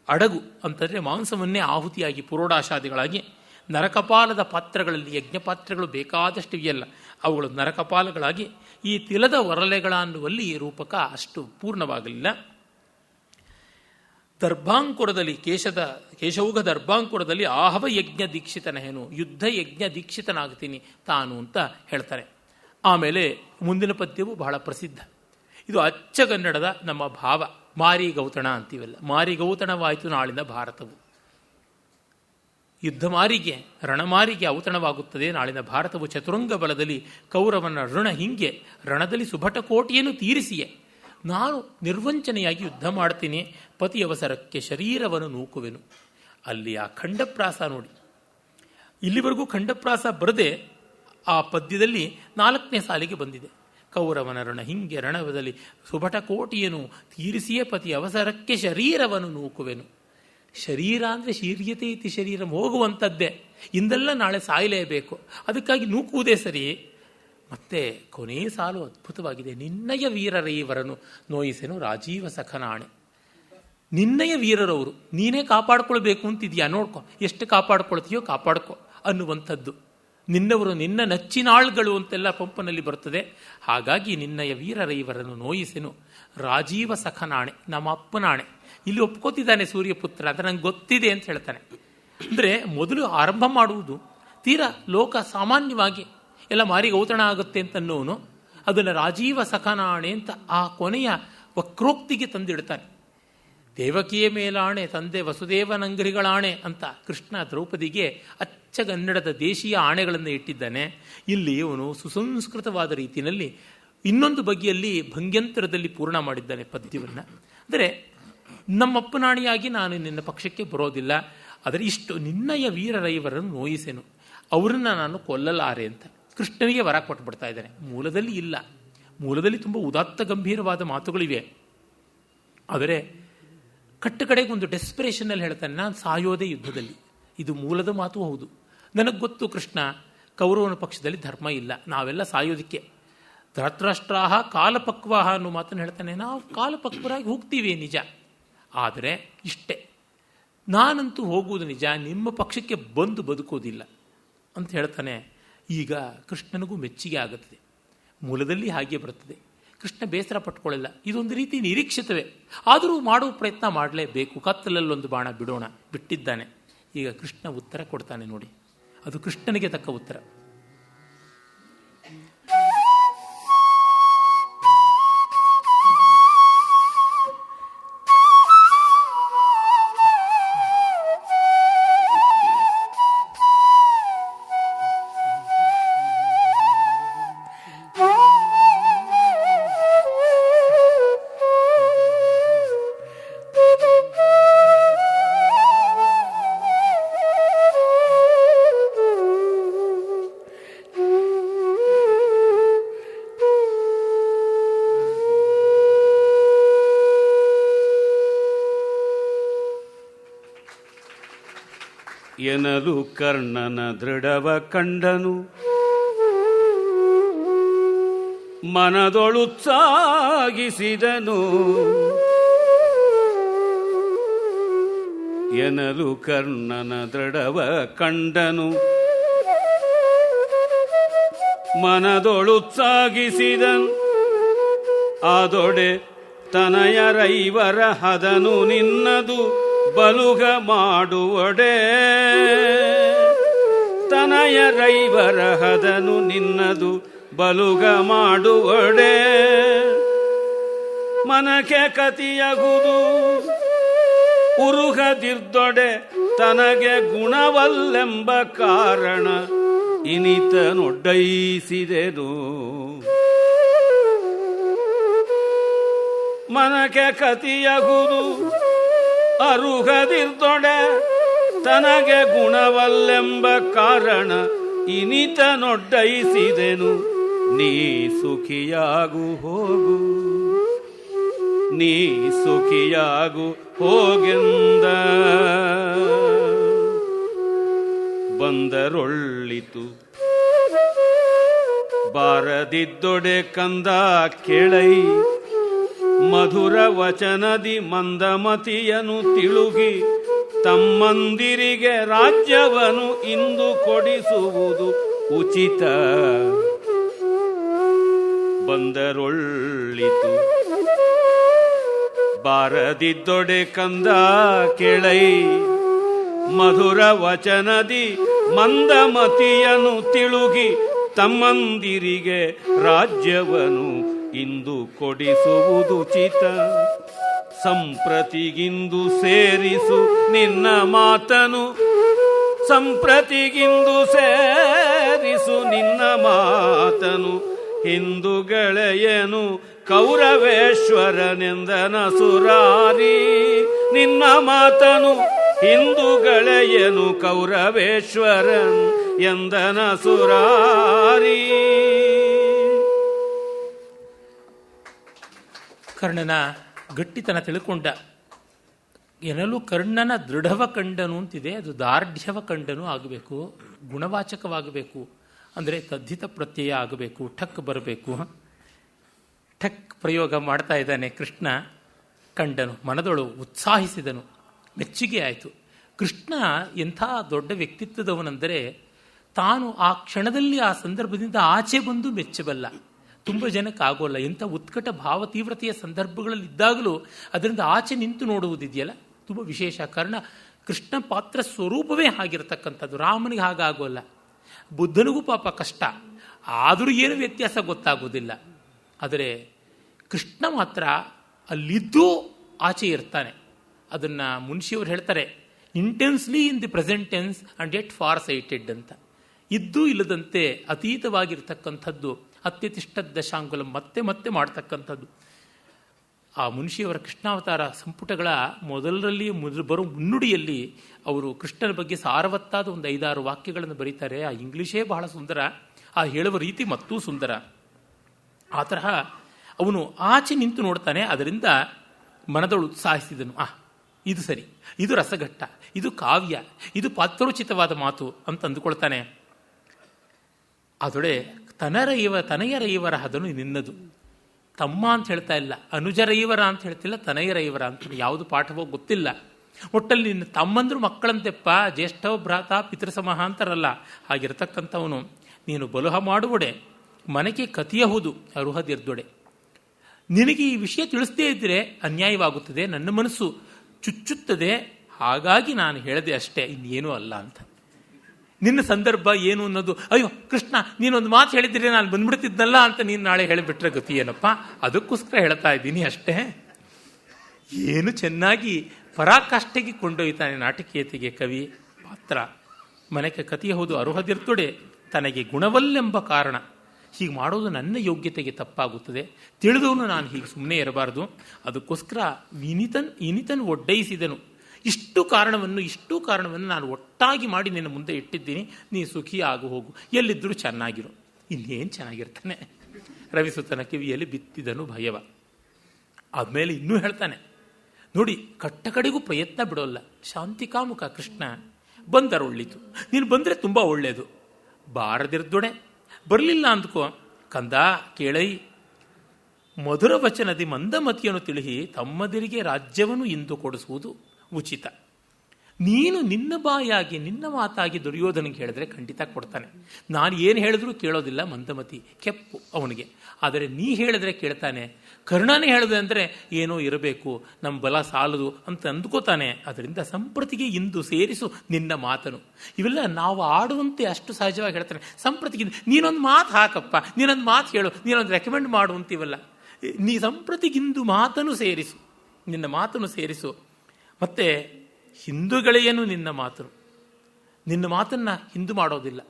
ಅಡಗು ಅಂತಂದರೆ ಮಾಂಸವನ್ನೇ ಆಹುತಿಯಾಗಿ ಪುರೋಡಾಶಾದಿಗಳಾಗಿ, ನರಕಪಾಲದ ಪಾತ್ರಗಳಲ್ಲಿ ಯಜ್ಞಪಾತ್ರಗಳು ಬೇಕಾದಷ್ಟಿವೆಯಲ್ಲ ಅವುಗಳು ನರಕಪಾಲಗಳಾಗಿ ಈ ತಿಲದ ಒರಲೆಗಳ ಅನ್ನುವಲ್ಲಿ ಈ ರೂಪಕ ಅಷ್ಟು ಪೂರ್ಣವಾಗಲಿಲ್ಲ. ದರ್ಭಾಂಕುರದಲ್ಲಿ ಕೇಶೌಘ ದರ್ಭಾಂಕುರದಲ್ಲಿ ಆಹವ ಯಜ್ಞ ದೀಕ್ಷಿತನೇನು, ಯುದ್ಧ ಯಜ್ಞ ದೀಕ್ಷಿತನಾಗ್ತೀನಿ ತಾನು ಅಂತ ಹೇಳ್ತಾರೆ. ಆಮೇಲೆ ಮುಂದಿನ ಪದ್ಯವು ಬಹಳ ಪ್ರಸಿದ್ಧ. ಇದು ಅಚ್ಚಗನ್ನಡದ ನಮ್ಮ ಭಾವ, ಮಾರಿಗೌತಣ ಅಂತೀವಲ್ಲ, ಮಾರಿಗೌತಣವಾಯಿತು ನಾಳಿನ ಭಾರತವು. ಯುದ್ಧ ಮಾರಿಗೆ, ರಣಮಾರಿಗೆ ಔತಣವಾಗುತ್ತದೆ ನಾಳಿನ ಭಾರತವು. ಚತುರಂಗ ಬಲದಲ್ಲಿ ಕೌರವನ ಋಣ ಹಿಂಗೆ ರಣದಲ್ಲಿ ಸುಭಟ ಕೋಟಿಯನ್ನು ತೀರಿಸಿಯೇ ನಾನು ನಿರ್ವಂಚನೆಯಾಗಿ ಯುದ್ಧ ಮಾಡ್ತೀನಿ, ಪತಿ ಅವಸರಕ್ಕೆ ಶರೀರವನ್ನು ನೂಕುವೆನು. ಅಲ್ಲಿ ಆ ಖಂಡಪ್ರಾಸ ನೋಡಿ, ಇಲ್ಲಿವರೆಗೂ ಖಂಡಪ್ರಾಸ ಬರದೆ ಆ ಪದ್ಯದಲ್ಲಿ 4ನೇ ಸಾಲಿಗೆ ಬಂದಿದೆ. ಕೌರವನ ಋಣ ಹಿಂಗೆ ರಣದಲ್ಲಿ ಸುಭಟ ಕೋಟಿಯನ್ನು ತೀರಿಸಿಯೇ ಪತಿ ಅವಸರಕ್ಕೆ ಶರೀರವನ್ನು ನೂಕುವೆನು. ಶರೀರ ಅಂದರೆ ಶೀರ್ಯತೆ ಇತಿ ಶರೀರ, ಹೋಗುವಂಥದ್ದೇ, ಇಂದೆಲ್ಲ ನಾಳೆ ಸಾಯಲೇಬೇಕು, ಅದಕ್ಕಾಗಿ ನೂಕುವುದೇ ಸರಿ. ಮತ್ತೆ ಕೊನೆ ಸಾಲು ಅದ್ಭುತವಾಗಿದೆ. ನಿನ್ನಯ ವೀರರೈವರನು ನೋಯಿಸೆನು ರಾಜೀವ ಸಖನಾಣೆ. ನಿನ್ನಯ ವೀರರವರು, ನೀನೇ ಕಾಪಾಡ್ಕೊಳ್ಬೇಕು ಅಂತಿದ್ಯಾ, ನೋಡ್ಕೊ ಎಷ್ಟು ಕಾಪಾಡ್ಕೊಳ್ತೀಯೋ ಕಾಪಾಡ್ಕೊ ಅನ್ನುವಂಥದ್ದು. ನಿನ್ನವರು ನಿನ್ನ ನಚ್ಚಿನಾಳ್ಗಳು ಅಂತೆಲ್ಲ ಪಂಪನಲ್ಲಿ ಬರ್ತದೆ. ಹಾಗಾಗಿ ನಿನ್ನಯ ವೀರರೈವರನ್ನು ನೋಯಿಸೆನು ರಾಜೀವ ಸಖನಾಣೆ, ನಮ್ಮ ಅಪ್ಪನಾಣೆ. ಇಲ್ಲಿ ಒಪ್ಕೋತಿದ್ದಾನೆ ಸೂರ್ಯಪುತ್ರ, ಅದು ನಂಗೆ ಗೊತ್ತಿದೆ ಅಂತ ಹೇಳ್ತಾನೆ. ಅಂದರೆ ಮೊದಲು ಆರಂಭ ಮಾಡುವುದು ತೀರಾ ಲೋಕ ಸಾಮಾನ್ಯವಾಗಿ ಎಲ್ಲ ಮಾರಿಗೆ ಔತಣ ಆಗುತ್ತೆ ಅಂತನ್ನೋನು ಅದನ್ನು ರಾಜೀವ ಸಖನಾಣೆ ಅಂತ ಆ ಕೊನೆಯ ವಕ್ರೋಕ್ತಿಗೆ ತಂದಿಡ್ತಾನೆ. ದೇವಕಿಯ ಮೇಲಾಣೆ ತಂದೆ ವಸುದೇವನಂಗರಿಗಳಾಣೆ ಅಂತ ಕೃಷ್ಣ ದ್ರೌಪದಿಗೆ ಅಚ್ಚಗನ್ನಡದ ದೇಶೀಯ ಆಣೆಗಳನ್ನು ಇಟ್ಟಿದ್ದಾನೆ. ಇಲ್ಲಿ ಅವನು ಸುಸಂಸ್ಕೃತವಾದ ರೀತಿಯಲ್ಲಿ ಇನ್ನೊಂದು ಬಗೆಯಲ್ಲಿ ಭಂಗ್ಯಂತರದಲ್ಲಿ ಪೂರ್ಣ ಮಾಡಿದ್ದಾನೆ ಪದ್ಯವನ್ನು. ಅಂದರೆ ನಮ್ಮಪ್ಪನಾಣಿಯಾಗಿ ನಾನು ನಿನ್ನ ಪಕ್ಷಕ್ಕೆ ಬರೋದಿಲ್ಲ, ಆದರೆ ಇಷ್ಟು ನಿನ್ನಯ ವೀರರೈವರನ್ನು ನೋಯಿಸೆನು, ಅವರನ್ನು ನಾನು ಕೊಲ್ಲಲಾರೆ ಅಂತ ಕೃಷ್ಣನಿಗೆ ವರ ಕೊಟ್ಬಿಡ್ತಾ ಇದ್ದಾನೆ. ಮೂಲದಲ್ಲಿ ಇಲ್ಲ, ಮೂಲದಲ್ಲಿ ತುಂಬ ಉದಾತ್ತ ಗಂಭೀರವಾದ ಮಾತುಗಳಿವೆ. ಆದರೆ ಕಡೆಗೆ ಒಂದು ಡೆಸ್ಪಿರೇಷನ್ನಲ್ಲಿ ಹೇಳ್ತಾನೆ, ನಾನು ಸಾಯೋದೇ ಯುದ್ಧದಲ್ಲಿ. ಇದು ಮೂಲದ ಮಾತು ಹೌದು. ನನಗೆ ಗೊತ್ತು ಕೃಷ್ಣ ಕೌರವನ ಪಕ್ಷದಲ್ಲಿ ಧರ್ಮ ಇಲ್ಲ, ನಾವೆಲ್ಲ ಸಾಯೋದಕ್ಕೆ. ಧೃತರಾಷ್ಟ್ರಾಹ ಕಾಲಪಕ್ವಾಹ ಅನ್ನೋ ಮಾತನ್ನು ಹೇಳ್ತಾನೆ. ನಾವು ಕಾಲಪಕ್ವರಾಗಿ ಹೋಗ್ತೀವಿ ನಿಜ, ಆದರೆ ಇಷ್ಟೇ, ನಾನಂತೂ ಹೋಗುವುದು ನಿಜ, ನಿಮ್ಮ ಪಕ್ಷಕ್ಕೆ ಬಂದು ಬದುಕೋದಿಲ್ಲ ಅಂತ ಹೇಳ್ತಾನೆ. ಈಗ ಕೃಷ್ಣನಿಗೂ ಮೆಚ್ಚುಗೆ ಆಗುತ್ತದೆ. ಮೂಲದಲ್ಲಿ ಹಾಗೆ ಬರುತ್ತದೆ. ಕೃಷ್ಣ ಬೇಸರ ಪಟ್ಕೊಳ್ಳಲ್ಲ. ಇದೊಂದು ರೀತಿ ನಿರೀಕ್ಷಿತವೇ, ಆದರೂ ಮಾಡುವ ಪ್ರಯತ್ನ ಮಾಡಲೇಬೇಕು. ಕತ್ತಲಲ್ಲೊಂದು ಬಾಣ ಬಿಡೋಣ, ಬಿಟ್ಟಿದ್ದಾನೆ. ಈಗ ಕೃಷ್ಣ ಉತ್ತರ ಕೊಡ್ತಾನೆ ನೋಡಿ, ಅದು ಕೃಷ್ಣನಿಗೆ ತಕ್ಕ ಉತ್ತರ. ಎನಲು ಕರ್ಣನ ದೃಢವ ಕಂಡನು, ಮನದೊಳುತ್ಸಾಗಿಸಿದನು. ಎನಲು ಕರ್ಣನ ದೃಢವ ಕಂಡನು, ಮನದೊಳುತ್ಸಾಗಿಸಿದನು. ಆದೊಡೆ ತನಯರೈವರ ಹದನು ನಿನ್ನದು ಬಲುಗ ಮಾಡುವಡೆ. ತನಯರೈವರ ಹದನು ನಿನ್ನದು ಬಲುಗ ಮಾಡುವಡೆ. ಮನಕ್ಕೆ ಕತಿಯಗುದು ಉರುಗದಿರ್ದೊಡೆ ತನಗೆ ಗುಣವಲ್ಲೆಂಬ ಕಾರಣ ಇನಿತನೊಡ್ಡೈಸಿದೆನು. ಮನಕ್ಕೆ ಕತಿಯಗುದು ಅರುಗದಿರ್ದೊಡೆ ತನಗೆ ಗುಣವಲ್ಲೆಂಬ ಕಾರಣ ಇನಿತನೊಡ್ಡೈಸಿದೆನು. ನೀ ಸುಖಿಯಾಗು ಹೋಗು, ನೀ ಸುಖಿಯಾಗು ಹೋಗೆಂದ. ಬಂದರೊಳ್ಳಿತು ಬಾರದಿದ್ದೊಡೆ ಕಂದ ಕೆಳೈ. ಮಧುರ ವಚನದಿ ಮಂದಮತಿಯನು ತಿಳುಗಿ ತಮ್ಮಂದಿರಿಗೆ ರಾಜ್ಯವನು ಇಂದು ಕೊಡಿಸುವುದು ಉಚಿತ. ಬಂದರೊಳ್ಳಿತು ಬಾರದಿದ್ದೊಡೆ ಕಂದ ಕೆಳೈ. ಮಧುರ ವಚನದಿ ಮಂದಮತಿಯನು ತಿಳುಗಿ ತಮ್ಮಂದಿರಿಗೆ ರಾಜ್ಯವನು ಇಂದು ಕೊಡಿಸುವುದುಚಿತ. ಸಂಪ್ರತಿಗಿಂದು ಸೇರಿಸು ನಿನ್ನ ಮಾತನು, ಸಂಪ್ರತಿಗಿಂದು ಸೇರಿಸು ನಿನ್ನ ಮಾತನು. ಹಿಂದುಗಳೆಯನು ಕೌರವೇಶ್ವರನೆಂದನ ಸುರಾರಿ. ನಿನ್ನ ಮಾತನು ಹಿಂದುಗಳೆಯನು ಕೌರವೇಶ್ವರನ್ ಎಂದನ ಸುರಾರಿ. ಕರ್ಣನ ಗಟ್ಟಿತನ ತಿಳ್ಕೊಂಡ. ಎನಲು ಕರ್ಣನ ದೃಢವ ಕಂಡನು ಅಂತಿದೆ, ಅದು ದಾರ್ಢ್ಯವ ಕಂಡನು ಆಗಬೇಕು, ಗುಣವಾಚಕವಾಗಬೇಕು. ಅಂದರೆ ತದ್ಧಿತ ಪ್ರತ್ಯಯ ಆಗಬೇಕು, ಠಕ್ ಬರಬೇಕು. ಠಕ್ ಪ್ರಯೋಗ ಮಾಡ್ತಾ ಇದ್ದಾನೆ ಕೃಷ್ಣ. ಕಂಡನು, ಮನದೊಳು ಉತ್ಸಾಹಿಸಿದನು, ಮೆಚ್ಚುಗೆ ಆಯಿತು. ಕೃಷ್ಣ ಎಂಥ ದೊಡ್ಡ ವ್ಯಕ್ತಿತ್ವದವನೆಂದರೆ ತಾನು ಆ ಕ್ಷಣದಲ್ಲಿ ಆ ಸಂದರ್ಭದಿಂದ ಆಚೆ ಬಂದು ಮೆಚ್ಚಬಲ್ಲ. ತುಂಬ ಜನಕ್ಕೆ ಆಗೋಲ್ಲ. ಎಂಥ ಉತ್ಕಟ ಭಾವ ತೀವ್ರತೆಯ ಸಂದರ್ಭಗಳಲ್ಲಿದ್ದಾಗಲೂ ಅದರಿಂದ ಆಚೆ ನಿಂತು ನೋಡುವುದಿದೆಯಲ್ಲ, ತುಂಬ ವಿಶೇಷ. ಕಾರಣ ಕೃಷ್ಣ ಪಾತ್ರ ಸ್ವರೂಪವೇ ಹಾಗಿರತಕ್ಕಂಥದ್ದು. ರಾಮನಿಗೆ ಹಾಗಾಗೋಲ್ಲ. ಬುದ್ಧನಿಗೂ ಪಾಪ ಕಷ್ಟ, ಆದರೂ ಏನು ವ್ಯತ್ಯಾಸ ಗೊತ್ತಾಗೋದಿಲ್ಲ. ಆದರೆ ಕೃಷ್ಣ ಮಾತ್ರ ಅಲ್ಲಿದ್ದೂ ಆಚೆ ಇರ್ತಾನೆ. ಅದನ್ನು ಮುನ್ಷಿಯವರು ಹೇಳ್ತಾರೆ, intensely in the present tense and yet far sighted ಅಂತ. ಇದ್ದೂ ಇಲ್ಲದಂತೆ ಅತೀತವಾಗಿರ್ತಕ್ಕಂಥದ್ದು, ಅತ್ಯತಿಷ್ಠ ದಶಾಂಗುಲಂ, ಮತ್ತೆ ಮತ್ತೆ ಮಾಡ್ತಕ್ಕಂಥದ್ದು. ಆ ಮುನ್ಷಿಯವರ ಕೃಷ್ಣಾವತಾರ ಸಂಪುಟಗಳ ಮೊದಲರಲ್ಲಿ ಬರೋ ಮುನ್ನುಡಿಯಲ್ಲಿ ಅವರು ಕೃಷ್ಣನ ಬಗ್ಗೆ ಸಾರವತ್ತಾದ ಒಂದು 5-6 ವಾಕ್ಯಗಳನ್ನು ಬರೀತಾರೆ. ಆ ಇಂಗ್ಲೀಷೇ ಬಹಳ ಸುಂದರ, ಆ ಹೇಳುವ ರೀತಿ ಮತ್ತೂ ಸುಂದರ. ಆ ತರಹ ಅವನು ಆಚೆ ನಿಂತು ನೋಡ್ತಾನೆ. ಅದರಿಂದ ಮನದೊಳು ಉತ್ಸಾಹಿಸಿದನು. ಇದು ಸರಿ, ಇದು ರಸಘಟ್ಟ, ಇದು ಕಾವ್ಯ, ಇದು ಪಾತ್ರೋಚಿತವಾದ ಮಾತು ಅಂತ ಅಂದುಕೊಳ್ತಾನೆ. ಅದೊಡೆ ತನಯರೈವರ ಹದನು ನಿನ್ನದು. ತಮ್ಮ ಅಂತ ಹೇಳ್ತಾ ಇಲ್ಲ, ಅನುಜರೈವರ ಅಂತ ಹೇಳ್ತಿಲ್ಲ, ತನಯರೈವರ ಅಂತ. ಯಾವುದು ಪಾಠವೋ ಗೊತ್ತಿಲ್ಲ. ಒಟ್ಟಲ್ಲಿ ನಿನ್ನ ತಮ್ಮಂದ್ರು ಮಕ್ಕಳಂತೆಪ್ಪ, ಜ್ಯೇಷ್ಠ ಭ್ರಾತ ಪಿತೃಸಮಃ ಅಂತಾರಲ್ಲ, ಹಾಗಿರ್ತಕ್ಕಂಥವನು ನೀನು ಬಲುಹ ಮಾಡುವಡೆ ಮನೆಗೆ ಕತಿಯಹುದು ಅರುಹದಿರ್ದೊಡೆ. ನಿನಗೆ ಈ ವಿಷಯ ತಿಳಿಸದೇ ಇದ್ದರೆ ಅನ್ಯಾಯವಾಗುತ್ತದೆ, ನನ್ನ ಮನಸ್ಸು ಚುಚ್ಚುತ್ತದೆ, ಹಾಗಾಗಿ ನಾನು ಹೇಳಿದೆ ಅಷ್ಟೇ, ಇನ್ನೇನೂ ಅಲ್ಲ ಅಂತ. ನಿನ್ನ ಸಂದರ್ಭ ಏನು ಅನ್ನೋದು, ಅಯ್ಯೋ ಕೃಷ್ಣ ನೀನೊಂದು ಮಾತು ಹೇಳಿದ್ರೆ ನಾನು ಬಂದ್ಬಿಡ್ತಿದ್ನಲ್ಲ ಅಂತ ನೀನು ನಾಳೆ ಹೇಳಿಬಿಟ್ರೆ ಗತಿ ಏನಪ್ಪ, ಅದಕ್ಕೋಸ್ಕರ ಹೇಳ್ತಾ ಇದ್ದೀನಿ ಅಷ್ಟೇ. ಏನು ಚೆನ್ನಾಗಿ ಪರಾಕಾಷ್ಠೆಗೆ ಕೊಂಡೊಯ್ತಾನೆ ನಾಟಕೀಯತೆಗೆ ಕವಿ ಪಾತ್ರ. ಮನೆಗೆ ಕತಿಯಹುದು ಅರುಹದಿರ್ತೊಡೆ ತನಗೆ ಗುಣವಲ್ಲೆಂಬ ಕಾರಣ. ಹೀಗೆ ಮಾಡೋದು ನನ್ನ ಯೋಗ್ಯತೆಗೆ ತಪ್ಪಾಗುತ್ತದೆ, ತಿಳಿದವನು ನಾನು ಹೀಗೆ ಸುಮ್ಮನೆ ಇರಬಾರ್ದು. ಅದಕ್ಕೋಸ್ಕರ ಇನಿತನ್ ಒಡ್ಡೈಸಿದನು. ಇಷ್ಟು ಕಾರಣವನ್ನು ನಾನು ಒಟ್ಟಾಗಿ ಮಾಡಿ ನಿನ್ನ ಮುಂದೆ ಇಟ್ಟಿದ್ದೀನಿ, ನೀ ಸುಖಿ ಆಗು ಹೋಗು, ಎಲ್ಲಿದ್ದರೂ ಚೆನ್ನಾಗಿರು. ಇನ್ನೇನು ಚೆನ್ನಾಗಿರ್ತಾನೆ. ರವಿಸುತನ ಕಿವಿಯಲ್ಲಿ ಬಿತ್ತಿದನು ಭಯವ. ಆದಮೇಲೆ ಇನ್ನೂ ಹೇಳ್ತಾನೆ ನೋಡಿ, ಕಟ್ಟ ಕಡೆಗೂ ಪ್ರಯತ್ನ ಬಿಡೋಲ್ಲ. ಶಾಂತಿಕಾಮುಕ ಕೃಷ್ಣ. ಬಂದರೊಳ್ಳಿತು, ನೀನು ಬಂದರೆ ತುಂಬ ಒಳ್ಳೆಯದು. ಬಾರದಿರ್ದೊಡೆ, ಬರಲಿಲ್ಲ ಅಂದ್ಕೋ, ಕಂದ ಕೇಳೈ ಮಧುರ ವಚನದಿ ಮಂದಮತಿಯನ್ನು ತಿಳಿಹಿ ತಮ್ಮದಿರಿಗೆ ರಾಜ್ಯವನ್ನು ಇಂದು ಕೊಡಿಸುವುದು ಉಚಿತ. ನೀನು ನಿನ್ನ ಬಾಯಾಗಿ ನಿನ್ನ ಮಾತಾಗಿ ದುರ್ಯೋಧನಿಗೆ ಹೇಳಿದ್ರೆ ಖಂಡಿತ ಕೊಡ್ತಾನೆ. ನಾನು ಏನು ಹೇಳಿದ್ರೂ ಕೇಳೋದಿಲ್ಲ, ಮಂದಮತಿ ಕೆಪ್ಪು ಅವನಿಗೆ. ಆದರೆ ನೀ ಹೇಳಿದ್ರೆ ಕೇಳ್ತಾನೆ. ಕರ್ಣನೇ ಹೇಳಿದೆ ಅಂದರೆ ಏನೋ ಇರಬೇಕು, ನಮ್ಮ ಬಲ ಸಾಲದು ಅಂತ ಅಂದ್ಕೋತಾನೆ. ಅದರಿಂದ ಸಂಪ್ರತಿಗೆ ಇಂದು ಸೇರಿಸು ನಿನ್ನ ಮಾತನು. ಇವೆಲ್ಲ ನಾವು ಆಡುವಂತೆ ಅಷ್ಟು ಸಹಜವಾಗಿ ಹೇಳ್ತಾನೆ. ಸಂಪ್ರತಿಗೆ ನೀನೊಂದು ಮಾತು ಹಾಕಪ್ಪ, ನೀನೊಂದು ಮಾತು ಹೇಳು, ನೀನೊಂದು ರೆಕಮೆಂಡ್ ಮಾಡು ಅಂತೀವಲ್ಲ. ನೀ ಸಂಪ್ರತಿಗಿಂದು ಮಾತನ್ನು ಸೇರಿಸು, ನಿನ್ನ ಮಾತನ್ನು ಸೇರಿಸು. ಮತ್ತೆ ಹಿಂದೂಗಳೆಯೇನು ನಿನ್ನ ಮಾತನ್ನು ಹಿಂದೂ ಮಾಡೋದಿಲ್ಲ,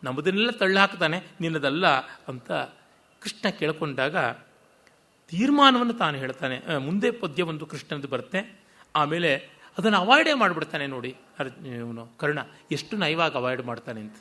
ನಮ್ಮದನ್ನೆಲ್ಲ ತಳ್ಳಿ ಹಾಕ್ತಾನೆ, ನಿನ್ನದಲ್ಲ ಅಂತ ಕೃಷ್ಣ ಕೇಳ್ಕೊಂಡಾಗ ತೀರ್ಮಾನವನ್ನು ತಾನು ಹೇಳ್ತಾನೆ. ಮುಂದೆ ಪದ್ಯ ಒಂದು ಕೃಷ್ಣನದು ಬರುತ್ತೆ, ಆಮೇಲೆ ಅದನ್ನು ಅವಾಯ್ಡೇ ಮಾಡಿಬಿಡ್ತಾನೆ. ನೋಡಿ ಇವನು ಕರ್ಣ ಎಷ್ಟು ನಯವಾಗಿ ಅವಾಯ್ಡ್ ಮಾಡ್ತಾನೆ ಅಂತ.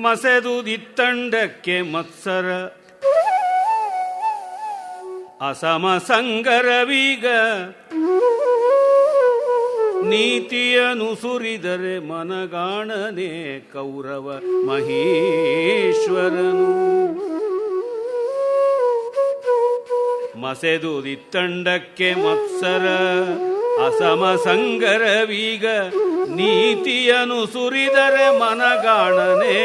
ಮಸೆದುದಿತ್ತಂಡಕ್ಕೆ ಮತ್ಸರ ಅಸಮ ಸಂಗರವೀಗ ನೀತಿಯನು ಸುರಿದರೆ ಮನಗಾಣನೆ ಕೌರವ ಮಹೇಶ್ವರನು. ಮಸೆದುದಿತ್ತಂಡಕ್ಕೆ ಮತ್ಸರ ಅಸಮ ಸಂಗರವೀಗ ನೀತಿಯನು ಸುರಿದರೆ ಮನಗಾಣನೆ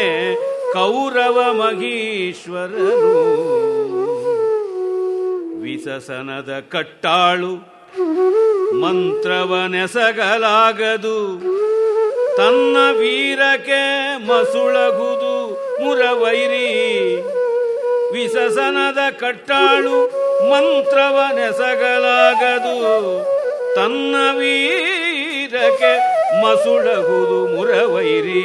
ಕೌರವ ಮಹೀಶ್ವರನು. ವಿಸಸನದ ಕಟ್ಟಾಳು ಮಂತ್ರವನೆಸಗಲಾಗದು, ತನ್ನ ವೀರಕ್ಕೆ ಮಸುಳಗುದು ಮುರವೈರಿ. ವಿಸಸನದ ಕಟ್ಟಾಳು ಮಂತ್ರವನೆಸಗಲಾಗದು, ತನ್ನ ವೀರಕ್ಕೆ ಮಸುಳಗುದು ಮುರವೈರಿ.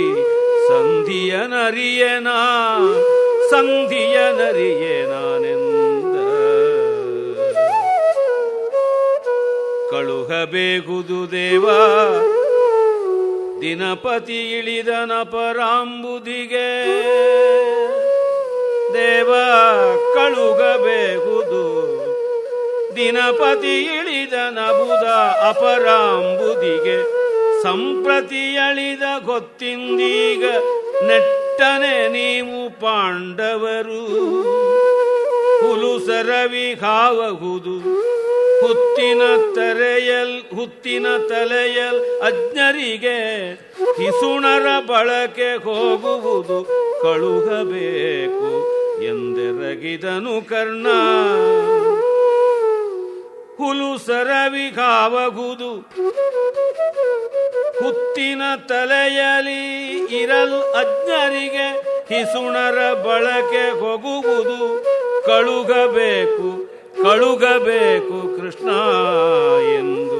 ಸಂಧಿಯನರಿಯೇನಾನೆಂದ ಕಳುಹಬೇಗುದು ದೇವ ದಿನಪತಿ ಇಳಿದನ ಪರಾಂಬುದಿಗೆ. ದೇವ ಕಳುಗಬೇಗುದು ದಿನಪತಿ ಇಳಿದನ ಬುಧ ಅಪರಾಂಬುದಿಗೆ. ಸಂಪ್ರತಿಯಳಿದ ಗೊತ್ತಿಂದೀಗ ನೆಟ್ಟನೆ ನೀವು ಪಾಂಡವರು. ಹುಲುಸರವಿ ಹಾವಹುದು ಹುತ್ತಿನ ತಲೆಯಲ್ ಅಜ್ಞರಿಗೆ. ಹಿಸುಣರ ಬಳಕೆ ಹೋಗುವುದು ಕಳುಹಬೇಕು ಎಂದೆರಗಿದನು ಕರ್ಣ. ಹುಲುಸರವಿ ಹಾವಹುದು ಹುತ್ತಿನ ತಲೆಯಲಿ ಇರಲ್ ಅಜ್ಞರಿಗೆ. ಹಿಸುಣರ ಬಳಕೆ ಹೋಗುವುದು ಕಳುಗಬೇಕು ಕೃಷ್ಣ ಎಂದು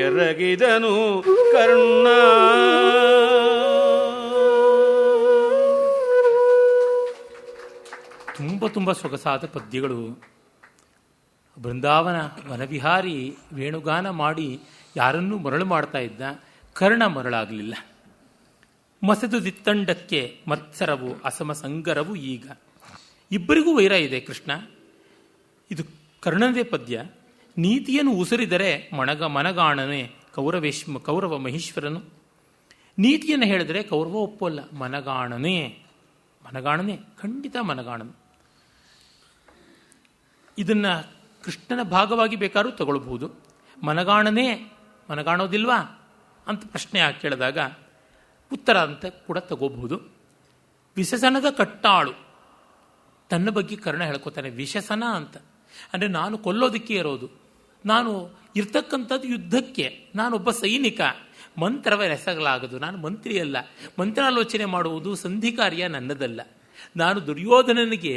ಎರಗಿದನು ಕರ್ಣ. ತುಂಬ ಸೊಗಸಾದ ಪದ್ಯಗಳು. ಬೃಂದಾವನ ವನವಿಹಾರಿ ವೇಣುಗಾನ ಮಾಡಿ ಯಾರನ್ನೂ ಮರಳು ಮಾಡ್ತಾ ಇದ್ದ. ಕರ್ಣ ಮರಳಾಗಲಿಲ್ಲ. ಮಸೆದು ದಿತ್ತಂಡಕ್ಕೆ ಮತ್ಸರವು ಅಸಮ ಸಂಗರವು ಈಗ. ಇಬ್ಬರಿಗೂ ವೈರ ಇದೆ ಕೃಷ್ಣ. ಇದು ಕರ್ಣನದೇ ಪದ್ಯ. ನೀತಿಯನ್ನು ಉಸಿರಿದರೆ ಮನಗಾಣನೆ ಕೌರವ ಮಹೇಶ್ವರನು. ನೀತಿಯನ್ನು ಹೇಳಿದರೆ ಕೌರವ ಒಪ್ಪಲ್ಲ. ಮನಗಾಣನೆ ಖಂಡಿತ ಮನಗಾಣನೆ. ಇದನ್ನ ಕೃಷ್ಣನ ಭಾಗವಾಗಿ ಬೇಕಾದ್ರೂ ತಗೊಳ್ಬಹುದು. ಮನಗಾಣೋದಿಲ್ವಾ ಅಂತ ಪ್ರಶ್ನೆ ಯಾಕೆ ಕೇಳಿದಾಗ ಉತ್ತರ ಅಂತ ಕೂಡ ತಗೋಬಹುದು. ವಿಶಸನದ ಕಟ್ಟಾಳು ತನ್ನ ಬಗ್ಗೆ ಕರ್ಣ ಹೇಳ್ಕೊತಾನೆ. ವಿಶಸನ ಅಂತ ಅಂದರೆ ನಾನು ಕೊಲ್ಲೋದಕ್ಕೆ ಇರೋದು, ನಾನು ಇರ್ತಕ್ಕಂಥದ್ದು ಯುದ್ಧಕ್ಕೆ, ನಾನೊಬ್ಬ ಸೈನಿಕ, ಮಂತ್ರವೇ ಎಸಗಲಾಗದು, ನಾನು ಮಂತ್ರಿಯಲ್ಲ, ಮಂತ್ರಾಲೋಚನೆ ಮಾಡುವುದು ಸಂಧಿ ಕಾರ್ಯ ನನ್ನದಲ್ಲ, ನಾನು ದುರ್ಯೋಧನನಿಗೆ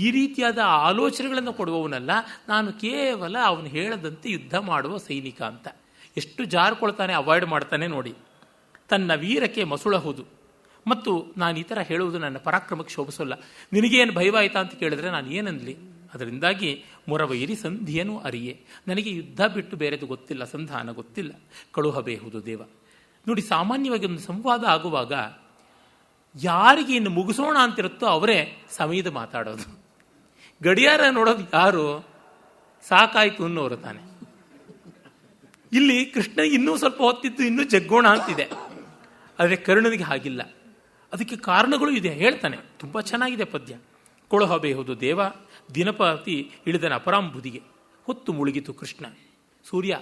ಈ ರೀತಿಯಾದ ಆಲೋಚನೆಗಳನ್ನು ಕೊಡುವವನಲ್ಲ, ನಾನು ಕೇವಲ ಅವನು ಹೇಳದಂತೆ ಯುದ್ಧ ಮಾಡುವ ಸೈನಿಕ ಅಂತ. ಎಷ್ಟು ಜಾರ್ಕೊಳ್ತಾನೆ, ಅವಾಯ್ಡ್ ಮಾಡ್ತಾನೆ ನೋಡಿ. ತನ್ನ ವೀರಕ್ಕೆ ಮಸುಳಹುದು ಮತ್ತು ನಾನು ಈ ಥರ ಹೇಳುವುದು ನನ್ನ ಪರಾಕ್ರಮಕ್ಕೆ ಶೋಭಿಸೋಲ್ಲ, ನಿನಗೇನು ಭಯವಾಯಿತಾ ಅಂತ ಕೇಳಿದ್ರೆ ನಾನು ಏನನ್ಲಿ. ಅದರಿಂದಾಗಿ ಮೊರವೈರಿ ಸಂಧಿಯನ್ನು ಅರಿಯೇ, ನನಗೆ ಯುದ್ಧ ಬಿಟ್ಟು ಬೇರೆದು ಗೊತ್ತಿಲ್ಲ, ಸಂಧಾನ ಗೊತ್ತಿಲ್ಲ, ಕಳುಹಬೇಹುದು ದೇವ. ನೋಡಿ, ಸಾಮಾನ್ಯವಾಗಿ ಒಂದು ಸಂವಾದ ಆಗುವಾಗ ಯಾರಿಗೆ ಇನ್ನು ಮುಗಿಸೋಣ ಅಂತಿರುತ್ತೋ ಅವರೇ ಸಮಯದ ಮಾತಾಡೋದು. ಗಡಿಯಾರ ನೋಡೋದು ಯಾರು? ಸಾಕಾಯ್ತು ಅನ್ನೋರು ತಾನೆ. ಇಲ್ಲಿ ಕೃಷ್ಣ ಇನ್ನೂ ಸ್ವಲ್ಪ ಹೊತ್ತಿದ್ದು ಇನ್ನೂ ಜಗ್ಗೋಣ ಅಂತಿದೆ. ಆದರೆ ಕರ್ಣನಿಗೆ ಹಾಗಿಲ್ಲ. ಅದಕ್ಕೆ ಕಾರಣಗಳು ಇದೆ, ಹೇಳ್ತಾನೆ. ತುಂಬ ಚೆನ್ನಾಗಿದೆ ಪದ್ಯ. ಕೊಳಹಬೇಹುದು ದೇವ, ದಿನಪತಿ ಇಳಿದನ ಅಪರಾಂಬುದಿಗೆ. ಹೊತ್ತು ಮುಳುಗಿತು ಕೃಷ್ಣ. ಸೂರ್ಯ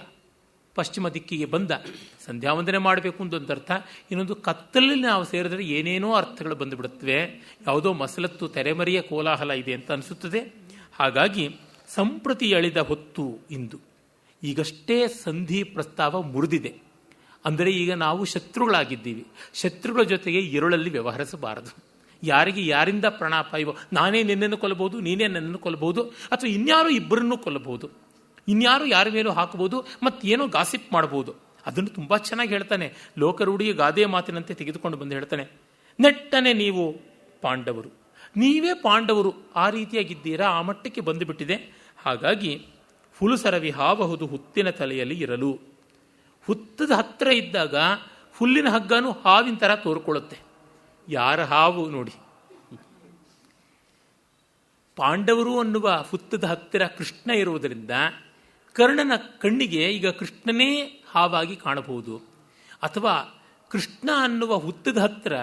ಪಶ್ಚಿಮ ದಿಕ್ಕಿಗೆ ಬಂದ. ಸಂಧ್ಯಾವಂದನೆ ಮಾಡಬೇಕು ಅಂತ ಅರ್ಥ. ಇನ್ನೊಂದು ಕತ್ತಲಲ್ಲಿ ನಾವು ಸೇರಿದ್ರೆ ಏನೇನೋ ಅರ್ಥಗಳು ಬಂದುಬಿಡುತ್ತವೆ. ಯಾವುದೋ ಮಸಲತ್ತು ತೆರೆಮರೆಯ ಕೋಲಾಹಲ ಇದೆ ಅಂತ ಅನಿಸುತ್ತದೆ. ಹಾಗಾಗಿ ಸಂಪ್ರತಿ ಎಳೆದ ಹೊತ್ತು ಇಂದು. ಈಗಷ್ಟೇ ಸಂಧಿ ಪ್ರಸ್ತಾವ ಮುರಿದಿದೆ. ಅಂದರೆ ಈಗ ನಾವು ಶತ್ರುಗಳಾಗಿದ್ದೀವಿ. ಶತ್ರುಗಳ ಜೊತೆಗೆ ഇരുಳಲ್ಲಿ ವ್ಯವಹರಿಸಬಾರದು. ಯಾರಿಗೆ ಯಾರಿಂದ ಪ್ರಾಣಾಪಾಯವೋ, ನಾನೇ ನಿನ್ನನ್ನು ಕೊಲ್ಲಬಹುದು, ನೀನೇ ನನ್ನನ್ನು ಕೊಲ್ಲಬಹುದು, ಅಥವಾ ಇನ್ಯಾರು ಇಬ್ಬರನ್ನೂ ಕೊಲ್ಲಬಹುದು, ಇನ್ಯಾರು ಯಾರ ಮೇಲೂ ಹಾಕಬಹುದು, ಮತ್ತೇನೋ ಗಾಸಿಪ್ ಮಾಡಬಹುದು. ಅದನ್ನು ತುಂಬ ಚೆನ್ನಾಗಿ ಹೇಳ್ತಾನೆ. ಲೋಕರೂಢಿಯ ಗಾದೆಯ ಮಾತಿನಂತೆ ತೆಗೆದುಕೊಂಡು ಬಂದು ಹೇಳ್ತಾನೆ, ನೆಟ್ಟನೆ ನೀವು ಪಾಂಡವರು, ನೀವೇ ಪಾಂಡವರು, ಆ ರೀತಿಯಾಗಿದ್ದೀರಾ, ಆ ಮಟ್ಟಕ್ಕೆ ಬಂದುಬಿಟ್ಟಿದೆ. ಹಾಗಾಗಿ ಹುಲುಸರವಿ ಹಾವಹುದು ಹುತ್ತಿನ ತಲೆಯಲ್ಲಿ ಇರಲು. ಹುತ್ತದ ಹತ್ತಿರ ಇದ್ದಾಗ ಹುಲ್ಲಿನ ಹಗ್ಗನೂ ಹಾವಿನ ಥರ ತೋರ್ಕೊಳ್ಳುತ್ತೆ. ಯಾರ ಹಾವು ನೋಡಿ. ಪಾಂಡವರು ಅನ್ನುವ ಹುತ್ತದ ಹತ್ತಿರ ಕೃಷ್ಣ ಇರುವುದರಿಂದ ಕರ್ಣನ ಕಣ್ಣಿಗೆ ಈಗ ಕೃಷ್ಣನೇ ಹಾವಾಗಿ ಕಾಣಬಹುದು. ಅಥವಾ ಕೃಷ್ಣ ಅನ್ನುವ ಹುತ್ತದ ಹತ್ತಿರ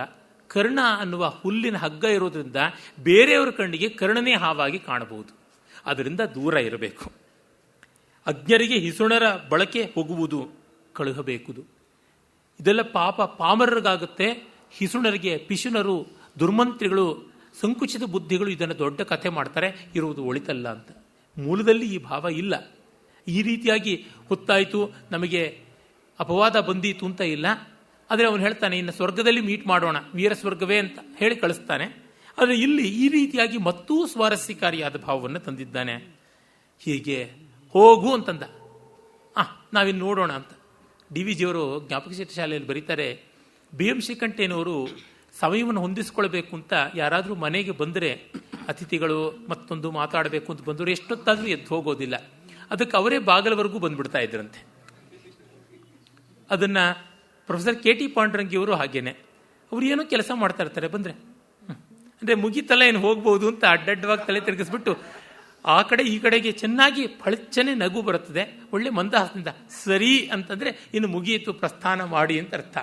ಕರ್ಣ ಅನ್ನುವ ಹುಲ್ಲಿನ ಹಗ್ಗ ಇರೋದ್ರಿಂದ ಬೇರೆಯವರ ಕಣ್ಣಿಗೆ ಕರ್ಣನೇ ಹಾವಾಗಿ ಕಾಣಬಹುದು. ಅದರಿಂದ ದೂರ ಇರಬೇಕು. ಅಜ್ಞರಿಗೆ ಹಿಸುಣರ ಬಳಕೆ ಹೋಗುವುದು, ಕಳುಹಬೇಕುದು. ಇದೆಲ್ಲ ಪಾಪ ಪಾಮರರಿಗಾಗುತ್ತೆ. ಹಿಸುಣರಿಗೆ ಪಿಶುನರು, ದುರ್ಮಂತ್ರಿಗಳು, ಸಂಕುಚಿತ ಬುದ್ಧಿಗಳು ಇದನ್ನು ದೊಡ್ಡ ಕಥೆ ಮಾಡ್ತಾರೆ, ಇರುವುದು ಒಳಿತಲ್ಲ ಅಂತ. ಮೂಲದಲ್ಲಿ ಈ ಭಾವ ಇಲ್ಲ. ಈ ರೀತಿಯಾಗಿ ಹೊತ್ತಾಯಿತು, ನಮಗೆ ಅಪವಾದ ಬಂದೀತು ಅಂತ ಇಲ್ಲ. ಆದರೆ ಅವನು ಹೇಳ್ತಾನೆ, ಇನ್ನು ಸ್ವರ್ಗದಲ್ಲಿ ಮೀಟ್ ಮಾಡೋಣ, ವೀರ ಸ್ವರ್ಗವೇ ಅಂತ ಹೇಳಿ ಕಳಿಸ್ತಾನೆ. ಆದರೆ ಇಲ್ಲಿ ಈ ರೀತಿಯಾಗಿ ಮತ್ತೂ ಸ್ವಾರಸ್ಯಕಾರಿಯಾದ ಭಾವವನ್ನು ತಂದಿದ್ದಾನೆ. ಹೀಗೆ ಹೋಗು ಅಂತಂದ. ನಾವಿನ್ನು ನೋಡೋಣ ಅಂತ. ಡಿ.ವಿ. ಜಿಯವರು ಜ್ಞಾಪಕ ಚಿತ್ರ ಶಾಲೆಯಲ್ಲಿ ಬರೀತಾರೆ, BM ಶ್ರೀಕಂಠಯ್ಯನವರು ಸಮಯವನ್ನು ಹೊಂದಿಸ್ಕೊಳ್ಬೇಕು ಅಂತ ಯಾರಾದರೂ ಮನೆಗೆ ಬಂದರೆ, ಅತಿಥಿಗಳು ಮತ್ತೊಂದು ಮಾತಾಡಬೇಕು ಅಂತ ಬಂದರು, ಎಷ್ಟೊತ್ತಾದರೂ ಎದ್ದು ಹೋಗೋದಿಲ್ಲ. ಅದಕ್ಕೆ ಅವರೇ ಬಾಗಲವರೆಗೂ ಬಂದ್ಬಿಡ್ತಾ ಇದ್ರಂತೆ. ಅದನ್ನು ಪ್ರೊಫೆಸರ್ KT ಪಾಂಡುರಂಗಿಯವರು ಹಾಗೇನೆ, ಅವರು ಏನೋ ಕೆಲಸ ಮಾಡ್ತಾ ಇರ್ತಾರೆ, ಬಂದರೆ ಅಂದರೆ ಮುಗಿತಲ್ಲ ಏನು ಹೋಗ್ಬೋದು ಅಂತ ಅಡ್ಡಡ್ಡವಾಗಿ ತಲೆ ತಿರುಗಿಸ್ಬಿಟ್ಟು ಆ ಕಡೆ ಈ ಕಡೆಗೆ ಚೆನ್ನಾಗಿ ಫಳಚನೆ ನಗು ಬರುತ್ತದೆ. ಒಳ್ಳೆ ಮಂದಹಾಸದಿಂದ ಸರಿ ಅಂತಂದರೆ ಇನ್ನು ಮುಗಿಯಿತು, ಪ್ರಸ್ಥಾನ ಮಾಡಿ ಅಂತ ಅರ್ಥ.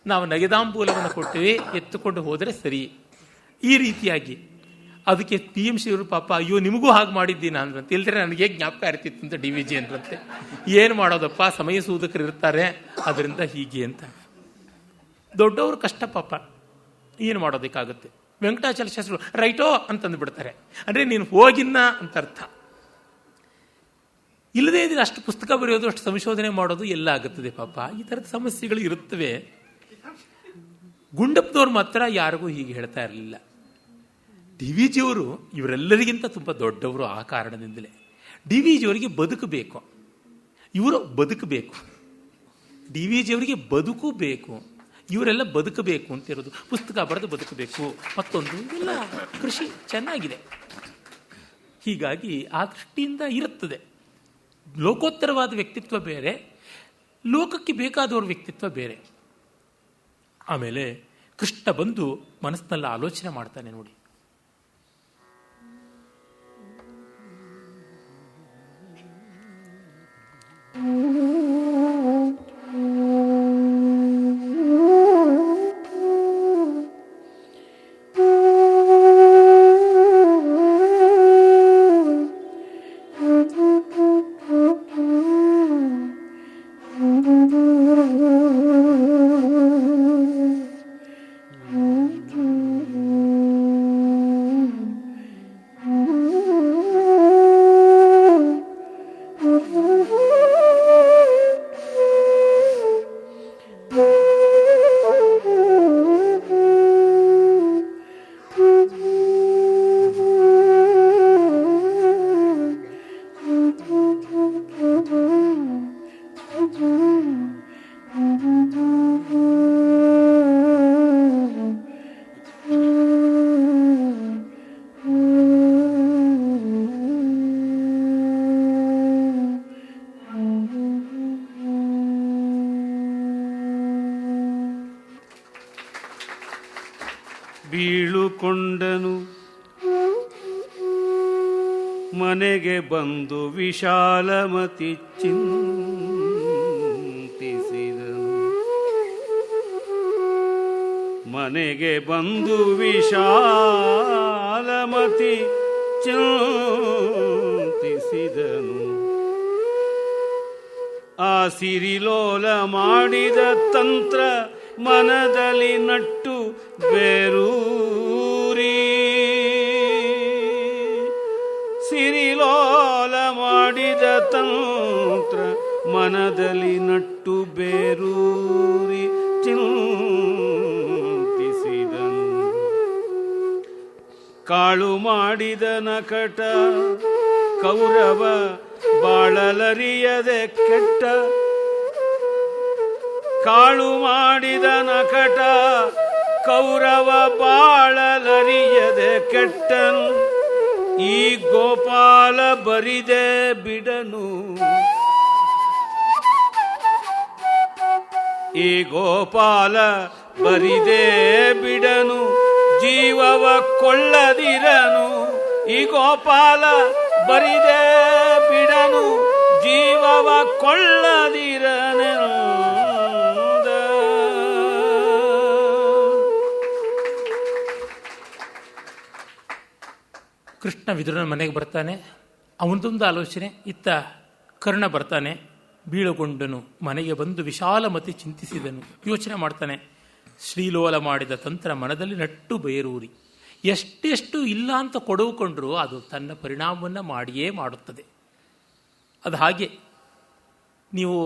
ನಾವು ನಗೆದಾಂಬೂಲವನ್ನು ಕೊಟ್ಟರೆ ಎತ್ತುಕೊಂಡು ಹೋದರೆ ಸರಿ. ಈ ರೀತಿಯಾಗಿ ಅದಕ್ಕೆ PM ಶ್ರೀಯವರು ಪಾಪ, ಅಯ್ಯೋ ನಿಮಗೂ ಹಾಗೆ ಮಾಡಿದ್ದೀನಿ ಅಂದ್ರಂತೆ. ಇಲ್ದ್ರೆ ನನಗೆ ಜ್ಞಾಪಕ ಇರ್ತಿತ್ತು ಅಂತ DV ಜಿ ಅಂದ್ರಂತೆ. ಏನು ಮಾಡೋದಪ್ಪ, ಸಮಯ ಸೂದಕರು ಇರ್ತಾರೆ, ಅದರಿಂದ ಹೀಗೆ ಅಂತ. ದೊಡ್ಡವರು ಕಷ್ಟ ಪಾಪ, ಏನು ಮಾಡೋದಕ್ಕಾಗುತ್ತೆ. ವೆಂಕಟಾಚಲ ಶಾಸ್ತ್ರಿಗಳು ರೈಟೋ ಅಂತಂದು ಬಿಡ್ತಾರೆ. ಅಂದರೆ ನೀನು ಹೋಗಿನ್ನ ಅಂತ ಅರ್ಥ. ಇಲ್ಲದೇ ಇದ್ರೆ ಅಷ್ಟು ಪುಸ್ತಕ ಬರೆಯೋದು, ಅಷ್ಟು ಸಂಶೋಧನೆ ಮಾಡೋದು ಎಲ್ಲ ಆಗುತ್ತದೆ ಪಾಪ. ಈ ಥರದ ಸಮಸ್ಯೆಗಳು ಇರುತ್ತವೆ. ಗುಂಡಪ್ಪನವ್ರು ಮಾತ್ರ ಯಾರಿಗೂ ಹೀಗೆ ಹೇಳ್ತಾ ಇರಲಿಲ್ಲ. DV ಜಿಯವರು ಇವರೆಲ್ಲರಿಗಿಂತ ತುಂಬ ದೊಡ್ಡವರು. ಆ ಕಾರಣದಿಂದಲೇ DV ಜಿಯವರಿಗೆ ಬದುಕಬೇಕು, ಇವರು ಬದುಕಬೇಕು. DV ಜಿಯವರಿಗೆ ಬದುಕು ಬೇಕು, ಇವರೆಲ್ಲ ಬದುಕಬೇಕು ಅಂತಿರೋದು, ಪುಸ್ತಕ ಬರೆದು ಬದುಕಬೇಕು, ಮತ್ತೊಂದು ಎಲ್ಲ ಕೃಷಿ ಚೆನ್ನಾಗಿದೆ. ಹೀಗಾಗಿ ಆ ದೃಷ್ಟಿಯಿಂದ ಇರುತ್ತದೆ. ಲೋಕೋತ್ತರವಾದ ವ್ಯಕ್ತಿತ್ವ ಬೇರೆ, ಲೋಕಕ್ಕೆ ಬೇಕಾದವ್ರ ವ್ಯಕ್ತಿತ್ವ ಬೇರೆ. ಆಮೇಲೆ ಕೃಷ್ಣ ಬಂದು ಮನಸ್ಸಿನಲ್ಲಿ ಆಲೋಚನೆ ಮಾಡ್ತಾನೆ ನೋಡಿ. ಬೀಳುಕೊಂಡನು ಮನೆಗೆ ಬಂದು ವಿಶಾಲಮತಿ ಚಿಂತಿಸಿದನು. ಮನೆಗೆ ಬಂದು ವಿಶಾಲಮತಿ ಚಿಂತಿಸಿದನು. ಆ ಸಿರಿಲೋಲ ಮಾಡಿದ ತಂತ್ರ ಮನದಲ್ಲಿ ನಟ್ಟು ಬೇರೂರಿ. ಸಿರಿಲೋಲ ಮಾಡಿದ ತಂತ್ರ ಮನದಲ್ಲಿ ನಟ್ಟು ಬೇರೂರಿ ಚಿಂತಿಸಿದನು. ಕಾಳು ಮಾಡಿದ ನಕಟ ಕೌರವ ಬಾಳಲರಿಯದೆ ಕೆಟ್ಟ. ಕಾಳು ಮಾಡಿದ ನಕಟ ಕೌರವ ಬಾಳಲರಿಯದೆ ಕೆಟ್ಟನು. ಈ ಗೋಪಾಲ ಬರಿದೆ ಬಿಡನು. ಈ ಗೋಪಾಲ ಬರಿದೆ ಬಿಡನು. ಜೀವವ ಕೊಳ್ಳದಿರನು. ಈ ಗೋಪಾಲ ಬರಿದೆ ಬಿಡನು. ಜೀವವ ಕೊಳ್ಳದಿರನು. ಕೃಷ್ಣ ವಿದುರನ ಮನೆಗೆ ಬರ್ತಾನೆ. ಅವನದೊಂದು ಆಲೋಚನೆ. ಇತ್ತ ಕರ್ಣ ಬರ್ತಾನೆ. ಬೀಳುಗೊಂಡನು ಮನೆಗೆ ಬಂದು ವಿಶಾಲಮತಿ ಚಿಂತಿಸಿದನು. ಯೋಚನೆ ಮಾಡ್ತಾನೆ. ಶ್ರೀಲೋಲ ಮಾಡಿದ ತಂತ್ರ ಮನದಲ್ಲಿ ನಟ್ಟು ಬೇರೂರಿ. ಎಷ್ಟೆಷ್ಟು ಇಲ್ಲ ಅಂತ ಕೊಡುಕೊಂಡ್ರು ಅದು ತನ್ನ ಪರಿಣಾಮವನ್ನು ಮಾಡಿಯೇ ಮಾಡುತ್ತದೆ. ಅದು ಹಾಗೆ ನೀವು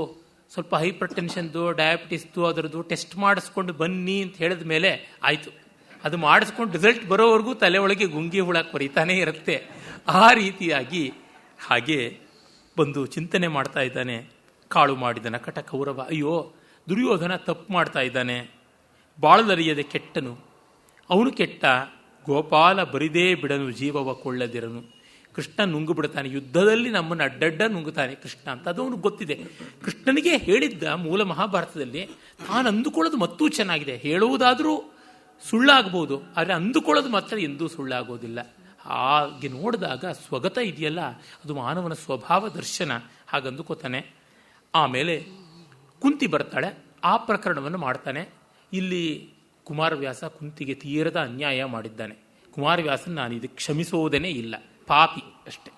ಸ್ವಲ್ಪ ಹೈಪರ್ ಟೆನ್ಷನ್ದು ಡಯಾಬಿಟಿಸ್ದು ಅದರದ್ದು ಟೆಸ್ಟ್ ಮಾಡಿಸ್ಕೊಂಡು ಬನ್ನಿ ಅಂತ ಹೇಳಿದ ಮೇಲೆ ಆಯಿತು. ಅದು ಮಾಡಿಸ್ಕೊಂಡು ರಿಸಲ್ಟ್ ಬರೋವರೆಗೂ ತಲೆ ಒಳಗೆ ಗುಂಗಿ ಹುಳ ಕೊರಿತಾನೇ ಇರುತ್ತೆ. ಆ ರೀತಿಯಾಗಿ ಹಾಗೆ ಬಂದು ಚಿಂತನೆ ಮಾಡ್ತಾ ಇದ್ದಾನೆ. ಕಾಳು ಮಾಡಿದ ನಕಟ ಕೌರವ, ಅಯ್ಯೋ ದುರ್ಯೋಧನ ತಪ್ಪು ಮಾಡ್ತಾ ಇದ್ದಾನೆ, ಬಾಳಲರಿಯದೆ ಕೆಟ್ಟನು, ಅವನು ಕೆಟ್ಟ, ಗೋಪಾಲ ಬರಿದೇ ಬಿಡನು, ಜೀವವ ಕೊಳ್ಳದಿರನು. ಕೃಷ್ಣ ನುಂಗು ಬಿಡ್ತಾನೆ, ಯುದ್ಧದಲ್ಲಿ ನಮ್ಮನ್ನು ಅಡ್ಡಡ್ಡ ನುಂಗುತ್ತಾನೆ ಕೃಷ್ಣ ಅಂತ ಅದು ಅವನಿಗೆ ಗೊತ್ತಿದೆ. ಕೃಷ್ಣನಿಗೆ ಹೇಳಿದ್ದ ಮೂಲ ಮಹಾಭಾರತದಲ್ಲಿ ತಾನು ಅಂದುಕೊಳ್ಳೋದು ಮತ್ತೂ ಚೆನ್ನಾಗಿದೆ. ಹೇಳುವುದಾದರೂ ಸುಳ್ಳಾಗಬಹುದು, ಆದರೆ ಅಂದುಕೊಳ್ಳೋದು ಮಾತ್ರ ಎಂದೂ ಸುಳ್ಳಾಗೋದಿಲ್ಲ. ಹಾಗೆ ನೋಡಿದಾಗ ಸ್ವಗತ ಇದೆಯಲ್ಲ, ಅದು ಮಾನವನ ಸ್ವಭಾವ ದರ್ಶನ, ಹಾಗಂದುಕೋತಾನೆ. ಆಮೇಲೆ ಕುಂತಿ ಬರ್ತಾಳೆ, ಆ ಪ್ರಕರಣವನ್ನು ಮಾಡ್ತಾನೆ. ಇಲ್ಲಿ ಕುಮಾರವ್ಯಾಸ ಕುಂತಿಗೆ ತೀರದ ಅನ್ಯಾಯ ಮಾಡಿದ್ದಾನೆ. ಕುಮಾರವ್ಯಾಸನ ನಾನು ಇದಕ್ಕೆ ಕ್ಷಮಿಸುವುದೇನೇ ಇಲ್ಲ, ಪಾಪಿ ಅಷ್ಟೆ.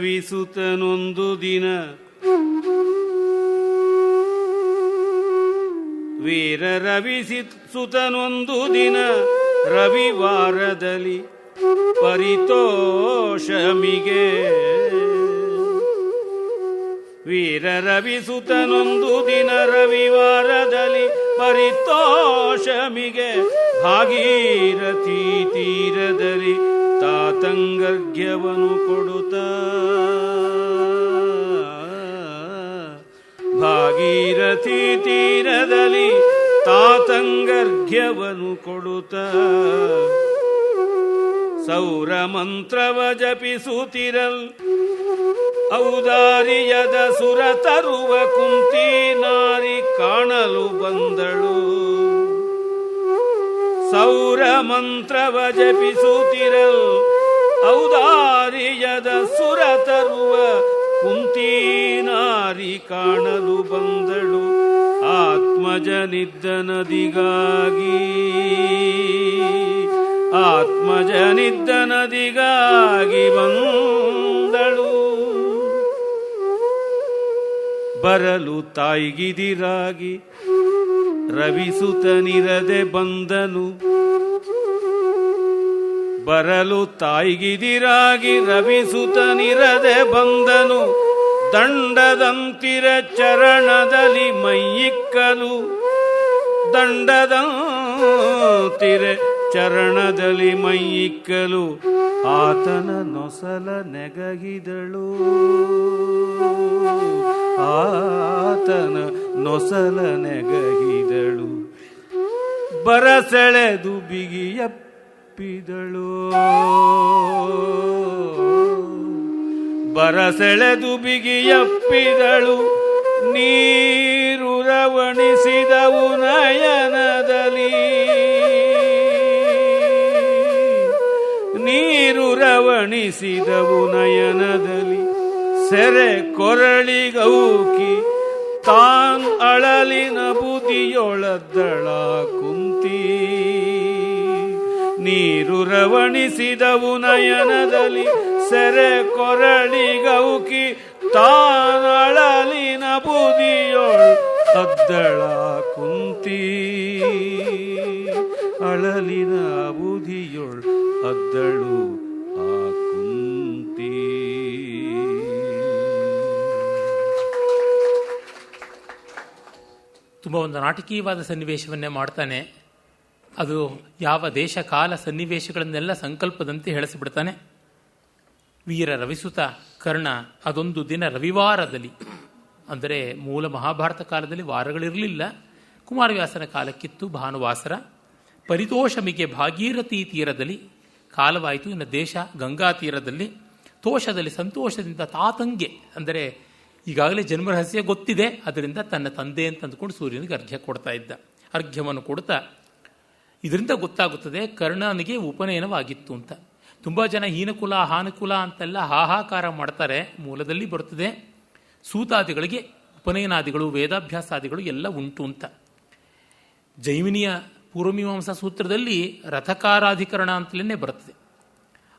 ರವಿಸುತನೊಂದು ದಿನ ವೀರ ರವಿಸುತನೊಂದು ದಿನ ರವಿವಾರದಲ್ಲಿ ಪರಿತೋಷಮಿಗೆ ವೀರ ರವಿಸುತನೊಂದು ದಿನ ರವಿವಾರದಲ್ಲಿ ಪರಿತೋಷಮಿಗೆ ಭಾಗೀರಥಿ ತೀರದಲ್ಲಿ ತಾತಂಗರ್ಘ್ಯವನ್ನು ಕೊಡುತ್ತ ಭಾಗೀರಥಿ ತೀರದಲ್ಲಿ ತಾತಂಗರ್ಘ್ಯವನ್ನು ಕೊಡುತ್ತ ಸೌರ ಮಂತ್ರವ ಜಪಿಸುತ್ತಿರಲ್ ಔದಾರ್ಯದ ಸುರ ತರುವ ಕುಂತಿ ನಾರಿ ಕಾಣಲು ಬಂದಳು. ಸೌರ ಮಂತ್ರವ ಜಪಿಸುತ್ತಿರಲ್ ಔದಾರ್ಯದ ಸುರ ತರುವ ಕುಂತಿ ನಾರಿ ಕಾಣಲು ಬಂದಳು. ಆತ್ಮಜನಿದ್ದ ನದಿಗಾಗಿ ಆತ್ಮಜನಿದ್ದ ನದಿಗಾಗಿ ಬಂದಳು. ಬರಲು ತಾಯಿಗಿದಿರಾಗಿ ರವಿಸುತನಿರದೆ ಬಂದನು. ಬರಲು ತಾಯಿಗಿದಿರಾಗಿ ರವಿಸುತನಿರದೆ ಬಂದನು. ದಂಡದಂತಿರ ಚರಣದಲ್ಲಿ ಮೈಯಿಕ್ಕಲು ದಂಡದಂತಿರ ಚರಣದಲ್ಲಿ ಮೈಯಿಕ್ಕಲು ಆತನ ನೊಸಲ ನೆಗಗಿದಳು. ಆತನ ನೊಸಲ ನೆಗಗಿದಳು. ಬರಸೆಳೆದು ಬಿಗಿಯಪ್ಪಿದಳು. ಬರಸೆಳೆದು ಬಿಗಿಯಪ್ಪಿದಳು. ನೀರು ರವಣಿಸಿದವು ನಯನದಲ್ಲಿ. ನೀರು ರವಣಿಸಿದವು ನಯನದಲ್ಲಿ. ಸೆರೆ ಕೊರಳಿಗೌಕಿ ತಾನ್ ಅಳಲಿನ ಬುದಿಯೊಳದ್ದಳ ಕುಂತಿ. ನೀರು ರವಣಿಸಿದವು ನಯನದಲ್ಲಿ. ಸೆರೆ ಕೊರಳಿಗೌಕಿ ತಾನ್ ಅಳಲಿನ ಬುದಿಯೊಳ್ ಅದ್ದಳ ಕುಂತಿ. ಅಳಲಿನ ಬುದಿಯೊಳ್ ಅದ್ದಳು ಆ ಕುಂತಿ. ತುಂಬ ಒಂದು ನಾಟಕೀಯವಾದ ಸನ್ನಿವೇಶವನ್ನೇ ಮಾಡ್ತಾನೆ. ಅದು ಯಾವ ದೇಶ ಕಾಲ ಸನ್ನಿವೇಶಗಳನ್ನೆಲ್ಲ ಸಂಕಲ್ಪದಂತೆ ಹೇಳಿಸಿಬಿಡ್ತಾನೆ. ವೀರ ರವಿಸುತ ಕರ್ಣ ಅದೊಂದು ದಿನ ರವಿವಾರದಲ್ಲಿ, ಅಂದರೆ ಮೂಲ ಮಹಾಭಾರತ ಕಾಲದಲ್ಲಿ ವಾರಗಳಿರಲಿಲ್ಲ, ಕುಮಾರವ್ಯಾಸನ ಕಾಲಕ್ಕಿತ್ತು ಭಾನುವಾಸರ. ಪರಿತೋಷಮಿಗೆ ಭಾಗೀರಥಿ ತೀರದಲ್ಲಿ ಕಾಲವಾಯಿತು. ಇನ್ನು ದೇಶ ಗಂಗಾ ತೀರದಲ್ಲಿ. ತೋಷದಲ್ಲಿ ಸಂತೋಷದಿಂದ ತಾತಂಗೆ, ಅಂದರೆ ಈಗಾಗಲೇ ಜನ್ಮರಹಸ್ಯ ಗೊತ್ತಿದೆ, ಅದರಿಂದ ತನ್ನ ತಂದೆ ಅಂತ ಅಂದ್ಕೊಂಡು ಸೂರ್ಯನಿಗೆ ಅರ್ಘ್ಯ ಕೊಡ್ತಾ ಇದ್ದ. ಅರ್ಘ್ಯವನ್ನು ಕೊಡ್ತಾ ಇದರಿಂದ ಗೊತ್ತಾಗುತ್ತದೆ ಕರ್ಣನಿಗೆ ಉಪನಯನವಾಗಿತ್ತು ಅಂತ. ತುಂಬ ಜನ ಹೀನಕುಲ ಹಾನುಕುಲ ಅಂತೆಲ್ಲ ಹಾಹಾಕಾರ ಮಾಡ್ತಾರೆ. ಮೂಲದಲ್ಲಿ ಬರುತ್ತದೆ ಸೂತಾದಿಗಳಿಗೆ ಉಪನಯನಾದಿಗಳು ವೇದಾಭ್ಯಾಸಾದಿಗಳು ಎಲ್ಲ ಉಂಟು ಅಂತ. ಜೈಮಿನಿಯ ಪೂರ್ವಮೀಮಾಂಸಾ ಸೂತ್ರದಲ್ಲಿ ರಥಕಾರಾಧಿಕರಣ ಅಂತಲೇ ಬರುತ್ತದೆ.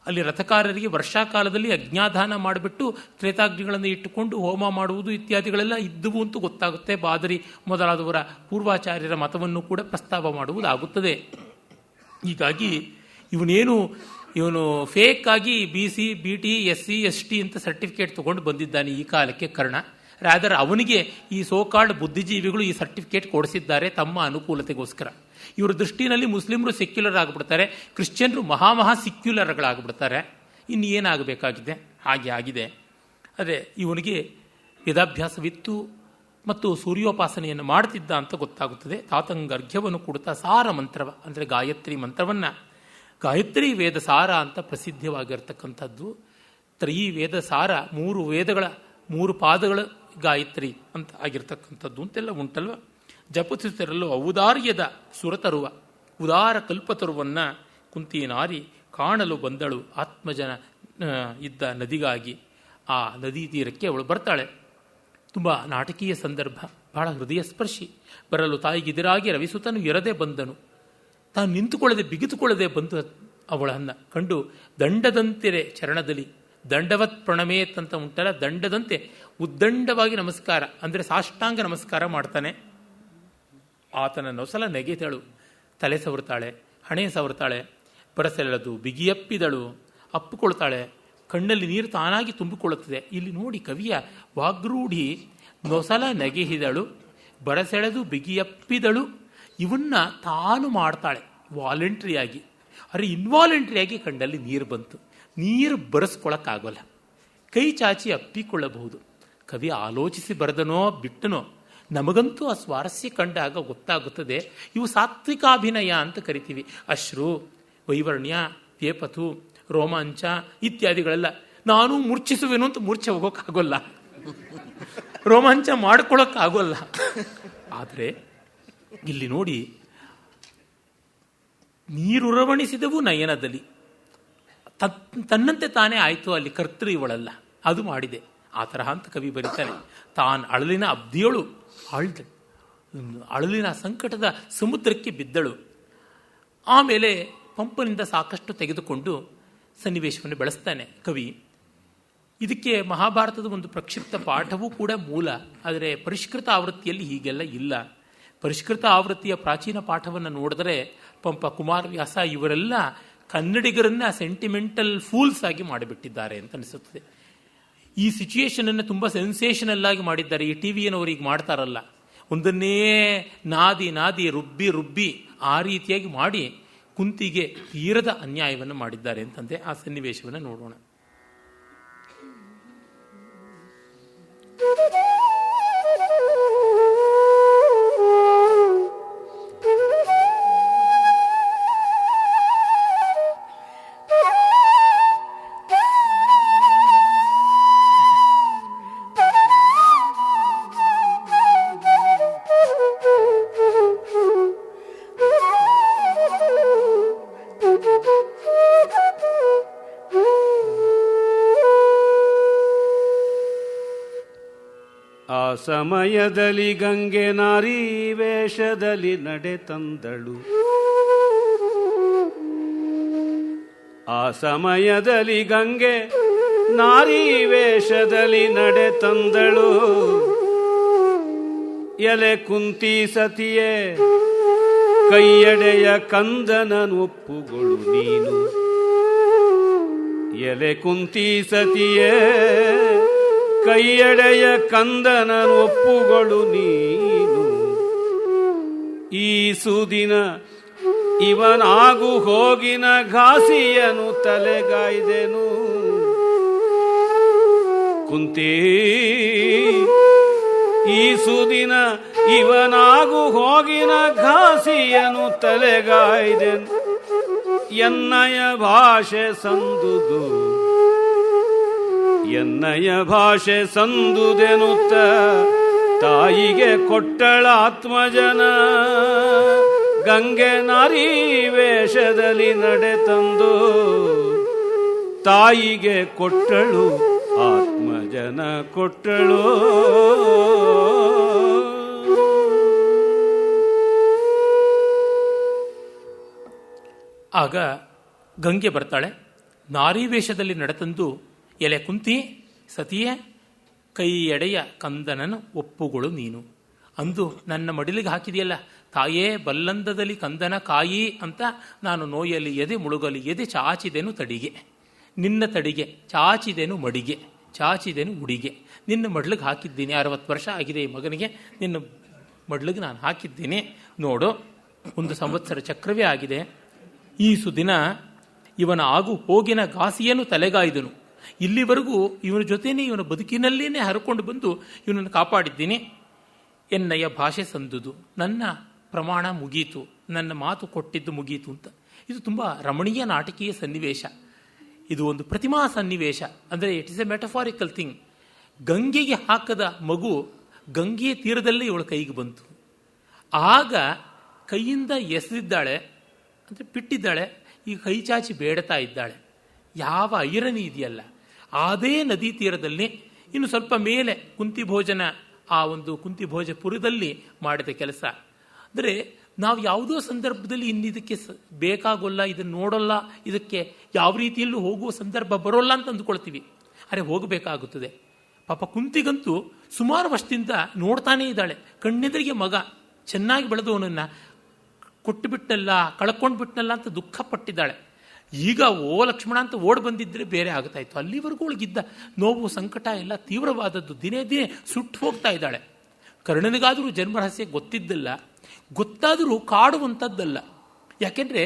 ಅಲ್ಲಿ ರಥಕಾರರಿಗೆ ವರ್ಷಾಕಾಲದಲ್ಲಿ ಅಜ್ಞಾಧಾನ ಮಾಡಿಬಿಟ್ಟು ತ್ರೇತಾಗ್ನಿಗಳನ್ನು ಇಟ್ಟುಕೊಂಡು ಹೋಮ ಮಾಡುವುದು ಇತ್ಯಾದಿಗಳೆಲ್ಲ ಇದ್ದುವು ಅಂತ ಗೊತ್ತಾಗುತ್ತೆ. ಬಾದರಿ ಮೊದಲಾದವರ ಪೂರ್ವಾಚಾರ್ಯರ ಮತವನ್ನು ಕೂಡ ಪ್ರಸ್ತಾವ ಮಾಡುವುದಾಗುತ್ತದೆ. ಹೀಗಾಗಿ ಇವನು ಫೇಕ್ ಆಗಿ BC BT SC ST ಅಂತ ಸರ್ಟಿಫಿಕೇಟ್ ತಗೊಂಡು ಬಂದಿದ್ದಾನೆ ಈ ಕಾಲಕ್ಕೆ ಕರ್ಣ. ರಾದರ್ ಅವನಿಗೆ ಈ ಸೋಕಾಲ್ಡ್ ಬುದ್ಧಿಜೀವಿಗಳು ಈ ಸರ್ಟಿಫಿಕೇಟ್ ಕೊಡಿಸಿದ್ದಾರೆ ತಮ್ಮ ಅನುಕೂಲತೆಗೋಸ್ಕರ. ಇವರ ದೃಷ್ಟಿನಲ್ಲಿ ಮುಸ್ಲಿಮರು ಸೆಕ್ಯುಲರ್ ಆಗಿಬಿಡ್ತಾರೆ, ಕ್ರಿಶ್ಚಿಯನ್ರು ಮಹಾ ಸೆಕ್ಯುಲರ್ಗಳಾಗ್ಬಿಡ್ತಾರೆ. ಇನ್ನು ಏನಾಗಬೇಕಾಗಿದೆ ಹಾಗೆ ಆಗಿದೆ. ಅದೇ ಇವನಿಗೆ ವೇದಾಭ್ಯಾಸವಿತ್ತು ಮತ್ತು ಸೂರ್ಯೋಪಾಸನೆಯನ್ನು ಮಾಡ್ತಿದ್ದ ಅಂತ ಗೊತ್ತಾಗುತ್ತದೆ. ತಾತಂಗ ಅರ್ಘ್ಯವನ್ನು ಕೊಡುತ್ತಾ ಸಾರ ಮಂತ್ರವ, ಅಂದರೆ ಗಾಯತ್ರಿ ಮಂತ್ರವನ್ನು, ಗಾಯತ್ರಿ ವೇದ ಸಾರ ಅಂತ ಪ್ರಸಿದ್ಧವಾಗಿರ್ತಕ್ಕಂಥದ್ದು. ತ್ರಯೀ ವೇದ ಸಾರ, 3 ವೇದಗಳ 3 ಪಾದಗಳ ಗಾಯತ್ರಿ ಅಂತ ಆಗಿರ್ತಕ್ಕಂಥದ್ದು ಅಂತೆಲ್ಲ ಉಂಟಲ್ವ. ಜಪಿಸುತ್ತಿರಲು ಔದಾರ್ಯದ ಸುರ ತರುವ, ಉದಾರ ಕಲ್ಪತರುವನ್ನು ಕುಂತಿ ನಾರಿ ಕಾಣಲು ಬಂದಳು. ಆತ್ಮಜನ ಇದ್ದ ನದಿಗಾಗಿ ಆ ನದಿ ತೀರಕ್ಕೆ ಅವಳು ಬರ್ತಾಳೆ. ತುಂಬ ನಾಟಕೀಯ ಸಂದರ್ಭ, ಬಹಳ ಹೃದಯ ಸ್ಪರ್ಶಿ. ಬರಲು ತಾಯಿಗಿದಿರಾಗಿ ರವಿಸುತನು ಎರದೇ ಬಂದನು. ತಾನು ನಿಂತುಕೊಳ್ಳದೆ ಬಿಗಿದುಕೊಳ್ಳದೆ ಬಂದು ಅವಳನ್ನು ಕಂಡು ದಂಡದಂತಿರೆ ಚರಣದಲ್ಲಿ, ದಂಡವತ್ ಪ್ರಣಮೇತ್ ಅಂತ ಉಂಟಲ್ಲ, ದಂಡದಂತೆ ಉದ್ದಂಡವಾಗಿ ನಮಸ್ಕಾರ ಅಂದರೆ ಸಾಷ್ಟಾಂಗ ನಮಸ್ಕಾರ ಮಾಡ್ತಾನೆ. ಆತನ ನೊಸಲ ನೆಗೆದಳು, ತಲೆ ಸವರ್ತಾಳೆ, ಹಣೆ ಸವರ್ತಾಳೆ, ಬರಸೆಳೆದು ಬಿಗಿಯಪ್ಪಿದಳು, ಅಪ್ಪಿಕೊಳ್ತಾಳೆ, ಕಣ್ಣಲ್ಲಿ ನೀರು ತಾನಾಗಿ ತುಂಬಿಕೊಳ್ಳುತ್ತದೆ. ಇಲ್ಲಿ ನೋಡಿ ಕವಿಯ ವಾಗ್ರೂಢಿ, ನೊಸಲ ನೆಗೆಹಿದಳು, ಬರಸೆಳೆದು ಬಿಗಿಯಪ್ಪಿದಳು, ಇವನ್ನ ತಾನು ಮಾಡ್ತಾಳೆ ವಾಲಂಟ್ರಿಯಾಗಿ. ಆದರೆ ಇನ್ವಾಲಂಟ್ರಿಯಾಗಿ ಕಣ್ಣಲ್ಲಿ ನೀರು ಬಂತು. ನೀರು ಬರೆಸ್ಕೊಳಕ್ಕಾಗೋಲ್ಲ, ಕೈ ಚಾಚಿ ಅಪ್ಪಿಕೊಳ್ಳಬಹುದು. ಕವಿ ಆಲೋಚಿಸಿ ಬರೆದನೋ ಬಿಟ್ಟನೋ, ನಮಗಂತೂ ಆ ಸ್ವಾರಸ್ಯ ಕಂಡಾಗ ಗೊತ್ತಾಗುತ್ತದೆ. ಇವು ಸಾತ್ವಿಕಾಭಿನಯ ಅಂತ ಕರಿತೀವಿ. ಅಶ್ರು, ವೈವರ್ಣ್ಯ, ತೇಪಥು, ರೋಮಾಂಚ ಇತ್ಯಾದಿಗಳೆಲ್ಲ. ನಾನು ಮೂರ್ಛಿಸುವೆನು ಅಂತ ಮೂರ್ಛೆ ಹೋಗೋಕ್ಕಾಗೋಲ್ಲ, ರೋಮಾಂಚ ಮಾಡ್ಕೊಳ್ಳೋಕ್ಕಾಗೋಲ್ಲ. ಆದರೆ ಇಲ್ಲಿ ನೋಡಿ, ನೀರುರವಣಿಸಿದವು ನಯನದಲ್ಲಿ, ತನ್ನಂತೆ ತಾನೇ ಆಯಿತು, ಅಲ್ಲಿ ಕರ್ತೃ ಇವಳಲ್ಲ, ಅದು ಮಾಡಿದೆ. ಆ ತರಹ ಅಂತ ಕವಿ ಬರೀತಾನೆ. ತಾನು ಅಳಲಿನ ಅಬ್ದಿಯಳು ಆಳ್ದಳು, ಅಳಲಿನ ಸಂಕಟದ ಸಮುದ್ರಕ್ಕೆ ಬಿದ್ದಳು. ಆಮೇಲೆ ಪಂಪನಿಂದ ಸಾಕಷ್ಟು ತೆಗೆದುಕೊಂಡು ಸನ್ನಿವೇಶವನ್ನು ಬೆಳೆಸ್ತಾನೆ ಕವಿ. ಇದಕ್ಕೆ ಮಹಾಭಾರತದ ಒಂದು ಪ್ರಕ್ಷಿಪ್ತ ಪಾಠವೂ ಕೂಡ ಮೂಲ. ಆದರೆ ಪರಿಷ್ಕೃತ ಆವೃತ್ತಿಯಲ್ಲಿ ಹೀಗೆಲ್ಲ ಇಲ್ಲ. ಪರಿಷ್ಕೃತ ಆವೃತ್ತಿಯ ಪ್ರಾಚೀನ ಪಾಠವನ್ನು ನೋಡಿದ್ರೆ ಪಂಪ, ಕುಮಾರವ್ಯಾಸ ಇವರೆಲ್ಲ ಕನ್ನಡಿಗರನ್ನ ಸೆಂಟಿಮೆಂಟಲ್ ಫೂಲ್ಸ್ ಆಗಿ ಮಾಡಿಬಿಟ್ಟಿದ್ದಾರೆ ಅಂತ ಅನಿಸುತ್ತದೆ. ಈ ಸಿಚುಯೇಷನ್ ಅನ್ನು ತುಂಬ ಸೆನ್ಸೇಷನಲ್ ಆಗಿ ಮಾಡಿದ್ದಾರೆ. ಈ ಟಿವಿಯನವರು ಈಗ ಮಾಡ್ತಾರಲ್ಲ, ಒಂದನ್ನೇ ನಾದಿ ನಾದಿ ರುಬ್ಬಿ ರುಬ್ಬಿ ಆ ರೀತಿಯಾಗಿ ಮಾಡಿ ಕುಂತಿಗೆ ತೀರದ ಅನ್ಯಾಯವನ್ನು ಮಾಡಿದ್ದಾರೆ ಅಂತಂದೆ. ಆ ಸನ್ನಿವೇಶವನ್ನು ನೋಡೋಣ. ಸಮಯದಲ್ಲಿ ಗಂಗೆ ನಾರಿ ವೇಷದಲ್ಲಿ ನಡೆ ತಂದಳು. ಆ ಸಮಯದಲ್ಲಿ ಗಂಗೆ ನಾರಿ ವೇಷದಲ್ಲಿ ನಡೆ ತಂದಳು. ಎಲೆ ಕುಂತಿ ಸತಿಯೇ ಕೈಯಡೆಯ ಕಂದನನು ಒಪ್ಪುಗಳು ನೀನು. ಎಲೆ ಕುಂತಿ ಸತಿಯೇ ಕೈಯಡೆಯ ಕಂದನನು ಒಪ್ಪುಗಳು ನೀನು. ಈ ಸುದಿನ ಇವನಾಗು ಹೋಗಿನ ಘಾಸಿಯನು ತಲೆಗಾಯ್ದೆನು. ಕುಂತಿ ಈ ಸುದಿನ ಇವನಾಗು ಹೋಗಿನ ಘಾಸಿಯನು ತಲೆಗಾಯ್ದೆನು. ಎನ್ನಯ ಭಾಷೆ ಸಂದುದು ಎನ್ನಯ ಭಾಷೆ ಸಂದುದೆನುತ್ತ ತಾಯಿಗೆ ಕೊಟ್ಟಳ ಆತ್ಮಜನ. ಗಂಗೆ ನಾರಿ ವೇಷದಲ್ಲಿ ನಡೆ ತಂದು ತಾಯಿಗೆ ಕೊಟ್ಟಳು ಆತ್ಮಜನ ಕೊಟ್ಟಳು. ಆಗ ಗಂಗೆ ಬರ್ತಾಳೆ, ನಾರಿ ವೇಷದಲ್ಲಿ ನಡೆತಂದು ಎಲೆ ಕುಂತಿ ಸತಿಯೇ ಕೈ ಎಡೆಯ ಕಂದನನು ಒಪ್ಪುಗಳು ನೀನು. ಅಂದು ನನ್ನ ಮಡಿಲಿಗೆ ಹಾಕಿದೆಯಲ್ಲ, ತಾಯೇ ಬಲ್ಲಂದದಲ್ಲಿ ಕಂದನ ಕಾಯಿ ಅಂತ ನಾನು ನೋಯಲಿ ಎದೆ ಮುಳುಗಲಿ ಎದೆ ಚಾಚಿದೆನು ತಡಿಗೆ, ನಿನ್ನ ತಡಿಗೆ ಚಾಚಿದೆನು ಮಡಿಗೆ, ಚಾಚಿದೆನು ಉಡಿಗೆ. ನಿನ್ನ ಮಡ್ಲಿಗೆ ಹಾಕಿದ್ದೀನಿ, 60 ವರ್ಷ ಆಗಿದೆ ಈ ಮಗನಿಗೆ, ನಿನ್ನ ಮಡ್ಲಿಗೆ ನಾನು ಹಾಕಿದ್ದೀನಿ ನೋಡು. 1 ಸಂವತ್ಸರ ಚಕ್ರವೇ ಆಗಿದೆ. ಈ ಸುದಿನ ಇವನ ಆಗು ಹೋಗಿನ ಘಾಸಿಯನ್ನು ತಲೆಗಾಯ್ದನು. ಇಲ್ಲಿವರೆಗೂ ಇವನ ಜೊತೆನೇ ಇವನ ಬದುಕಿನಲ್ಲೇನೆ ಹರಕೊಂಡು ಬಂದು ಇವನನ್ನು ಕಾಪಾಡಿದ್ದೀನಿ. ಎನ್ನಯ್ಯ ಭಾಷೆ ಸಂದುದು, ನನ್ನ ಪ್ರಮಾಣ ಮುಗೀತು, ನನ್ನ ಮಾತು ಕೊಟ್ಟಿದ್ದು ಮುಗೀತು ಅಂತ. ಇದು ತುಂಬ ರಮಣೀಯ ನಾಟಕೀಯ ಸನ್ನಿವೇಶ. ಇದು ಒಂದು ಪ್ರತಿಮಾ ಸನ್ನಿವೇಶ. ಅಂದರೆ ಇಟ್ ಇಸ್ ಎ ಮೆಟಫಾರಿಕಲ್ ಥಿಂಗ್. ಗಂಗೆಗೆ ಹಾಕದ ಮಗು ಗಂಗೆಯ ತೀರದಲ್ಲೇ ಇವಳ ಕೈಗೆ ಬಂತು. ಆಗ ಕೈಯಿಂದ ಎಸೆದಿದ್ದಾಳೆ, ಅಂದರೆ ಬಿಟ್ಟಿದ್ದಾಳೆ, ಈಗ ಕೈ ಚಾಚಿ ಬೇಡತಾ ಇದ್ದಾಳೆ. ಯಾವ ಐರನಿ ಇದೆಯಲ್ಲ. ಅದೇ ನದಿ ತೀರದಲ್ಲಿ ಇನ್ನು ಸ್ವಲ್ಪ ಮೇಲೆ ಕುಂತಿ ಭೋಜನ, ಆ ಒಂದು ಕುಂತಿ ಭೋಜಪುರದಲ್ಲಿ ಮಾಡಿದ ಕೆಲಸ. ಅಂದರೆ ನಾವು ಯಾವುದೋ ಸಂದರ್ಭದಲ್ಲಿ ಇನ್ನಿದಕ್ಕೆ ಬೇಕಾಗೋಲ್ಲ, ಇದನ್ನು ನೋಡೋಲ್ಲ, ಇದಕ್ಕೆ ಯಾವ ರೀತಿಯಲ್ಲೂ ಹೋಗುವ ಸಂದರ್ಭ ಬರೋಲ್ಲ ಅಂತ ಅಂದುಕೊಳ್ತೀವಿ. ಅರೆ ಹೋಗಬೇಕಾಗುತ್ತದೆ. ಪಾಪ ಕುಂತಿಗಂತೂ ಸುಮಾರು ವರ್ಷದಿಂದ ನೋಡ್ತಾನೇ ಇದ್ದಾಳೆ. ಕಣ್ಣೆದುರಿಗೆ ಮಗ ಚೆನ್ನಾಗಿ ಬೆಳೆದವನನ್ನು ಕೊಟ್ಟು ಬಿಟ್ಟನಲ್ಲ, ಕಳ್ಕೊಂಡು ಬಿಟ್ಟನಲ್ಲ ಅಂತ ದುಃಖ ಪಟ್ಟಿದ್ದಾಳೆ. ಈಗ ಓ ಲಕ್ಷ್ಮಣ ಅಂತ ಓಡ್ ಬಂದಿದ್ರೆ ಬೇರೆ ಆಗ್ತಾ ಇತ್ತು. ಅಲ್ಲಿವರೆಗೂ ಒಳಗಿದ್ದ ನೋವು ಸಂಕಟ ಎಲ್ಲ ತೀವ್ರವಾದದ್ದು. ದಿನೇ ದಿನೇ ಸುಟ್ಟು ಹೋಗ್ತಾ ಇದ್ದಾಳೆ. ಕರ್ಣನಿಗಾದರೂ ಜನ್ಮರಹಸ್ಯ ಗೊತ್ತಿದ್ದಲ್ಲ, ಗೊತ್ತಾದರೂ ಕಾಡುವಂಥದ್ದಲ್ಲ. ಯಾಕೆಂದರೆ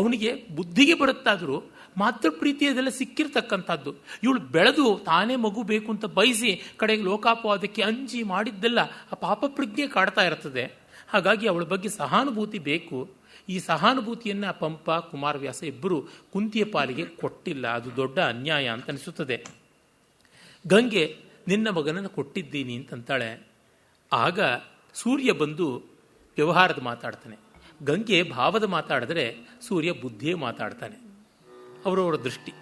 ಅವನಿಗೆ ಬುದ್ಧಿಗೆ ಬರುತ್ತಾದರೂ ಮಾತೃಪ್ರೀತಿಯದೆಲ್ಲ ಸಿಕ್ಕಿರ್ತಕ್ಕಂಥದ್ದು. ಇವಳು ಬೆಳೆದು ತಾನೇ ಮಗು ಬೇಕು ಅಂತ ಬಯಸಿ ಕಡೆಗೆ ಲೋಕಾಪವಾದಕ್ಕೆ ಅಂಜಿ ಮಾಡಿದ್ದೆಲ್ಲ ಆ ಪಾಪ ಪ್ರಜ್ಞೆ ಕಾಡ್ತಾ ಇರ್ತದೆ. ಹಾಗಾಗಿ ಅವಳ ಬಗ್ಗೆ ಸಹಾನುಭೂತಿ ಬೇಕು. ಈ ಸಹಾನುಭೂತಿಯನ್ನು ಪಂಪ, ಕುಮಾರವ್ಯಾಸ ಇಬ್ಬರು ಕುಂತಿಯ ಪಾಲಿಗೆ ಕೊಟ್ಟಿಲ್ಲ. ಅದು ದೊಡ್ಡ ಅನ್ಯಾಯ ಅಂತ ಅನಿಸುತ್ತದೆ. ಗಂಗೆ ನಿನ್ನ ಮಗನನ್ನು ಕೊಟ್ಟಿದ್ದೀನಿ ಅಂತಂತಾಳೆ. ಆಗ ಸೂರ್ಯ ಬಂದು ವ್ಯವಹಾರದ ಮಾತಾಡ್ತಾನೆ. ಗಂಗೆ ಭಾವದ ಮಾತಾಡಿದ್ರೆ ಸೂರ್ಯ ಬುದ್ಧಿಯೇ ಮಾತಾಡ್ತಾನೆ. ಅವರವರ ದೃಷ್ಟಿ.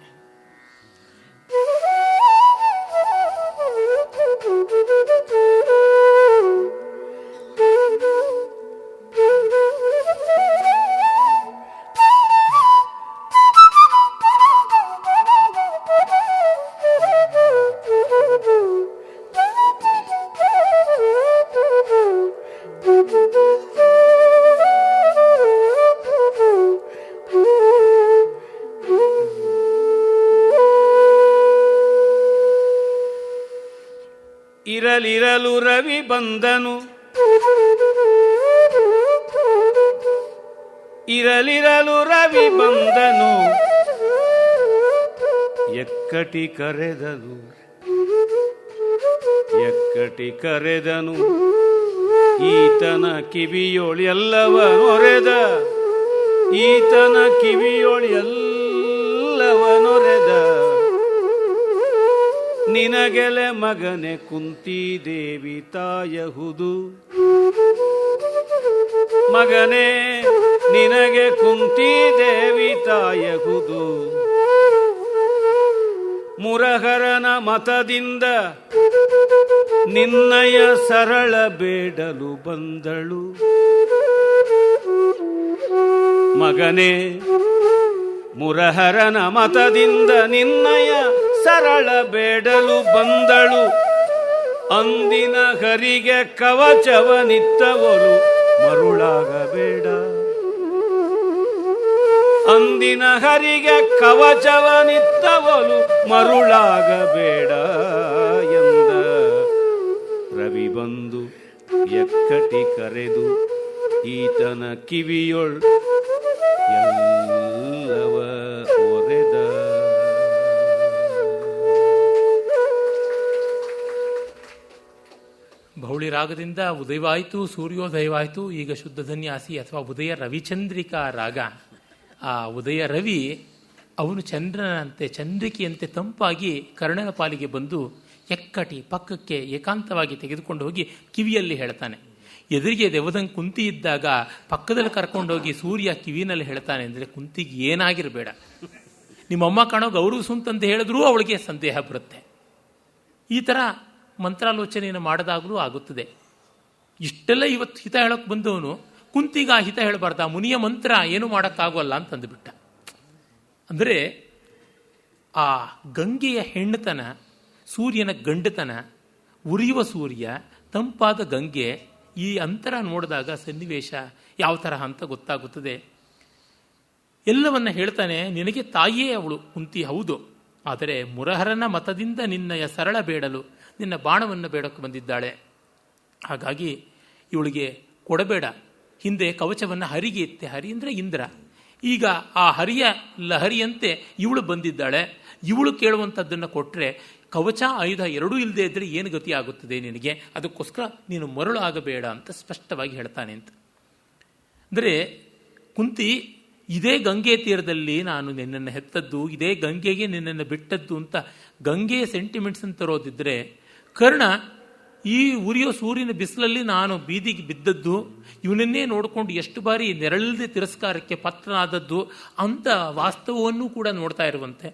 ಇರಲಿರಲು ರವಿ ಬಂದನು, ಇರಲಿರಲು ರವಿ ಬಂದನು, ಎಕ್ಕಟಿ ಕರೆದನು, ಎಕ್ಕಟಿ ಕರೆದನು, ಈತನ ಕಿವಿಯೊಳೆಲ್ಲವನೊರೆದ, ಈತನ ಕಿವಿಯೊಳೆಲ್ಲವನೊರೆದ, ನಿನಗೆಲೆ ಮಗನೆ ಕುಂತಿದೇವಿ ತಾಯಹುದು, ಮಗನೇ ನಿನಗೆ ಕುಂತಿದೇವಿ ತಾಯಹುದು, ಮುರಹರನ ಮತದಿಂದ ನಿನ್ನಯ ಸರಳ ಬೇಡಲು ಬಂದಳು, ಮಗನೇ ಮುರಹರನ ಮತದಿಂದ ನಿನ್ನಯ ಸರಳ ಬೇಡಲು ಬಂದಳು, ಅಂದಿನ ಹರಿಗೆ ಕವಚವನಿತ್ತವಳು ಮರುಳಾಗಬೇಡ, ಅಂದಿನ ಹರಿಗೆ ಕವಚವನಿತ್ತವಳು ಮರುಳಾಗಬೇಡ ಎಂದ ರವಿ ಬಂದು ಎಕ್ಕಟಿ ಕರೆದು ಈತನ ಕಿವಿಯೊಳ್ ಎಲ್ಲವ ಒರೆದ. ಬಹುಳಿ ರಾಗದಿಂದ ಉದಯವಾಯಿತು, ಸೂರ್ಯೋದಯವಾಯಿತು. ಈಗ ಶುದ್ಧ ಧನ್ಯಾಸಿ ಅಥವಾ ಉದಯ ರವಿಚಂದ್ರಿಕಾ ರಾಗ. ಆ ಉದಯ ರವಿ ಅವನು ಚಂದ್ರನಂತೆ ಚಂದ್ರಿಕೆಯಂತೆ ತಂಪಾಗಿ ಕರ್ಣನ ಪಾಲಿಗೆ ಬಂದು ಎಕ್ಕಟಿ ಪಕ್ಕಕ್ಕೆ ಏಕಾಂತವಾಗಿ ತೆಗೆದುಕೊಂಡು ಹೋಗಿ ಕಿವಿಯಲ್ಲಿ ಹೇಳ್ತಾನೆ. ಎದುರಿಗೆ ದೆವದಂಗೆ ಕುಂತಿ ಇದ್ದಾಗ ಪಕ್ಕದಲ್ಲಿ ಕರ್ಕೊಂಡೋಗಿ ಸೂರ್ಯ ಕಿವಿನಲ್ಲಿ ಹೇಳ್ತಾನೆ ಅಂದರೆ ಕುಂತಿಗೆ ಏನಾಗಿರಬೇಡ, ನಿಮ್ಮಮ್ಮ ಕಾಣೋ ಗೌರವಿಸು ಅಂತಂದು ಹೇಳಿದ್ರೂ ಅವಳಿಗೆ ಸಂದೇಹ ಬರುತ್ತೆ. ಈ ಥರ ಮಂತ್ರಾಲೋಚನೆಯನ್ನು ಮಾಡಿದಾಗಲೂ ಆಗುತ್ತದೆ. ಇಷ್ಟೆಲ್ಲ ಇವತ್ತು ಹಿತ ಹೇಳೋಕ್ಕೆ ಬಂದವನು ಕುಂತಿಗ ಹಿತ ಹೇಳಬಾರ್ದ, ಮುನಿಯ ಮಂತ್ರ ಏನು ಮಾಡೋಕ್ಕಾಗೋಲ್ಲ ಅಂತಂದುಬಿಟ್ಟ. ಅಂದರೆ ಆ ಗಂಗೆಯ ಹೆಣ್ಣುತನ, ಸೂರ್ಯನ ಗಂಡತನ, ಉರಿಯುವ ಸೂರ್ಯ, ತಂಪಾದ ಗಂಗೆ, ಈ ಅಂತರ ನೋಡಿದಾಗ ಸನ್ನಿವೇಶ ಯಾವ ತರಹ ಅಂತ ಗೊತ್ತಾಗುತ್ತದೆ. ಎಲ್ಲವನ್ನ ಹೇಳ್ತಾನೆ. ನಿನಗೆ ತಾಯಿಯೇ ಅವಳು ಕುಂತಿ ಹೌದು, ಆದರೆ ಮುರಹರನ ಮತದಿಂದ ನಿನ್ನಯ ಸರಳ ಬೇಡಲು, ನಿನ್ನ ಬಾಣವನ್ನು ಬೇಡಕ್ಕೆ ಬಂದಿದ್ದಾಳೆ. ಹಾಗಾಗಿ ಇವಳಿಗೆ ಕೊಡಬೇಡ. ಹಿಂದೆ ಕವಚವನ್ನು ಹರಿಗೆ ಇತ್ತೆ, ಹರಿ ಅಂದರೆ ಇಂದ್ರ. ಈಗ ಆ ಹರಿಯ ಲಹರಿಯಂತೆ ಇವಳು ಬಂದಿದ್ದಾಳೆ. ಇವಳು ಕೇಳುವಂಥದ್ದನ್ನು ಕೊಟ್ಟರೆ ಕವಚ ಆಯುಧ ಎರಡೂ ಇಲ್ಲದೆ ಇದ್ದರೆ ಏನು ಗತಿ ಆಗುತ್ತದೆ ನಿನಗೆ, ಅದಕ್ಕೋಸ್ಕರ ನೀನು ಮರಳು ಆಗಬೇಡ ಅಂತ ಸ್ಪಷ್ಟವಾಗಿ ಹೇಳ್ತಾನೆ ಅಂತ. ಅಂದರೆ ಕುಂತಿ ಇದೇ ಗಂಗೆ ತೀರದಲ್ಲಿ ನಾನು ನಿನ್ನನ್ನು ಹೆತ್ತದ್ದು, ಇದೇ ಗಂಗೆಗೆ ನಿನ್ನನ್ನು ಬಿಟ್ಟದ್ದು ಅಂತ ಗಂಗೆಯ ಸೆಂಟಿಮೆಂಟ್ಸ್ ಅಂತ ತರೋದಿದ್ರೆ, ಕರ್ಣ ಈ ಉರಿಯೋ ಸೂರ್ಯನ ಬಿಸಿಲಲ್ಲಿ ನಾನು ಬೀದಿಗೆ ಬಿದ್ದದ್ದು, ಇವನನ್ನೇ ನೋಡಿಕೊಂಡು ಎಷ್ಟು ಬಾರಿ ನೆರಳದೆ ತಿರಸ್ಕಾರಕ್ಕೆ ಪಾತ್ರನಾದದ್ದು ಅಂತ ವಾಸ್ತವವನ್ನು ಕೂಡ ನೋಡ್ತಾ ಇರುವಂತೆ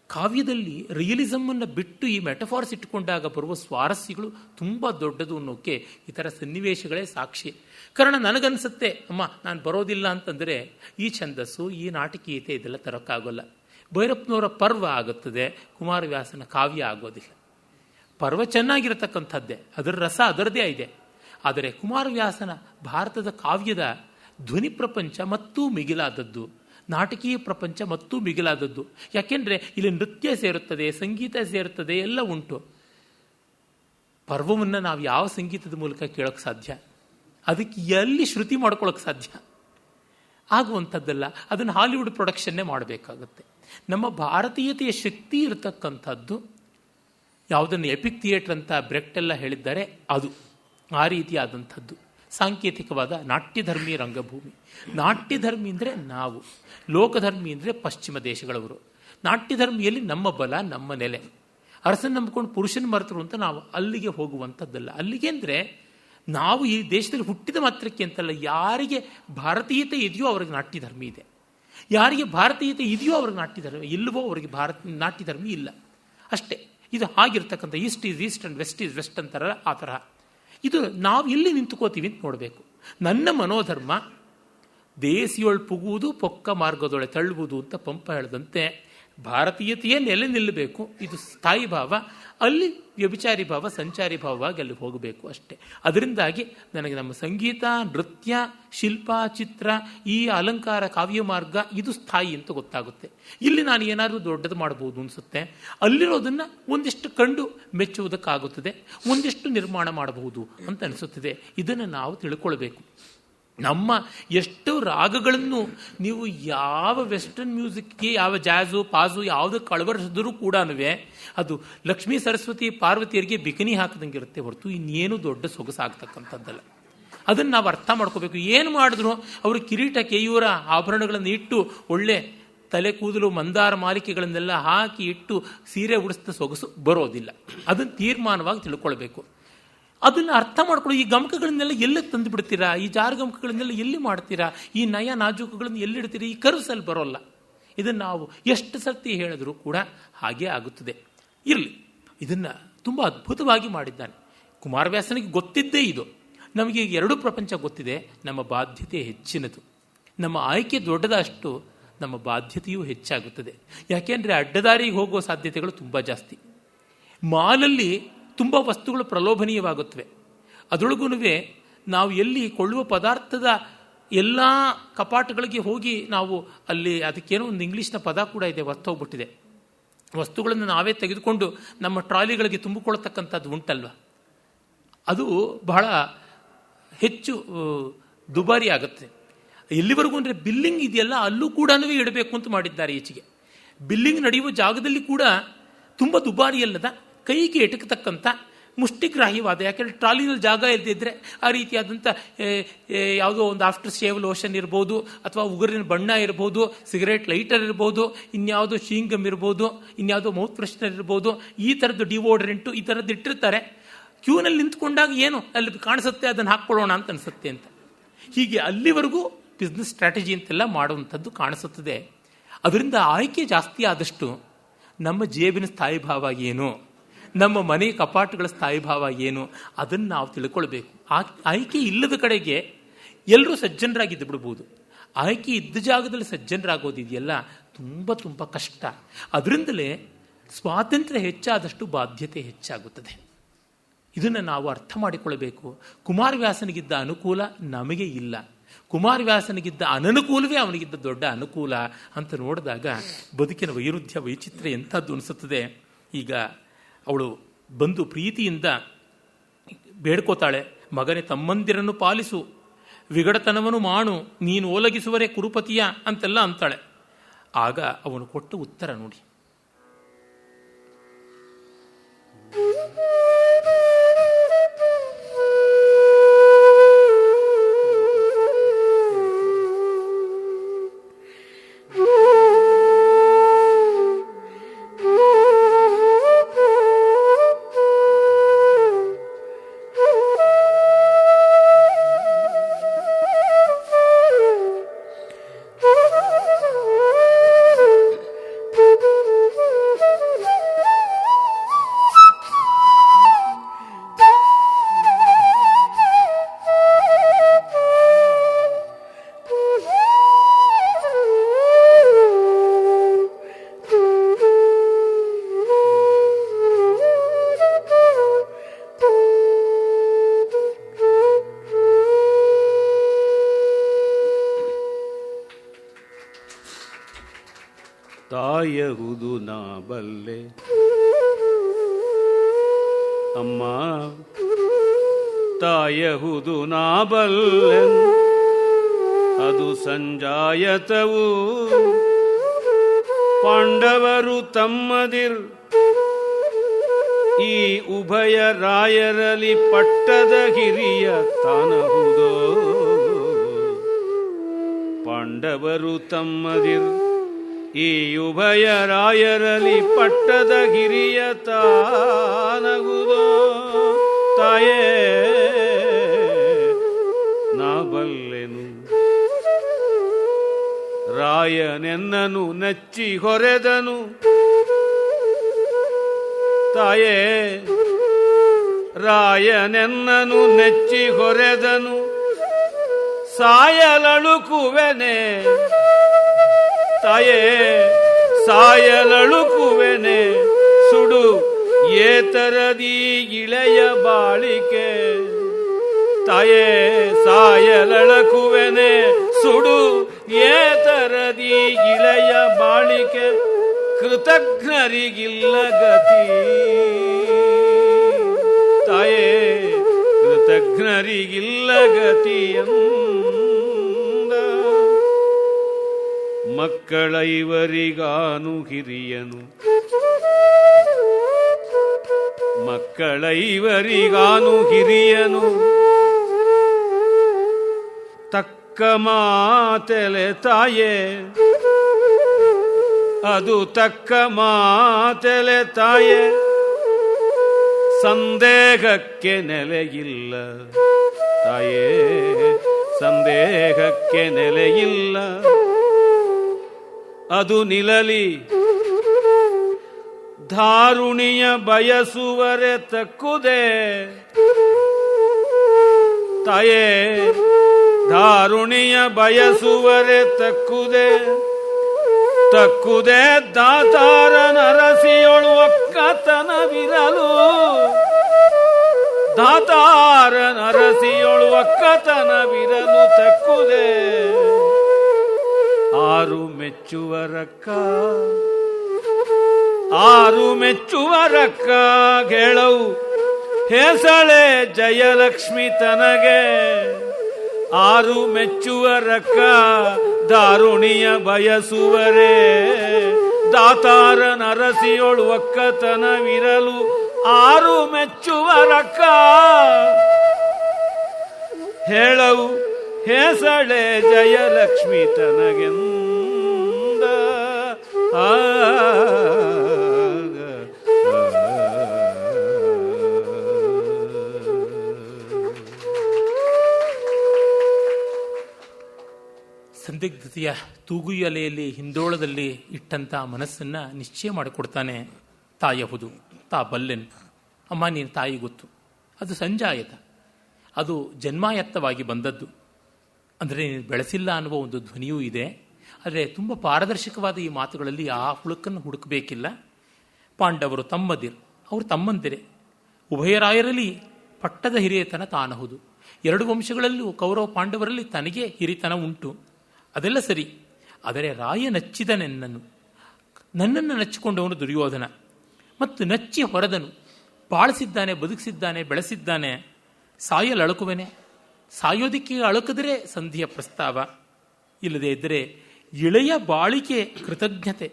ಕಾವ್ಯದಲ್ಲಿ ರಿಯಲಿಸಮನ್ನು ಬಿಟ್ಟು ಈ ಮೆಟಫಾರ್ಸ್ ಇಟ್ಟುಕೊಂಡಾಗ ಬರುವ ಸ್ವಾರಸ್ಯಗಳು ತುಂಬ ದೊಡ್ಡದು ಅನ್ನೋಕ್ಕೆ ಈ ಥರ ಸನ್ನಿವೇಶಗಳೇ ಸಾಕ್ಷಿ. ಕಾರಣ ನನಗನ್ಸುತ್ತೆ, ಅಮ್ಮ ನಾನು ಬರೋದಿಲ್ಲ ಅಂತಂದರೆ ಈ ಛಂದಸ್ಸು, ಈ ನಾಟಕೀಯತೆ ಇದೆಲ್ಲ ತರೋಕ್ಕಾಗೋಲ್ಲ. ಭೈರಪ್ಪನವರ ಪರ್ವ ಆಗುತ್ತದೆ, ಕುಮಾರವ್ಯಾಸನ ಕಾವ್ಯ ಆಗೋದಿಲ್ಲ. ಪರ್ವ ಚೆನ್ನಾಗಿರತಕ್ಕಂಥದ್ದೇ, ಅದರ ರಸ ಅದರದೇ ಇದೆ. ಆದರೆ ಕುಮಾರವ್ಯಾಸನ ಭಾರತದ ಕಾವ್ಯದ ಧ್ವನಿ ಪ್ರಪಂಚ ಮತ್ತೂ ಮಿಗಿಲಾದದ್ದು, ನಾಟಕೀಯ ಪ್ರಪಂಚ ಮತ್ತೂ ಮಿಗಿಲಾದದ್ದು. ಯಾಕೆಂದರೆ ಇಲ್ಲಿ ನೃತ್ಯ ಸೇರುತ್ತದೆ, ಸಂಗೀತ ಸೇರುತ್ತದೆ, ಎಲ್ಲ ಉಂಟು. ಪರ್ವವನ್ನು ನಾವು ಯಾವ ಸಂಗೀತದ ಮೂಲಕ ಕೇಳೋಕ್ಕೆ ಸಾಧ್ಯ? ಅದಕ್ಕೆ ಎಲ್ಲಿ ಶ್ರುತಿ ಮಾಡ್ಕೊಳ್ಳೋಕೆ ಸಾಧ್ಯ? ಆಗುವಂಥದ್ದಲ್ಲ. ಅದನ್ನು ಹಾಲಿವುಡ್ ಪ್ರೊಡಕ್ಷನ್ನೇ ಮಾಡಬೇಕಾಗುತ್ತೆ. ನಮ್ಮ ಭಾರತೀಯತೆಯ ಶಕ್ತಿ ಇರತಕ್ಕಂಥದ್ದು ಯಾವುದನ್ನು ಎಪಿಕ್ ಥಿಯೇಟರ್ ಅಂತ ಬ್ರೆಕ್ಟೆಲ್ಲ ಹೇಳಿದ್ದಾರೆ, ಅದು ಆ ರೀತಿಯಾದಂಥದ್ದು ಸಾಂಕೇತಿಕವಾದ ನಾಟ್ಯಧರ್ಮಿ ರಂಗಭೂಮಿ. ನಾಟ್ಯಧರ್ಮಿ ಅಂದರೆ ನಾವು, ಲೋಕಧರ್ಮಿ ಅಂದರೆ ಪಶ್ಚಿಮ ದೇಶಗಳವರು. ನಾಟ್ಯಧರ್ಮಿಯಲ್ಲಿ ನಮ್ಮ ಬಲ, ನಮ್ಮ ನೆಲೆ. ಅರಸನ್ನು ನಂಬಿಕೊಂಡು ಪುರುಷನ ಮರೆತರು ಅಂತ ನಾವು ಅಲ್ಲಿಗೆ ಹೋಗುವಂಥದ್ದಲ್ಲ. ಅಲ್ಲಿಗೆ ಅಂದರೆ ನಾವು ಈ ದೇಶದಲ್ಲಿ ಹುಟ್ಟಿದ ಮಾತ್ರಕ್ಕೆ ಅಂತಲ್ಲ, ಯಾರಿಗೆ ಭಾರತೀಯತೆ ಇದೆಯೋ ಅವ್ರಿಗೆ ನಾಟ್ಯಧರ್ಮಿ ಇದೆ, ಯಾರಿಗೆ ಭಾರತೀಯತೆ ಇದೆಯೋ ಅವ್ರಿಗೆ ನಾಟ್ಯಧರ್ಮಿ ಇಲ್ಲವೋ ಅವ್ರಿಗೆ ನಾಟ್ಯಧರ್ಮಿ ಇಲ್ಲ. ಅಷ್ಟೇ. ಇದು ಹಾಗಿರ್ತಕ್ಕಂಥ east is east and west is west ಅಂತಾರಲ್ಲ, ಆ ತರಹ. ಇದು ನಾವು ಎಲ್ಲಿ ನಿಂತುಕೋತೀವಿ ಅಂತ ನೋಡಬೇಕು. ನನ್ನ ಮನೋಧರ್ಮ ದೇಸಿಯೊಳ್ ಪುಗುವುದು ಪೊಕ್ಕ ಮಾರ್ಗದೊಳೆ ತಳ್ಳುವುದು ಅಂತ ಪಂಪ ಹೇಳಿದಂತೆ ಭಾರತೀಯತೆಯೇ ನೆಲೆ ನಿಲ್ಲಬೇಕು. ಇದು ಸ್ಥಾಯಿ ಭಾವ. ಅಲ್ಲಿ ವ್ಯಭಿಚಾರಿ ಭಾವ, ಸಂಚಾರಿ ಭಾವವಾಗಿ ಅಲ್ಲಿ ಹೋಗಬೇಕು ಅಷ್ಟೇ. ಅದರಿಂದಾಗಿ ನನಗೆ ನಮ್ಮ ಸಂಗೀತ, ನೃತ್ಯ, ಶಿಲ್ಪ, ಚಿತ್ರ, ಈ ಅಲಂಕಾರ, ಕಾವ್ಯ ಮಾರ್ಗ ಇದು ಸ್ಥಾಯಿ ಅಂತ ಗೊತ್ತಾಗುತ್ತೆ. ಇಲ್ಲಿ ನಾನು ಏನಾದರೂ ದೊಡ್ಡದು ಮಾಡ್ಬೋದು ಅನಿಸುತ್ತೆ. ಅಲ್ಲಿರೋದನ್ನು ಒಂದಿಷ್ಟು ಕಂಡು ಮೆಚ್ಚುವುದಕ್ಕಾಗುತ್ತದೆ, ಒಂದಿಷ್ಟು ನಿರ್ಮಾಣ ಮಾಡಬಹುದು ಅಂತ ಅನಿಸುತ್ತದೆ. ಇದನ್ನು ನಾವು ತಿಳ್ಕೊಳ್ಬೇಕು. ನಮ್ಮ ಎಷ್ಟು ರಾಗಗಳನ್ನು ನೀವು ಯಾವ ವೆಸ್ಟರ್ನ್ ಮ್ಯೂಸಿಕ್ಗೆ, ಯಾವ ಜಾಝು, ಪಾಜು ಯಾವುದಕ್ಕೆ ಅಳವಡಿಸಿದ್ರೂ ಕೂಡ ಅದು ಲಕ್ಷ್ಮೀ ಸರಸ್ವತಿ ಪಾರ್ವತಿಯರಿಗೆ ಬಿಕಿನಿ ಹಾಕದಂಗಿರುತ್ತೆ ಹೊರತು ಇನ್ನೇನು ದೊಡ್ಡ ಸೊಗಸಾಗ್ತಕ್ಕಂಥದ್ದಲ್ಲ. ಅದನ್ನು ನಾವು ಅರ್ಥ ಮಾಡ್ಕೋಬೇಕು. ಏನು ಮಾಡಿದ್ರು ಅವರು ಕಿರೀಟ, ಕೇಯೂರ, ಆಭರಣಗಳನ್ನು ಇಟ್ಟು ಒಳ್ಳೆ ತಲೆ ಕೂದಲು ಮಂದಾರ ಮಾಲಿಕೆಗಳನ್ನೆಲ್ಲ ಹಾಕಿ ಇಟ್ಟು ಸೀರೆ ಉಡಿಸಿದ ಸೊಗಸು ಬರೋದಿಲ್ಲ. ಅದನ್ನು ತೀರ್ಮಾನವಾಗಿ ತಿಳ್ಕೊಳ್ಬೇಕು. ಅದನ್ನು ಅರ್ಥ ಮಾಡ್ಕೊಳ್ಳಿ. ಈ ಗಮಕಗಳನ್ನೆಲ್ಲ ಎಲ್ಲಿ ತಂದು ಬಿಡ್ತೀರಾ? ಈ ಜಾರು ಗಮಕಗಳನ್ನೆಲ್ಲ ಎಲ್ಲಿ ಮಾಡ್ತೀರಾ? ಈ ನಯ ನಾಜೂಕುಗಳನ್ನು ಎಲ್ಲಿಡ್ತೀರಾ? ಈ ಕರುಸಲ್ಲಿ ಬರೋಲ್ಲ. ಇದನ್ನು ನಾವು ಎಷ್ಟು ಸರ್ತಿ ಹೇಳಿದ್ರೂ ಕೂಡ ಹಾಗೇ ಆಗುತ್ತದೆ. ಇರಲಿ, ಇದನ್ನು ತುಂಬ ಅದ್ಭುತವಾಗಿ ಮಾಡಿದ್ದಾನೆ ಕುಮಾರವ್ಯಾಸನಿಗೆ. ಗೊತ್ತಿದ್ದೇ ಇದು. ನಮಗೆ ಎರಡೂ ಪ್ರಪಂಚ ಗೊತ್ತಿದೆ. ನಮ್ಮ ಬಾಧ್ಯತೆ ಹೆಚ್ಚಿನದು. ನಮ್ಮ ಆಯ್ಕೆ ದೊಡ್ಡದಷ್ಟು ನಮ್ಮ ಬಾಧ್ಯತೆಯೂ ಹೆಚ್ಚಾಗುತ್ತದೆ. ಯಾಕೆಂದರೆ ಅಡ್ಡದಾರಿಗೆ ಹೋಗುವ ಸಾಧ್ಯತೆಗಳು ತುಂಬ ಜಾಸ್ತಿ. ಮಾಲಲ್ಲಿ ತುಂಬ ವಸ್ತುಗಳು ಪ್ರಲೋಭನೀಯವಾಗುತ್ತವೆ. ಅದರೊಳಗೂ ನಾವು ಎಲ್ಲಿ ಕೊಳ್ಳುವ ಪದಾರ್ಥದ ಎಲ್ಲ ಕಪಾಟಗಳಿಗೆ ಹೋಗಿ ನಾವು ಅಲ್ಲಿ, ಅದಕ್ಕೇನೋ ಒಂದು ಇಂಗ್ಲೀಷ್ನ ಪದ ಕೂಡ ಇದೆ, ಹೋಗ್ಬಿಟ್ಟಿದೆ. ವಸ್ತುಗಳನ್ನು ನಾವೇ ತೆಗೆದುಕೊಂಡು ನಮ್ಮ ಟ್ರಾಲಿಗಳಿಗೆ ತುಂಬಿಕೊಳ್ತಕ್ಕಂಥದ್ದು ಉಂಟಲ್ವ, ಅದು ಬಹಳ ಹೆಚ್ಚು ದುಬಾರಿ ಆಗುತ್ತೆ. ಎಲ್ಲಿವರೆಗೂ ಅಂದರೆ ಬಿಲ್ಲಿಂಗ್ ಇದೆಯಲ್ಲ, ಅಲ್ಲೂ ಕೂಡ ಇಡಬೇಕು ಅಂತ ಮಾಡಿದ್ದಾರೆ ಈಚೆಗೆ. ಬಿಲ್ಲಿಂಗ್ ನಡೆಯುವ ಜಾಗದಲ್ಲಿ ಕೂಡ ತುಂಬ ದುಬಾರಿ ಅಲ್ಲದ, ಕೈಗೆ ಎಟಕತಕ್ಕಂಥ ಮುಷ್ಟಿಗ್ರಾಹ್ಯವಾದ, ಯಾಕೆಂದರೆ ಟ್ರಾಲಿನಲ್ಲಿ ಜಾಗ ಇಲ್ಲದಿದ್ದರೆ ಆ ರೀತಿಯಾದಂಥ ಯಾವುದೋ ಒಂದು ಆಫ್ಟರ್ ಶೇವ್ ಲೋಷನ್ ಇರ್ಬೋದು, ಅಥವಾ ಉಗುರಿನ ಬಣ್ಣ ಇರ್ಬೋದು, ಸಿಗರೇಟ್ ಲೈಟರ್ ಇರ್ಬೋದು, ಇನ್ಯಾವುದೋ ಶೀಂಗಮ್ ಇರ್ಬೋದು, ಇನ್ಯಾವುದೋ ಮೌತ್ ಫ್ರೆಶ್ನರ್ ಇರ್ಬೋದು, ಈ ಥರದ್ದು ಡಿವೋಡ್ರೆಂಟು ಈ ಥರದ್ದು ಇಟ್ಟಿರ್ತಾರೆ. ಕ್ಯೂನಲ್ಲಿ ನಿಂತ್ಕೊಂಡಾಗ ಏನು ಅಲ್ಲಿ ಕಾಣಿಸುತ್ತೆ ಅದನ್ನು ಹಾಕ್ಕೊಳ್ಳೋಣ ಅಂತ ಅನಿಸುತ್ತೆ ಅಂತ. ಹೀಗೆ ಅಲ್ಲಿವರೆಗೂ ಬಿಸ್ನೆಸ್ ಸ್ಟ್ರಾಟಜಿ ಅಂತೆಲ್ಲ ಮಾಡುವಂಥದ್ದು ಕಾಣಿಸುತ್ತದೆ. ಅದರಿಂದ ಆಯ್ಕೆ ಜಾಸ್ತಿ ಆದಷ್ಟು ನಮ್ಮ ಜೇಬಿನ ಸ್ಥಾಯಿ ಭಾವ ಏನು, ನಮ್ಮ ಮನೆ ಕಪಾಟುಗಳ ಸ್ಥಾಯಿ ಭಾವ ಏನು, ಅದನ್ನು ನಾವು ತಿಳ್ಕೊಳ್ಬೇಕು. ಆಯ್ಕೆ ಇಲ್ಲದ ಕಡೆಗೆ ಎಲ್ಲರೂ ಸಜ್ಜನರಾಗಿದ್ದು ಬಿಡ್ಬೋದು. ಆಯ್ಕೆ ಇದ್ದ ಜಾಗದಲ್ಲಿ ಸಜ್ಜನರಾಗೋದಿದೆಯಲ್ಲ, ತುಂಬ ತುಂಬ ಕಷ್ಟ. ಅದರಿಂದಲೇ ಸ್ವಾತಂತ್ರ್ಯ ಹೆಚ್ಚಾದಷ್ಟು ಬಾಧ್ಯತೆ ಹೆಚ್ಚಾಗುತ್ತದೆ. ಇದನ್ನು ನಾವು ಅರ್ಥ ಮಾಡಿಕೊಳ್ಳಬೇಕು. ಕುಮಾರವ್ಯಾಸನಿಗಿದ್ದ ಅನುಕೂಲ ನಮಗೆ ಇಲ್ಲ, ಕುಮಾರವ್ಯಾಸನಿಗಿದ್ದ ಅನನುಕೂಲವೇ ಅವನಿಗಿದ್ದ ದೊಡ್ಡ ಅನುಕೂಲ ಅಂತ ನೋಡಿದಾಗ ಬದುಕಿನ ವೈರುಧ್ಯ, ವೈಚಿತ್ರ್ಯ ಎಂಥದ್ದು ಅನಿಸುತ್ತದೆ. ಈಗ ಅವಳು ಬಂದು ಪ್ರೀತಿಯಿಂದ ಬೇಡ್ಕೋತಾಳೆ, ಮಗನೇ ತಮ್ಮಂದಿರನ್ನು ಪಾಲಿಸು, ವಿಗಡತನವನ್ನು ಮಾಡು, ನೀನು ಓಲಗಿಸುವರೇ ಕುರುಪತಿಯ ಅಂತೆಲ್ಲ ಅಂತಾಳೆ. ಆಗ ಅವನು ಕೊಟ್ಟ ಉತ್ತರ ನೋಡಿ. ತಾಯಹುದು ನಾ ಬಲ್ಲೆ. ಅಮ್ಮ ತಾಯಹುದು ನಾ ಬಲ್ಲೆ, ಅದು ಸಂಜಾಯತವು ಪಾಂಡವರು ತಮ್ಮದಿರ್. ಈ ಉಭಯ ರಾಯರಲ್ಲಿ ಪಟ್ಟದ ಹಿರಿಯ ತಾನಹುದೋ. ಪಾಂಡವರು ತಮ್ಮದಿರ್, ಈ ಉಭಯ ರಾಯರಲ್ಲಿ ಪಟ್ಟದ ಹಿರಿಯ ತಾನಹುದೋ. ತಾಯೇ ನಾ ಬಲ್ಲೆನು. ರಾಯನೆನ್ನನು ನಚ್ಚಿ ಹೊರೆದನು. ತಾಯೇ ರಾಯನೆನ್ನನು ನೆಚ್ಚಿ ಹೊರೆದನು. ಸಾಯಲಳುಕುವೆನೆ. ತಾಯೇ ಸಾಯಲಳುಕುವೆನೆ. ಸುಡು ಏತರದಿ ಇಳೆಯ ಬಾಳಿಕೆ. ತಾಯೇ ಸಾಯಲಳುಕುವೆನೆ. ಸುಡು ಏತರದಿ ಇಳೆಯ ಬಾಳಿಕೆ. ಕೃತಜ್ಞರಿಗಿಲ್ಲ ಗತಿ. ತಾಯೇ ಕೃತಜ್ಞರಿಗಿಲ್ಲ ಗತಿಯಂದ. ಮಕ್ಕಳ ಇವರಿಗಾನು ಹಿರಿಯನು. ಮಕ್ಕಳ ಇವರಿಗಾನು ಹಿರಿಯನು. ತಕ್ಕ ಮಾತೆಲೆ ತಾಯೇ, ಅದು ತಕ್ಕ ಮಾತೆಲೆ ತಾಯೇ. ಸಂದೇಹಕ್ಕೆ ನೆಲೆಯಿಲ್ಲ. ತಾಯೇ ಸಂದೇಹಕ್ಕೆ ನೆಲೆಯಿಲ್ಲ. ಅದು ನಿಲಲಿ ಧಾರುಣಿಯ ಬಯಸುವರೆ ತಕ್ಕುದೇ. ತಾಯೇ ಧಾರುಣಿಯ ಬಯಸುವರೆ ತಕ್ಕುದೇ. ತಕ್ಕುದೇ ದಾತಾರ ನರಸಿಯೊಳು ಒಕ್ಕತನವಿರಲು. ದಾತಾರ ನರಸಿಯೊಳು ಒಕ್ಕತನವಿರಲು ತಕ್ಕುದೇ. ಆರು ಮೆಚ್ಚುವರಕ್ಕ. ಆರು ಮೆಚ್ಚುವರಕ್ಕ ಗೆಳವು ಹೇಸಳೆ ಜಯಲಕ್ಷ್ಮಿ ತನಗೆ. ಆರು ಮೆಚ್ಚುವರಕ್ಕ ದಾರುಣಿಯ ಬಯಸುವರೇ. ದಾತಾರ ನರಸಿಯೊಳು ಒಕ್ಕತನವಿರಲು ಆರು ಮೆಚ್ಚುವರಕ್ಕ. ಹೇಳವು ಹೇಸಳೆ ಜಯಲಕ್ಷ್ಮಿ ತನಗೆಂದ. ಸಂದಿಗ್ಧತೆಯ ತೂಗುಯಲೆಯಲ್ಲಿ ಹಿಂದೋಳದಲ್ಲಿ ಇಟ್ಟಂಥ ಮನಸ್ಸನ್ನು ನಿಶ್ಚಯ ಮಾಡಿಕೊಡ್ತಾನೆ. ತಾಯಹುದು ತಾ ಬಲ್ಲೆನು. ಅಮ್ಮ ನೀನು ತಾಯಿ ಗೊತ್ತು. ಅದು ಸಂಜಾಯತ, ಅದು ಜನ್ಮಾಯತ್ತವಾಗಿ ಬಂದದ್ದು. ಅಂದರೆ ನೀನು ಬೆಳೆಸಿಲ್ಲ ಅನ್ನುವ ಒಂದು ಧ್ವನಿಯೂ ಇದೆ. ಆದರೆ ತುಂಬ ಪಾರದರ್ಶಕವಾದ ಈ ಮಾತುಗಳಲ್ಲಿ ಆ ಹುಳುಕನ್ನು ಹುಡುಕಬೇಕಿಲ್ಲ. ಪಾಂಡವರು ತಮ್ಮದಿರು, ಅವರು ತಮ್ಮಂದಿರೇ. ಉಭಯರಾಯರಲ್ಲಿ ಪಟ್ಟದ ಹಿರಿಯತನ ತಾನಹುದು. ಎರಡು ವಂಶಗಳಲ್ಲೂ ಕೌರವ ಪಾಂಡವರಲ್ಲಿ ತನಗೆ ಹಿರಿತನ ಉಂಟು. ಅದೆಲ್ಲ ಸರಿ. ಆದರೆ ರಾಯ ನಚ್ಚಿದನೆನ್ನನು. ನನ್ನನ್ನು ನಚ್ಚಿಕೊಂಡವನು ದುರ್ಯೋಧನ. ಮತ್ತು ನಚ್ಚಿ ಹೊರದನು. ಬಾಳಿಸಿದ್ದಾನೆ, ಬದುಕಿಸಿದ್ದಾನೆ, ಬೆಳೆಸಿದ್ದಾನೆ. ಸಾಯಲು ಅಳುಕುವೆನೆ. ಸಾಯೋದಿಕ್ಕೆ ಅಳುಕಿದ್ರೆ ಸಂಧಿಯ ಪ್ರಸ್ತಾವ. ಇಲ್ಲದೇ ಇದ್ದರೆ ಇಳೆಯ ಬಾಳಿಕೆ ಕೃತಜ್ಞತೆ.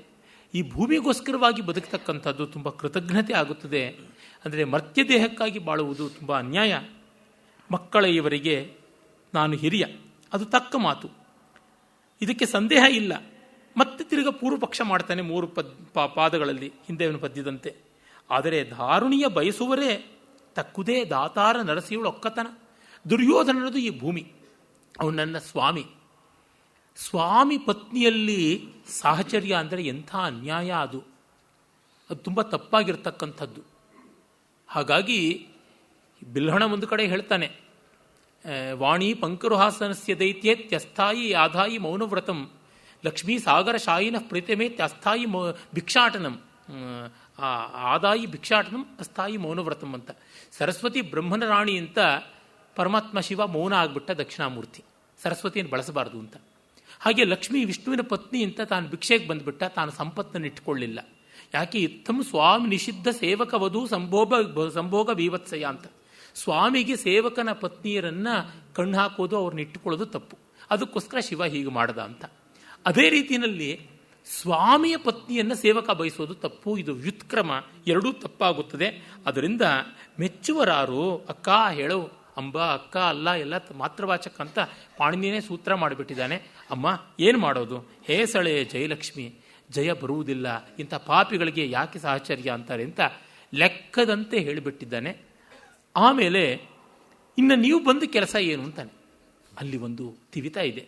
ಈ ಭೂಮಿಗೋಸ್ಕರವಾಗಿ ಬದುಕತಕ್ಕಂಥದ್ದು ತುಂಬ ಕೃತಜ್ಞತೆ ಆಗುತ್ತದೆ. ಅಂದರೆ ಮರ್ತ್ಯ ದೇಹಕ್ಕಾಗಿ ಬಾಳುವುದು ತುಂಬ ಅನ್ಯಾಯ. ಮಕ್ಕಳ ಇವರಿಗೆ ನಾನು ಹಿರಿಯ, ಅದು ತಕ್ಕ ಮಾತು, ಇದಕ್ಕೆ ಸಂದೇಹ ಇಲ್ಲ. ಮತ್ತೆ ತಿರುಗ ಪೂರ್ವ ಪಕ್ಷ ಮಾಡ್ತಾನೆ 3 ಪಾದಗಳಲ್ಲಿ ಹಿಂದೆವನು ಪದ್ಯದಂತೆ. ಆದರೆ ಧಾರುಣಿಯ ಬಯಸುವರೇ ತಕ್ಕುದೇ ದಾತಾರ ನರಸಿಯವಳು ಒಕ್ಕತನ. ದುರ್ಯೋಧನನದು ಈ ಭೂಮಿ, ಅವನು ನನ್ನ ಸ್ವಾಮಿ. ಸ್ವಾಮಿ ಪತ್ನಿಯಲ್ಲಿ ಸಾಹಚರ್ಯ ಅಂದರೆ ಎಂಥ ಅನ್ಯಾಯ ಅದು. ಅದು ತುಂಬ ತಪ್ಪಾಗಿರ್ತಕ್ಕಂಥದ್ದು. ಹಾಗಾಗಿ ಬಿಲ್ಹಣ ಒಂದು ಕಡೆ ಹೇಳ್ತಾನೆ, ವಾಣಿ ಪಂಕರುಹಾಸನಸ್ಯ ದೈತ್ಯೇತ್ಯಸ್ಥಾಯಿ ಆದಾಯಿ ಮೌನವ್ರತಂ ಲಕ್ಷ್ಮೀ ಸಾಗರ ಶಾಯಿನ ಪ್ರೀತಮೇ ತ್ಯಸ್ಥಾಯಿ ಭಿಕ್ಷಾಟನಂ ಆದಾಯಿ ಭಿಕ್ಷಾಟನಂ ಅಸ್ಥಾಯಿ ಮೌನವ್ರತಂ ಅಂತ. ಸರಸ್ವತಿ ಬ್ರಹ್ಮನ ರಾಣಿ ಅಂತ ಪರಮಾತ್ಮ ಶಿವ ಮೌನ ಆಗ್ಬಿಟ್ಟ ದಕ್ಷಿಣಾಮೂರ್ತಿ. ಸರಸ್ವತಿಯನ್ನು ಬಳಸಬಾರದು ಅಂತ. ಹಾಗೆ ಲಕ್ಷ್ಮೀ ವಿಷ್ಣುವಿನ ಪತ್ನಿ ಅಂತ ತಾನು ಭಿಕ್ಷೆಗೆ ಬಂದುಬಿಟ್ಟ, ತಾನು ಸಂಪತ್ತನ್ನು ಇಟ್ಕೊಳ್ಳಿಲ್ಲ. ಯಾಕೆ ಇತ್ತಂ ಸ್ವಾಮಿ ನಿಷಿದ್ಧ ಸೇವಕ ವಧು ಸಂಭೋಗ ಬೀವತ್ಸಯ ಅಂತ. ಸ್ವಾಮಿಗೆ ಸೇವಕನ ಪತ್ನಿಯರನ್ನು ಕಣ್ಣು ಹಾಕೋದು, ಅವ್ರನ್ನ ಇಟ್ಟುಕೊಳ್ಳೋದು ತಪ್ಪು. ಅದಕ್ಕೋಸ್ಕರ ಶಿವ ಹೀಗೆ ಮಾಡ್ದ ಅಂತ. ಅದೇ ರೀತಿಯಲ್ಲಿ ಸ್ವಾಮಿಯ ಪತ್ನಿಯನ್ನು ಸೇವಕ ಬಯಸೋದು ತಪ್ಪು. ಇದು ವ್ಯುತ್ಕ್ರಮ, ಎರಡೂ ತಪ್ಪಾಗುತ್ತದೆ. ಅದರಿಂದ ಮೆಚ್ಚುವರಾರು ಅಕ್ಕ ಹೇಳು, ಅಂಬ ಅಕ್ಕ ಅಲ್ಲ ಎಲ್ಲ ಮಾತ್ರವಾಚಕ ಅಂತ ಪಾಣಿನಿನೇ ಸೂತ್ರ ಮಾಡಿಬಿಟ್ಟಿದ್ದಾನೆ. ಅಮ್ಮ ಏನು ಮಾಡೋದು, ಹೇ ಸಳೆ ಜಯಲಕ್ಷ್ಮಿ, ಜಯ ಬರುವುದಿಲ್ಲ, ಇಂಥ ಪಾಪಿಗಳಿಗೆ ಯಾಕೆ ಸಾಹಚರ್ಯ ಅಂತಾರೆ ಅಂತ ಲೆಕ್ಕದಂತೆ ಹೇಳಿಬಿಟ್ಟಿದ್ದಾನೆ. ಆಮೇಲೆ ಇನ್ನು ನೀವು ಬಂದು ಕೆಲಸ ಏನು ಅಂತಾನೆ. ಅಲ್ಲಿ ಒಂದು ತಿವಿತ ಇದೆ.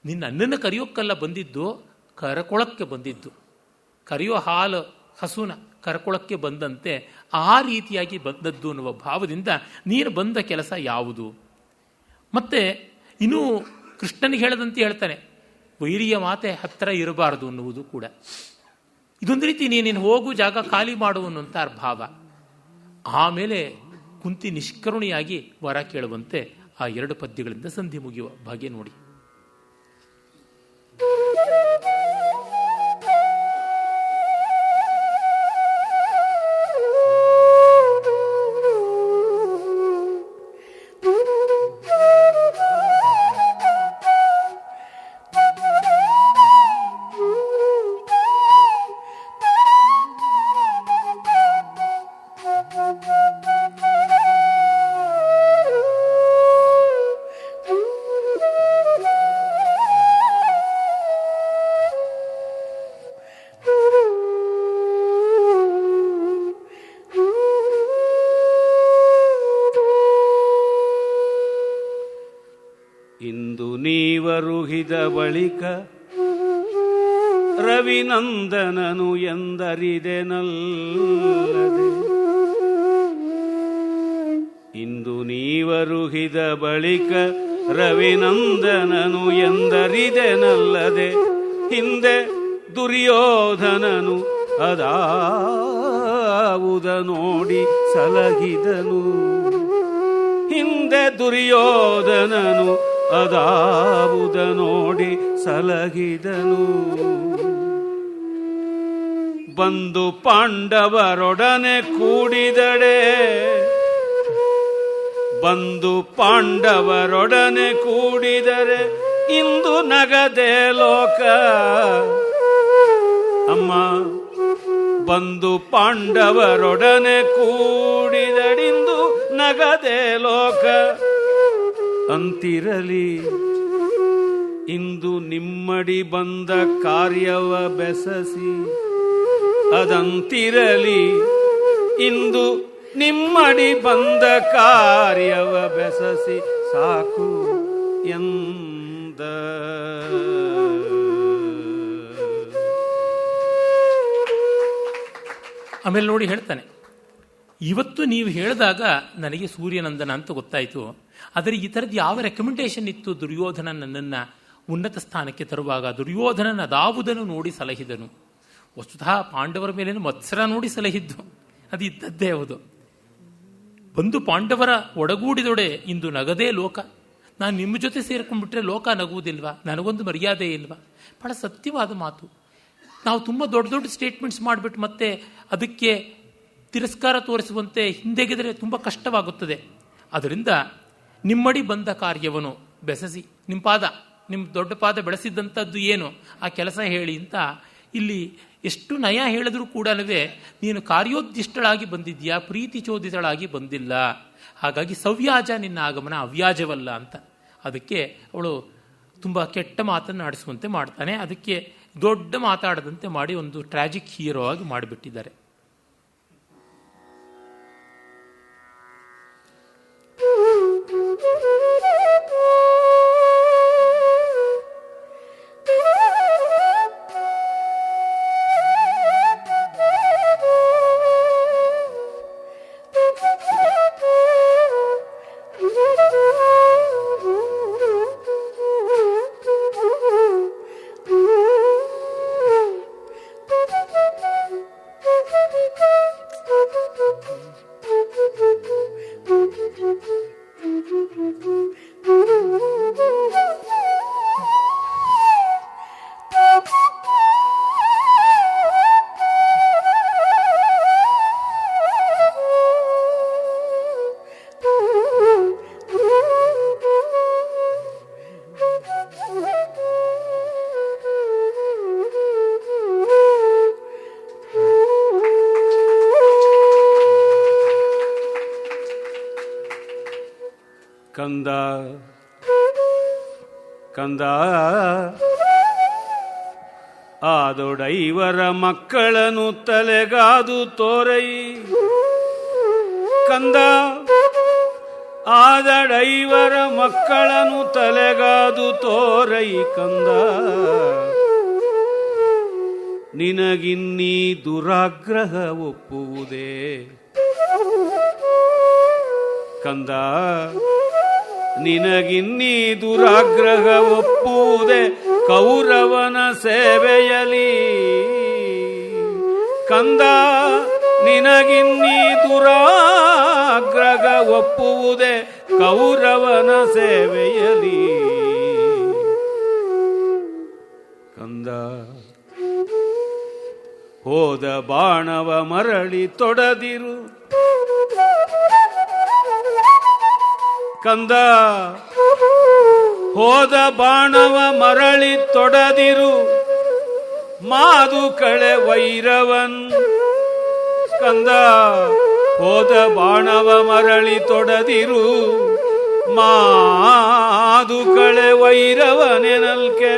ನಿನ್ನ ಅಣ್ಣನ ಕರೆಯೋಕ್ಕಲ್ಲ ಬಂದಿದ್ದು, ಕರಕೊಳಕ್ಕೆ ಬಂದಿದ್ದು. ಕರೆಯೋ ಹಾಲು ಹಸುನ ಕರ್ಕೊಳಕ್ಕೆ ಬಂದಂತೆ ಆ ರೀತಿಯಾಗಿ ಬಂದದ್ದು ಅನ್ನುವ ಭಾವದಿಂದ ನೀನು ಬಂದ ಕೆಲಸ ಯಾವುದು? ಮತ್ತೆ ಇನ್ನೂ ಕೃಷ್ಣನಿಗೆ ಹೇಳದಂತೆ ಹೇಳ್ತಾನೆ, ವೈರಿಯ ಮಾತೆ ಹತ್ತಿರ ಇರಬಾರದು ಅನ್ನುವುದು ಕೂಡ. ಇದೊಂದು ರೀತಿ ನೀನು ಹೋಗು, ಜಾಗ ಖಾಲಿ ಮಾಡು ಅನ್ನುವಂಥ ಭಾವ. ಆಮೇಲೆ ಕುಂತಿ ನಿಷ್ಕರುಣಿಯಾಗಿ ವರ ಕೇಳುವಂತೆ ಆ ಎರಡು ಪದ್ಯಗಳಿಂದ ಸಂಧಿ ಮುಗಿಯುವ ಭಾಗ್ಯ ನೋಡಿ. ನೀವರುಹಿದ ಬಳಿಕ ರವಿನಂದನನು ಎಂದರಿದೆನಲ್ಲದೆ, ಇಂದು ನೀವರುಹಿದ ಬಳಿಕ ರವಿನಂದನನು ಎಂದರಿದೆನಲ್ಲದೆ, ಹಿಂದೆ ದುರ್ಯೋಧನನು ಅದಾವುದ ನೋಡಿ ಸಲಹಿದನು. ಹಿಂದೆ ದುರ್ಯೋಧನನು ಅದಾವುದ ನೋಡಿ ಸಲಹಿದನು. ಬಂದು ಪಾಂಡವರೊಡನೆ ಕೂಡಿದಡೆ, ಬಂದು ಪಾಂಡವರೊಡನೆ ಕೂಡಿದರೆ ಇಂದು ನಗದೆ ಲೋಕ. ಅಮ್ಮ, ಬಂದು ಪಾಂಡವರೊಡನೆ ಕೂಡಿದಡಿಂದು ನಗದೆ ಲೋಕ. ಅಂತಿರಲಿ ಇಂದು ನಿಮ್ಮಡಿ ಬಂದ ಕಾರ್ಯವ ಬೆಸಸಿ, ಅದಂತಿರಲಿ ಇಂದು ನಿಮ್ಮಡಿ ಬಂದ ಕಾರ್ಯವ ಬೆಸಸಿ ಸಾಕು ಎಂದ. ಆಮೇಲೆ ನೋಡಿ ಹೇಳ್ತಾನೆ, ಇವತ್ತು ನೀವು ಹೇಳಿದಾಗ ನನಗೆ ಸೂರ್ಯನಂದನ ಅಂತ ಗೊತ್ತಾಯಿತು. ಆದರೆ ಈ ಥರದ್ದು ಯಾವ ರೆಕಮೆಂಡೇಶನ್ ಇತ್ತು ದುರ್ಯೋಧನ ನನ್ನನ್ನು ಉನ್ನತ ಸ್ಥಾನಕ್ಕೆ ತರುವಾಗ? ದುರ್ಯೋಧನನ ಅದಾವುದನ್ನು ನೋಡಿ ಸಲಹಿದನು. ವಸ್ತುತಃ ಪಾಂಡವರ ಮೇಲೇನು ಮತ್ಸರ ನೋಡಿ ಸಲಹಿದ್ದು, ಅದು ಇದ್ದದ್ದೇ ಹೌದು. ಬಂದು ಪಾಂಡವರ ಒಡಗೂಡಿದೊಡೆ ಇಂದು ನಗದೇ ಲೋಕ. ನಾನು ನಿಮ್ಮ ಜೊತೆ ಸೇರ್ಕೊಂಡ್ಬಿಟ್ರೆ ಲೋಕ ನಗುವುದಿಲ್ವಾ? ನನಗೊಂದು ಮರ್ಯಾದೆ ಇಲ್ವಾ? ಬಹಳ ಸತ್ಯವಾದ ಮಾತು. ನಾವು ತುಂಬ ದೊಡ್ಡ ದೊಡ್ಡ ಸ್ಟೇಟ್ಮೆಂಟ್ಸ್ ಮಾಡಿಬಿಟ್ಟು ಮತ್ತೆ ಅದಕ್ಕೆ ತಿರಸ್ಕಾರ ತೋರಿಸುವಂತೆ ಹಿಂದೆಗೆದರೆ ತುಂಬ ಕಷ್ಟವಾಗುತ್ತದೆ. ಅದರಿಂದ ನಿಮ್ಮಡಿ ಬಂದ ಕಾರ್ಯವನ್ನು ಬೆಸಸಿ, ನಿಮ್ಮ ಪಾದ, ನಿಮ್ಮ ದೊಡ್ಡ ಪಾದ ಬೆಳೆಸಿದ್ದಂಥದ್ದು ಏನು ಆ ಕೆಲಸ ಹೇಳಿ ಅಂತ ಇಲ್ಲಿ ಎಷ್ಟು ನಯ ಹೇಳಿದ್ರೂ ಕೂಡ ನೀನು ಕಾರ್ಯೋದ್ದಿಷ್ಟಳಾಗಿ ಬಂದಿದ್ಯಾ, ಪ್ರೀತಿ ಚೋದಿತಳಾಗಿ ಬಂದಿಲ್ಲ. ಹಾಗಾಗಿ ಸವ್ಯಾಜ ನಿನ್ನ ಆಗಮನ, ಅವ್ಯಾಜವಲ್ಲ ಅಂತ. ಅದಕ್ಕೆ ಅವಳು ತುಂಬ ಕೆಟ್ಟ ಮಾತನ್ನು ಆಡಿಸುವಂತೆ ಮಾಡ್ತಾನೆ. ಅದಕ್ಕೆ ದೊಡ್ಡ ಮಾತಾಡದಂತೆ ಮಾಡಿ ಒಂದು ಟ್ರಾಜಿಕ್ ಹೀರೋ ಆಗಿ ಮಾಡಿಬಿಟ್ಟಿದ್ದಾರೆ. ಕಂದ ಕಂದ ಆದೊಡೈವರ ಮಕ್ಕಳನ್ನು ತಲೆಗಾದು ತೋರೈ ಕಂದ ಆದಡೈವರ ಮಕ್ಕಳನ್ನು ತಲೆಗಾದು ತೋರೈ ಕಂದ ನಿನಗಿನ್ನೀ ದುರಾಗ್ರಹ ಒಪ್ಪುವುದೇ ಕಂದ ನಿನಗಿನ್ನೀ ದುರಾಗ್ರಹ ಒಪ್ಪುವುದೇ ಕೌರವನ ಸೇವೆಯಲಿ ಕಂದ ನಿನಗಿನ್ನೀ ದುರಾಗ್ರಹ ಒಪ್ಪುವುದೇ ಕೌರವನ ಸೇವೆಯಲಿ ಕಂದ ಹೋದ ಬಾಣವ ಮರಳಿ ತೊಡದಿರು ಕಂದ ಹೋದ ಬಾಣವ ಮರಳಿ ತೊಡದಿರು ಮಾದು ಕಳೆ ವೈರವನ್ ಕಂದ ಹೋದ ಬಾಣವ ಮರಳಿ ತೊಡದಿರು ಮಾದು ಕಳೆ ವೈರವನೆನಲ್ಕೆ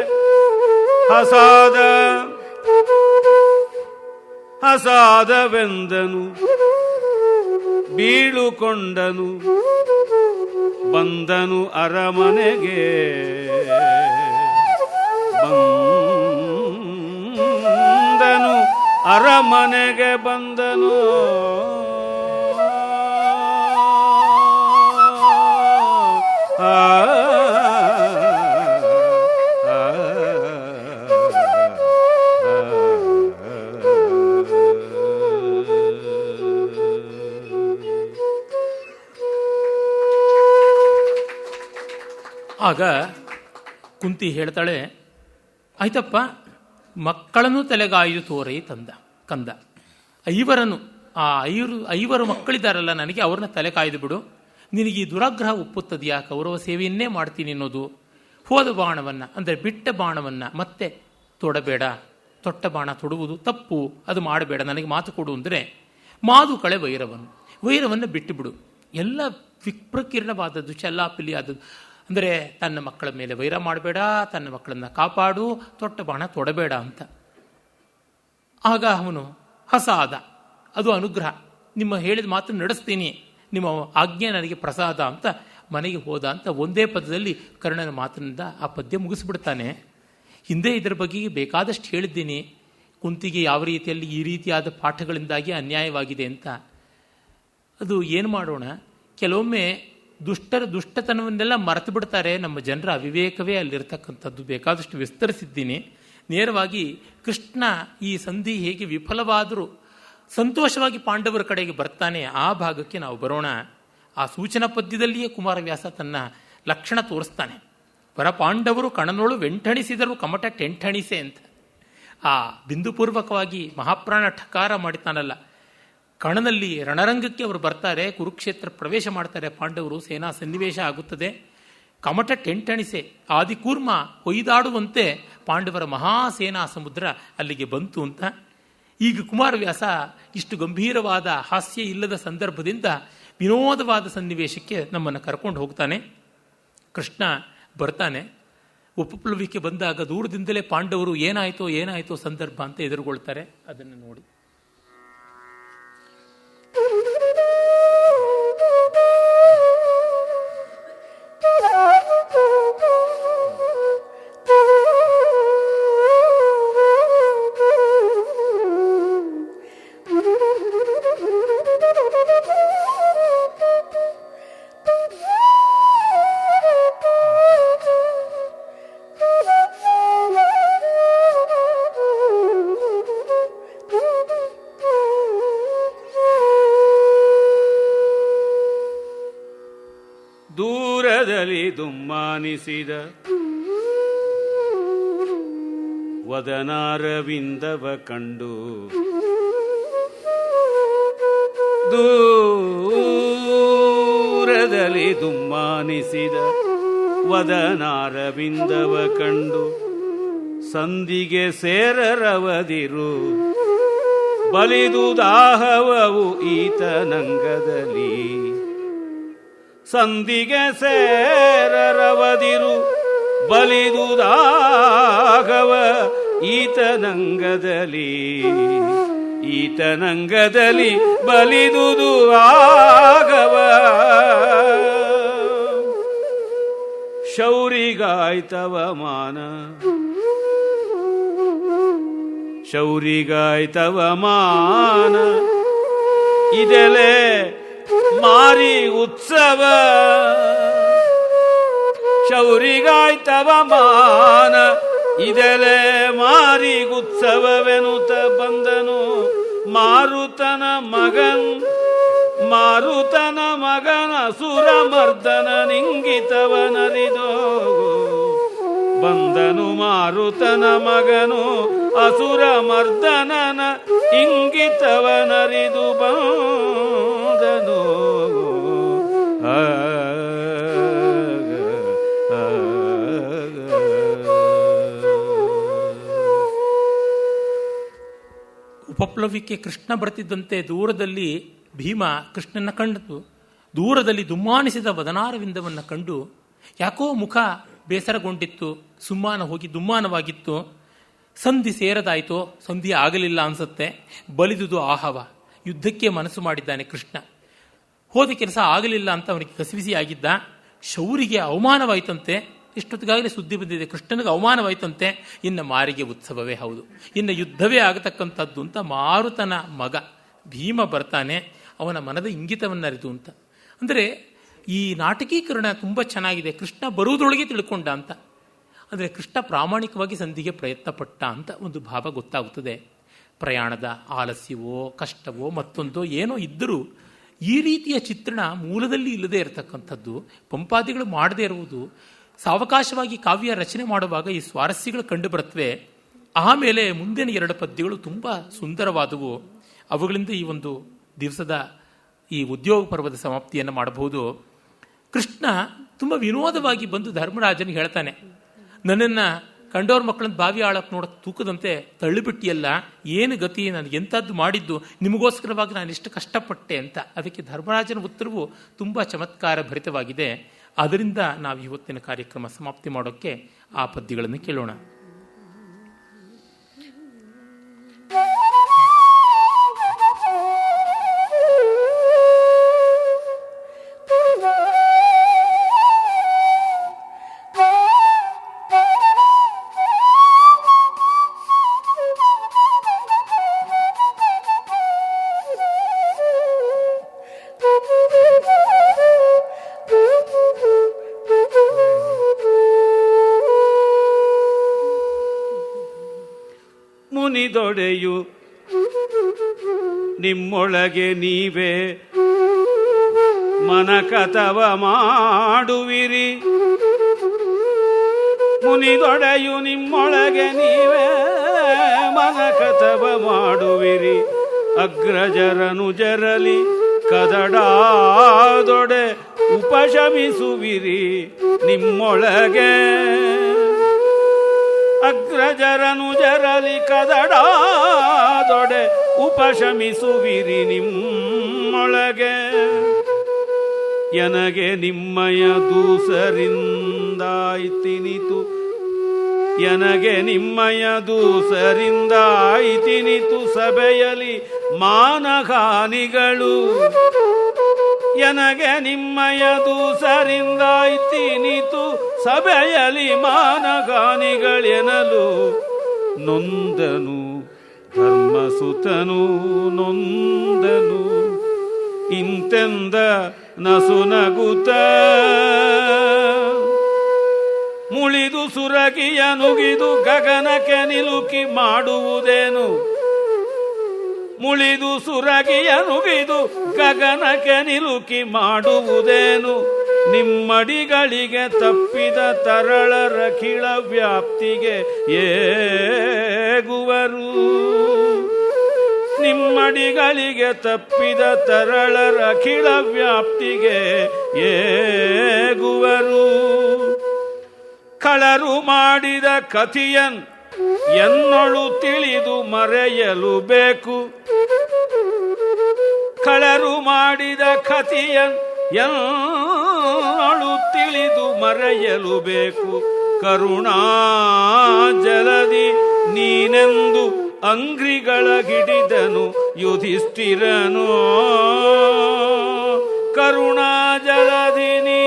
ಹಸಾದವೆಂದನು ಬೀಳುಕೊಂಡನು ಬಂದನು ಅರಮನೆಗೆ ಬಂದನು ಅರಮನೆಗೆ ಬಂದನು ಆಗ ಕುಂತಿ ಹೇಳ್ತಾಳೆ, ಆಯ್ತಪ್ಪ, ಮಕ್ಕಳನ್ನು ತಲೆಗಾಯ್ದು ತೋರೈ ಕಂದ. ಐವರನ್ನು ಐವರು ಮಕ್ಕಳಿದ್ದಾರಲ್ಲ ನನಗೆ, ಅವ್ರನ್ನ ತಲೆ ಕಾಯ್ದು ಬಿಡು. ನಿನಗೆ ಈ ದುರಾಗ್ರಹ ಒಪ್ಪುತ್ತದೆಯಾ? ಕೌರವ ಸೇವೆಯನ್ನೇ ಮಾಡ್ತೀನಿ ಅನ್ನೋದು. ಹೋದ ಬಾಣವನ್ನು ಅಂದರೆ ಬಿಟ್ಟ ಬಾಣವನ್ನು ಮತ್ತೆ ತೊಡಬೇಡ. ತೊಟ್ಟ ಬಾಣ ತೊಡುವುದು ತಪ್ಪು, ಅದು ಮಾಡಬೇಡ, ನನಗೆ ಮಾತು ಕೊಡು ಅಂದರೆ ಮಾದು ಕಳೆ ವೈರವನ್ನು ಬಿಟ್ಟು ಬಿಡು. ಎಲ್ಲ ವಿಪ್ರಕೀರ್ಣವಾದದ್ದು, ಚೆಲ್ಲಾಪಿಲಿ ಆದದ್ದು. ಅಂದರೆ ತನ್ನ ಮಕ್ಕಳ ಮೇಲೆ ವೈರ ಮಾಡಬೇಡ, ತನ್ನ ಮಕ್ಕಳನ್ನು ಕಾಪಾಡು, ತೊಟ್ಟ ಬಾಣ ತೊಡಬೇಡ ಅಂತ. ಆಗ ಅವನು ಹಸಾದ, ಅದು ಅನುಗ್ರಹ, ನಿಮ್ಮ ಹೇಳಿದ ಮಾತು ನಡೆಸ್ತೀನಿ, ನಿಮ್ಮ ಆಜ್ಞೆ ನನಗೆ ಪ್ರಸಾದ ಅಂತ ಮನೆಗೆ ಹೋದ ಅಂತ ಒಂದೇ ಪದದಲ್ಲಿ ಕರ್ಣನ ಮಾತಿನಿಂದ ಆ ಪದ್ಯ ಮುಗಿಸ್ಬಿಡ್ತಾನೆ. ಹಿಂದೆ ಇದರ ಬಗ್ಗೆ ಬೇಕಾದಷ್ಟು ಹೇಳಿದ್ದೀನಿ, ಕುಂತಿಗೆ ಯಾವ ರೀತಿಯಲ್ಲಿ ಈ ರೀತಿಯಾದ ಪಾಠಗಳಿಂದಾಗಿ ಅನ್ಯಾಯವಾಗಿದೆ ಅಂತ. ಅದು ಏನು ಮಾಡೋಣ, ಕೆಲವೊಮ್ಮೆ ದುಷ್ಟತನವನ್ನೆಲ್ಲ ಮರೆತು ಬಿಡ್ತಾರೆ ನಮ್ಮ ಜನರ ಅವಿವೇಕವೇ ಅಲ್ಲಿರ್ತಕ್ಕಂಥದ್ದು. ಬೇಕಾದಷ್ಟು ವಿಸ್ತರಿಸಿದ್ದೀನಿ. ನೇರವಾಗಿ ಕೃಷ್ಣ ಈ ಸಂಧಿ ಹೇಗೆ ವಿಫಲವಾದರೂ ಸಂತೋಷವಾಗಿ ಪಾಂಡವರ ಕಡೆಗೆ ಬರ್ತಾನೆ, ಆ ಭಾಗಕ್ಕೆ ನಾವು ಬರೋಣ. ಆ ಸೂಚನಾ ಪದ್ಯದಲ್ಲಿಯೇ ಕುಮಾರವ್ಯಾಸ ತನ್ನ ಲಕ್ಷಣ ತೋರಿಸ್ತಾನೆ. ಪರ ಪಾಂಡವರು ಕಣನೋಳು ವೆಂಟಣಿಸಿದರು ಕಮಟ ಟೆಂಟಣಿಸೆ ಅಂತ. ಆ ಬಿಂದುಪೂರ್ವಕವಾಗಿ ಮಹಾಪ್ರಾಣ ಠಕಾರ ಮಾಡಿತಾನಲ್ಲ, ಕಣನಲ್ಲಿ ರಣರಂಗಕ್ಕೆ ಅವರು ಬರ್ತಾರೆ, ಕುರುಕ್ಷೇತ್ರ ಪ್ರವೇಶ ಮಾಡ್ತಾರೆ ಪಾಂಡವರು, ಸೇನಾ ಸನ್ನಿವೇಶ ಆಗುತ್ತದೆ. ಕಮಟ ಟೆಂಟಣಿಸೆ, ಆದಿಕೂರ್ಮ ಕೊಯ್ದಾಡುವಂತೆ ಪಾಂಡವರ ಮಹಾಸೇನಾ ಸಮುದ್ರ ಅಲ್ಲಿಗೆ ಬಂತು ಅಂತ. ಈಗ ಕುಮಾರವ್ಯಾಸ ಇಷ್ಟು ಗಂಭೀರವಾದ ಹಾಸ್ಯ ಇಲ್ಲದ ಸಂದರ್ಭದಿಂದ ವಿನೋದವಾದ ಸನ್ನಿವೇಶಕ್ಕೆ ನಮ್ಮನ್ನು ಕರ್ಕೊಂಡು ಹೋಗ್ತಾನೆ. ಕೃಷ್ಣ ಬರ್ತಾನೆ. ಉಪಪ್ಲವಿಕೆ ಬಂದಾಗ ದೂರದಿಂದಲೇ ಪಾಂಡವರು ಏನಾಯಿತೋ ಸಂದರ್ಭ ಅಂತ ಎದುರುಗೊಳ್ತಾರೆ. ಅದನ್ನು ನೋಡಿ. ದೂರದಲ್ಲಿ ದುಮ್ಮಾನಿಸಿದ ವದನಾರವಿಂದವ ಕಂಡು, ದೂರದಲ್ಲಿ ದುಮ್ಮಾನಿಸಿದ ವದನಾರವಿಂದವ ಕಂಡು, ಸಂಧಿಗೆ ಸೇರರವದಿರು ಬಲಿದು ದಾಹವವು ಈತನಂಗದಲ್ಲಿ, ಸಂಧಿಗೆ ಸೇರರವದಿರು ಬಲಿದುದಾಗವ ಈತನಂಗದಲ್ಲಿ ಬಲಿದುದು ಆಗವ. ಶೌರಿಗಾಯ್ತವ ಮಾನ ಇದೆಲೆ ಮಾರಿ ಉತ್ಸವ. ಶೌರಿಗಾಯ್ತವ ಮಾನ ಇದೆಲೆ ಮಾರಿ ಉತ್ಸವವೆನುತ ಬಂದನು ಮಾರುತನ ಮಗನ ಸುರಮರ್ದನ ನಿಂಗಿತವನರಿದೋ. ಬಂದನು ಮಾರುತನ ಮಗನು ಅಸುರಮರ್ದನನ ಇಂಗಿತವನರಿದು ಬಂದನು. ಉಪಪ್ಲವ್ಯಕ್ಕೆ ಕೃಷ್ಣ ಬರ್ತಿದ್ದಂತೆ ದೂರದಲ್ಲಿ ಭೀಮ ಕೃಷ್ಣನ ಕಂಡು ದೂರದಲ್ಲಿ ದುಮ್ಮಾನಿಸಿದ ವದನಾರವಿಂದವನ್ನು ಕಂಡು ಯಾಕೋ ಮುಖ ಬೇಸರಗೊಂಡಿತ್ತು, ಸುಮ್ಮಾನ ಹೋಗಿ ದುಮ್ಮಾನವಾಗಿತ್ತು. ಸಂಧಿ ಸೇರದಾಯಿತೋ, ಸಂಧಿ ಆಗಲಿಲ್ಲ ಅನ್ಸುತ್ತೆ. ಬಲಿದುದು ಆಹವ, ಯುದ್ಧಕ್ಕೆ ಮನಸ್ಸು ಮಾಡಿದ್ದಾನೆ ಕೃಷ್ಣ. ಹೋದ ಕೆಲಸ ಆಗಲಿಲ್ಲ ಅಂತ ಅವನಿಗೆ ಕಸಿವಿಸಿ ಆಗಿದ್ದ. ಶೌರಿಗೆ ಅವಮಾನವಾಯ್ತಂತೆ. ಇಷ್ಟೊತ್ತಿಗಾಗಲೇ ಸುದ್ದಿ ಬಂದಿದೆ, ಕೃಷ್ಣನಿಗೆ ಅವಮಾನವಾಯ್ತಂತೆ. ಇನ್ನು ಮಾರಿಗೆ ಉತ್ಸವವೇ ಹೌದು, ಇನ್ನು ಯುದ್ಧವೇ ಆಗತಕ್ಕಂಥದ್ದು ಅಂತ ಮಾರುತನ ಮಗ ಭೀಮ ಬರ್ತಾನೆ, ಅವನ ಮನದ ಇಂಗಿತವನ್ನರಿದು ಅಂತ. ಅಂದರೆ ಈ ನಾಟಕೀಕರಣ ತುಂಬ ಚೆನ್ನಾಗಿದೆ. ಕೃಷ್ಣ ಬರುವುದರೊಳಗೆ ತಿಳ್ಕೊಂಡ ಅಂತ. ಅಂದರೆ ಕೃಷ್ಣ ಪ್ರಾಮಾಣಿಕವಾಗಿ ಸಂಧಿಗೆ ಪ್ರಯತ್ನ ಪಟ್ಟ ಅಂತ ಒಂದು ಭಾವ ಗೊತ್ತಾಗುತ್ತದೆ. ಪ್ರಯಾಣದ ಆಲಸ್ಯವೋ ಕಷ್ಟವೋ ಮತ್ತೊಂದೋ ಏನೋ ಇದ್ದರೂ ಈ ರೀತಿಯ ಚಿತ್ರಣ ಮೂಲದಲ್ಲಿ ಇಲ್ಲದೆ ಇರತಕ್ಕಂಥದ್ದು, ಪಂಪಾದಿಗಳು ಮಾಡದೇ ಇರುವುದು. ಸಾವಕಾಶವಾಗಿ ಕಾವ್ಯ ರಚನೆ ಮಾಡುವಾಗ ಈ ಸ್ವಾರಸ್ಯಗಳು ಕಂಡುಬರುತ್ತವೆ. ಆಮೇಲೆ ಮುಂದಿನ 2 ಪದ್ಯಗಳು ತುಂಬ ಸುಂದರವಾದವು. ಅವುಗಳಿಂದ ಈ ಒಂದು ದಿವಸದ ಈ ಉದ್ಯೋಗ ಪರ್ವದ ಸಮಾಪ್ತಿಯನ್ನು ಮಾಡಬಹುದು. ಕೃಷ್ಣ ತುಂಬ ವಿನೋದವಾಗಿ ಬಂದು ಧರ್ಮರಾಜನಿಗೆ ಹೇಳ್ತಾನೆ, ನನ್ನನ್ನು ಕಂಡೋರ್ ಮಕ್ಕಳನ್ನ ಬಾವಿ ಆಳಕ್ಕೆ ನೋಡಕ್ಕೆ ತೂಕದಂತೆ ತಳ್ಳಿಬಿಟ್ಟಿಯಲ್ಲ, ಏನು ಗತಿ, ನನಗೆ ಎಂಥದ್ದು ಮಾಡಿದ್ದು, ನಿಮಗೋಸ್ಕರವಾಗಿ ನಾನು ಎಷ್ಟು ಕಷ್ಟಪಟ್ಟೆ ಅಂತ. ಅದಕ್ಕೆ ಧರ್ಮರಾಜನ ಉತ್ತರವು ತುಂಬ ಚಮತ್ಕಾರ ಭರಿತವಾಗಿದೆ. ಅದರಿಂದ ನಾವು ಇವತ್ತಿನ ಕಾರ್ಯಕ್ರಮ ಸಮಾಪ್ತಿ ಮಾಡೋಕ್ಕೆ ಆ ಪದ್ಯಗಳನ್ನು ಕೇಳೋಣ. ಮುನಿದೊಡೆಯು ನಿಮ್ಮೊಳಗೆ ನೀವೇ ಮನಕತವ ಮಾಡುವಿರಿ. ಮುನಿದೊಡೆಯು ನಿಮ್ಮೊಳಗೆ ನೀವೇ ಮನಕತವ ಮಾಡುವಿರಿ. ಅಗ್ರಜರನು ಜರಲಿ ಕದಡಾದೊಡೆ ಉಪಶಮಿಸುವಿರಿ ನಿಮ್ಮೊಳಗೆ. ಅಗ್ರಜರನು ಜರಲಿ ಕದಡಾದೊಡೆ ಉಪಶಮಿಸುವಿರಿ ನಿಮ್ಮೊಳಗೆ. ಎನಗೆ ನಿಮ್ಮಯ ದೂಸರಿಂದಾಯ್ತಿನಿತು, ಎನಗೆ ನಿಮ್ಮಯ ದೂಸರಿಂದಾಯ್ತಿನಿತು ಸಭೆಯಲಿ ಮಾನಹಾನಿಗಳು. ಎನಗೆ ನಿಮ್ಮಯ ದೂಸರಿಂದಾಯ್ತಿನಿತು ಸಭೆಯಲಿ ಮಾನಗಾನಿಗಳೆನಲು ನೊಂದನು ಧರ್ಮಸುತನು ನೊಂದನು. ಇಂತೆಂದ ನಸುನಗುತ ಮುಳಿದು ಸುರಗಿಯ ನುಗಿದು ಗಗನಕ್ಕೆ ನಿಲುಕಿ ಮಾಡುವುದೇನು. ಮುಳಿದು ಸುರಗಿಯ ನುಗಿದು ಗಗನಕ್ಕೆ ನಿಲುಕಿ ಮಾಡುವುದೇನು. ನಿಮ್ಮಡಿಗಳಿಗೆ ತಪ್ಪಿದ ತರಳರ ಕಿಳ ವ್ಯಾಪ್ತಿಗೆ ಏಗುವರು. ನಿಮ್ಮಡಿಗಳಿಗೆ ತಪ್ಪಿದ ತರಳರ ಕಿಳ ವ್ಯಾಪ್ತಿಗೆ ಏಗುವರು. ಕಳರು ಮಾಡಿದ ಕಥಿಯನ್ ಎನ್ನೊಳು ತಿಳಿದು ಮರೆಯಲು ಬೇಕು. ಕಳರು ಮಾಡಿದ ಕಥಿಯನ್ ಎನ್ನೊಳು ತಿಳಿದು ಮರೆಯಲು ಬೇಕು. ಕರುಣಾ ಜಲದಿ ನೀನೆಂದು ಅಂಗ್ರಿಗಳ ಹಿಡಿದನು ಯುಧಿಷ್ಠಿರನೋ. ಕರುಣಾ ಜಲದಿ ನೀನು,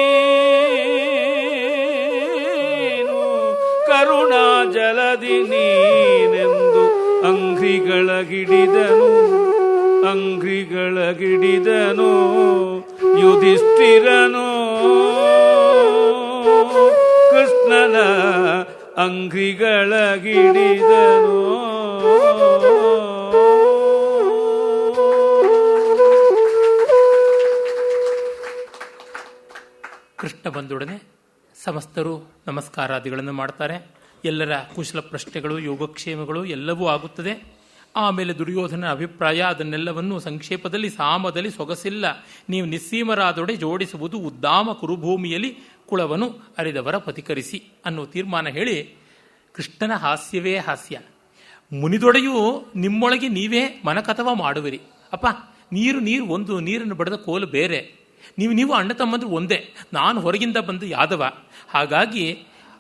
ಕರುಣಾ ಜಲದಿ ನೀನೆಂದು ಅಂಗ್ರಿಗಳ ಹಿಡಿದನು, ಅಂಗ್ರಿಗಳ ಹಿಡಿದನು ಯುಧಿಷ್ಠಿರನೋ. ಕೃಷ್ಣನ ಅಂಗ್ರಿಗಳ ಹಿಡಿದನು. ಕೃಷ್ಣ ಬಂದೊಡನೆ ಸಮಸ್ತರು ನಮಸ್ಕಾರಾದಿಗಳನ್ನು ಮಾಡ್ತಾರೆ. ಎಲ್ಲರ ಕುಶಲ ಪ್ರಶ್ನೆಗಳು, ಯೋಗಕ್ಷೇಮಗಳು ಎಲ್ಲವೂ ಆಗುತ್ತದೆ. ಆಮೇಲೆ ದುರ್ಯೋಧನ ಅಭಿಪ್ರಾಯ ಅದನ್ನೆಲ್ಲವನ್ನು ಸಂಕ್ಷೇಪದಲ್ಲಿ ಸಾಮದಲ್ಲಿ ಸೊಗಸಿಲ್ಲ, ನೀವು ನಿಸ್ಸೀಮರಾದೊಡೆ ಜೋಡಿಸುವುದು ಉದ್ದಾಮ ಕುರುಭೂಮಿಯಲ್ಲಿ ಕುಳವನು ಅರಿದವರ ಪತಿಕರಿಸಿ ಅನ್ನೋ ತೀರ್ಮಾನ ಹೇಳಿ, ಕೃಷ್ಣನ ಹಾಸ್ಯವೇ ಹಾಸ್ಯ. ಮುನಿದೊಡೆಯೂ ನಿಮ್ಮೊಳಗೆ ನೀವೇ ಮನಕಥವ ಮಾಡುವಿರಿ. ಅಪ್ಪ, ನೀರು ಒಂದು, ನೀರನ್ನು ಬಡದ ಕೋಲು ಬೇರೆ. ನೀವು ಅಣ್ಣ ತಮ್ಮಂದ್ರು ಒಂದೇ. ನಾನು ಹೊರಗಿಂದ ಬಂದು ಯಾದವ. ಹಾಗಾಗಿ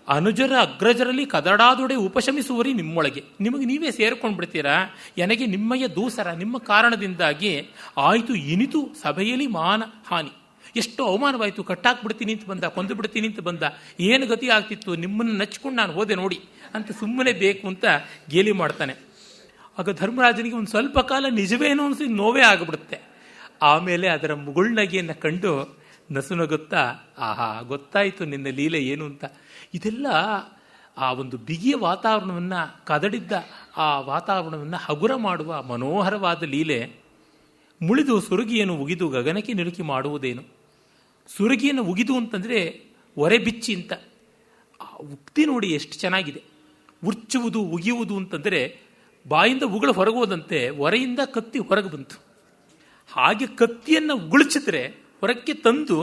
ಅನುಜರ ಅಗ್ರಜರಲ್ಲಿ ಕದಡಾದೊಡೆ ಉಪಶಮಿಸುವರಿ ನಿಮ್ಮೊಳಗೆ. ನಿಮಗೆ ನೀವೇ ಸೇರ್ಕೊಂಡು ಬಿಡ್ತೀರಾ. ನನಗೆ ನಿಮ್ಮಯ್ಯ ದೂಸರ, ನಿಮ್ಮ ಕಾರಣದಿಂದಾಗಿ ಆಯಿತು ಇನಿತು ಸಭೆಯಲ್ಲಿ ಮಾನ ಹಾನಿ. ಎಷ್ಟು ಅವಮಾನವಾಯಿತು. ಕಟ್ಟಾಕ್ಬಿಡ್ತೀನಿ ಅಂತ ಬಂದ, ಕೊಂದು ಬಿಡ್ತೀನಿ ಅಂತ ಬಂದ, ಏನು ಗತಿ ಆಗ್ತಿತ್ತು. ನಿಮ್ಮನ್ನು ನಚ್ಕೊಂಡು ನಾನು ಹೋದೆ ನೋಡಿ ಅಂತ ಸುಮ್ಮನೆ ಬೇಕು ಅಂತ ಗೇಲಿ ಮಾಡ್ತಾನೆ. ಆಗ ಧರ್ಮರಾಜನಿಗೆ ಒಂದು ಸ್ವಲ್ಪ ಕಾಲ ನಿಜವೇನೋ ಅನಿಸಿ ನೋವೇ ಆಗಿಬಿಡುತ್ತೆ. ಆಮೇಲೆ ಅದರ ಮುಗುಳ್ನಗೆಯನ್ನು ಕಂಡು ನಸುನಗುತ್ತಾ, ಆಹಾ ಗೊತ್ತಾಯಿತು ನಿನ್ನ ಲೀಲೆ ಏನು ಅಂತ. ಇದೆಲ್ಲ ಆ ಒಂದು ಬಿಗಿಯ ವಾತಾವರಣವನ್ನು, ಕದಡಿದ್ದ ಆ ವಾತಾವರಣವನ್ನು ಹಗುರ ಮಾಡುವ ಮನೋಹರವಾದ ಲೀಲೆ. ಮುಳಿದು ಸುರಗಿಯನ್ನು ಉಗಿದು ಗಗನಕ್ಕೆ ನಿಲುಕಿ ಮಾಡುವುದೇನು. ಸುರಗಿಯನ್ನು ಉಗಿದು ಅಂತಂದರೆ ಒರೆ ಬಿಚ್ಚಿ ಅಂತ. ಆ ಉಕ್ತಿ ನೋಡಿ ಎಷ್ಟು ಚೆನ್ನಾಗಿದೆ. ಉರ್ಚುವುದು ಉಗಿಯುವುದು ಅಂತಂದರೆ ಬಾಯಿಂದ ಉಗುಳು ಹೊರಗೋದಂತೆ ಒರೆಯಿಂದ ಕತ್ತಿ ಹೊರಗೆ ಬಂತು. ಹಾಗೆ ಕತ್ತಿಯನ್ನು ಉಗುಳಿಸಿದ್ರೆ ಹೊರಕ್ಕೆ ತಂದು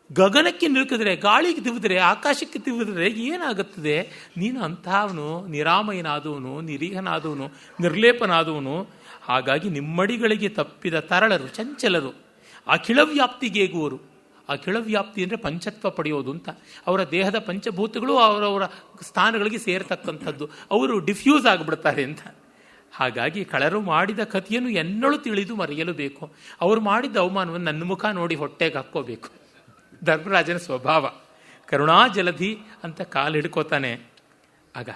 ಗಗನಕ್ಕೆ ನಿಲುಕಿದ್ರೆ, ಗಾಳಿಗೆ ತಿವಿದ್ರೆ, ಆಕಾಶಕ್ಕೆ ತಿವಿದ್ರೆ ಏನಾಗುತ್ತದೆ? ನೀನು ಅಂತಹವನು, ನಿರಾಮಯನಾದವನು, ನಿರೀಹನಾದವನು, ನಿರ್ಲೇಪನಾದವನು. ಹಾಗಾಗಿ ನಿಮ್ಮಡಿಗಳಿಗೆ ತಪ್ಪಿದ ತರಳರು, ಚಂಚಲರು, ಅಖಿಳವ್ಯಾಪ್ತಿಗೇಗುವರು. ಅಖಿಳವ್ಯಾಪ್ತಿ ಅಂದರೆ ಪಂಚತ್ವ ಪಡೆಯೋದು ಅಂತ. ಅವರ ದೇಹದ ಪಂಚಭೂತಗಳು ಅವರವರ ಸ್ಥಾನಗಳಿಗೆ ಸೇರತಕ್ಕಂಥದ್ದು. ಅವರು ಡಿಫ್ಯೂಸ್ ಆಗಿಬಿಡ್ತಾರೆ ಅಂತ. ಹಾಗಾಗಿ ಕಳರು ಮಾಡಿದ ಕಥೆಯನ್ನು ಎನ್ನಳು ತಿಳಿದು ಮರೆಯಲು ಬೇಕು. ಅವರು ಮಾಡಿದ ಅವಮಾನವನ್ನು ನನ್ನ ಮುಖ ನೋಡಿ ಹೊಟ್ಟೆಗೆ ಹಾಕ್ಕೋಬೇಕು. ಧರ್ಮರಾಜನ ಸ್ವಭಾವ. ಕರುಣಾ ಜಲಧಿ ಅಂತ ಕಾಲು ಹಿಡ್ಕೋತಾನೆ. ಆಗ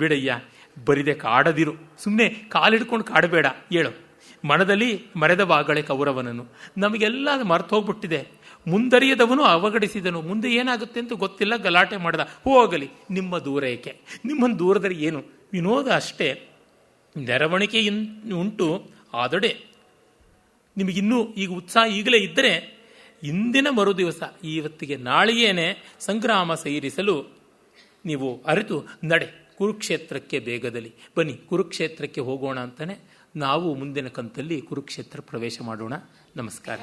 ಬಿಡಯ್ಯ, ಬರಿದೆ ಕಾಡದಿರು, ಸುಮ್ಮನೆ ಕಾಲು ಹಿಡ್ಕೊಂಡು ಕಾಡಬೇಡ, ಹೇಳು. ಮನದಲ್ಲಿ ಮರೆದ ವಾಗಳೆ ಕೌರವನನ್ನು. ನಮಗೆಲ್ಲ ಮರ್ತು ಹೋಗ್ಬಿಟ್ಟಿದೆ. ಮುಂದರಿಯದವನು ಅವಗಡಿಸಿದನು. ಮುಂದೆ ಏನಾಗುತ್ತೆ ಅಂತ ಗೊತ್ತಿಲ್ಲ, ಗಲಾಟೆ ಮಾಡಿದ. ಹೋಗಲಿ, ನಿಮ್ಮ ದೂರ ಏಕೆ? ನಿಮ್ಮನ್ನು ದೂರದಲ್ಲಿ ಏನು ವಿನೋದ ಅಷ್ಟೇ. ನೆರವಣಿಕೆ ಉಂಟು, ಆದೊಡೆ ನಿಮಗಿನ್ನೂ ಈಗ ಉತ್ಸಾಹ ಈಗಲೇ ಇದ್ದರೆ ಇಂದಿನ ಮರು ದಿವಸ, ಇವತ್ತಿಗೆ ನಾಳೆಯೇನೆ ಸಂಗ್ರಾಮ ಸೇರಿಸಲು ನೀವು ಅರಿತು ನಡೆ ಕುರುಕ್ಷೇತ್ರಕ್ಕೆ ಬೇಗದಲ್ಲಿ ಬನ್ನಿ, ಕುರುಕ್ಷೇತ್ರಕ್ಕೆ ಹೋಗೋಣ ಅಂತಾನೆ ನಾವು ಮುಂದಿನ ಕಂತಲ್ಲಿ ಕುರುಕ್ಷೇತ್ರ ಪ್ರವೇಶ ಮಾಡೋಣ. ನಮಸ್ಕಾರ.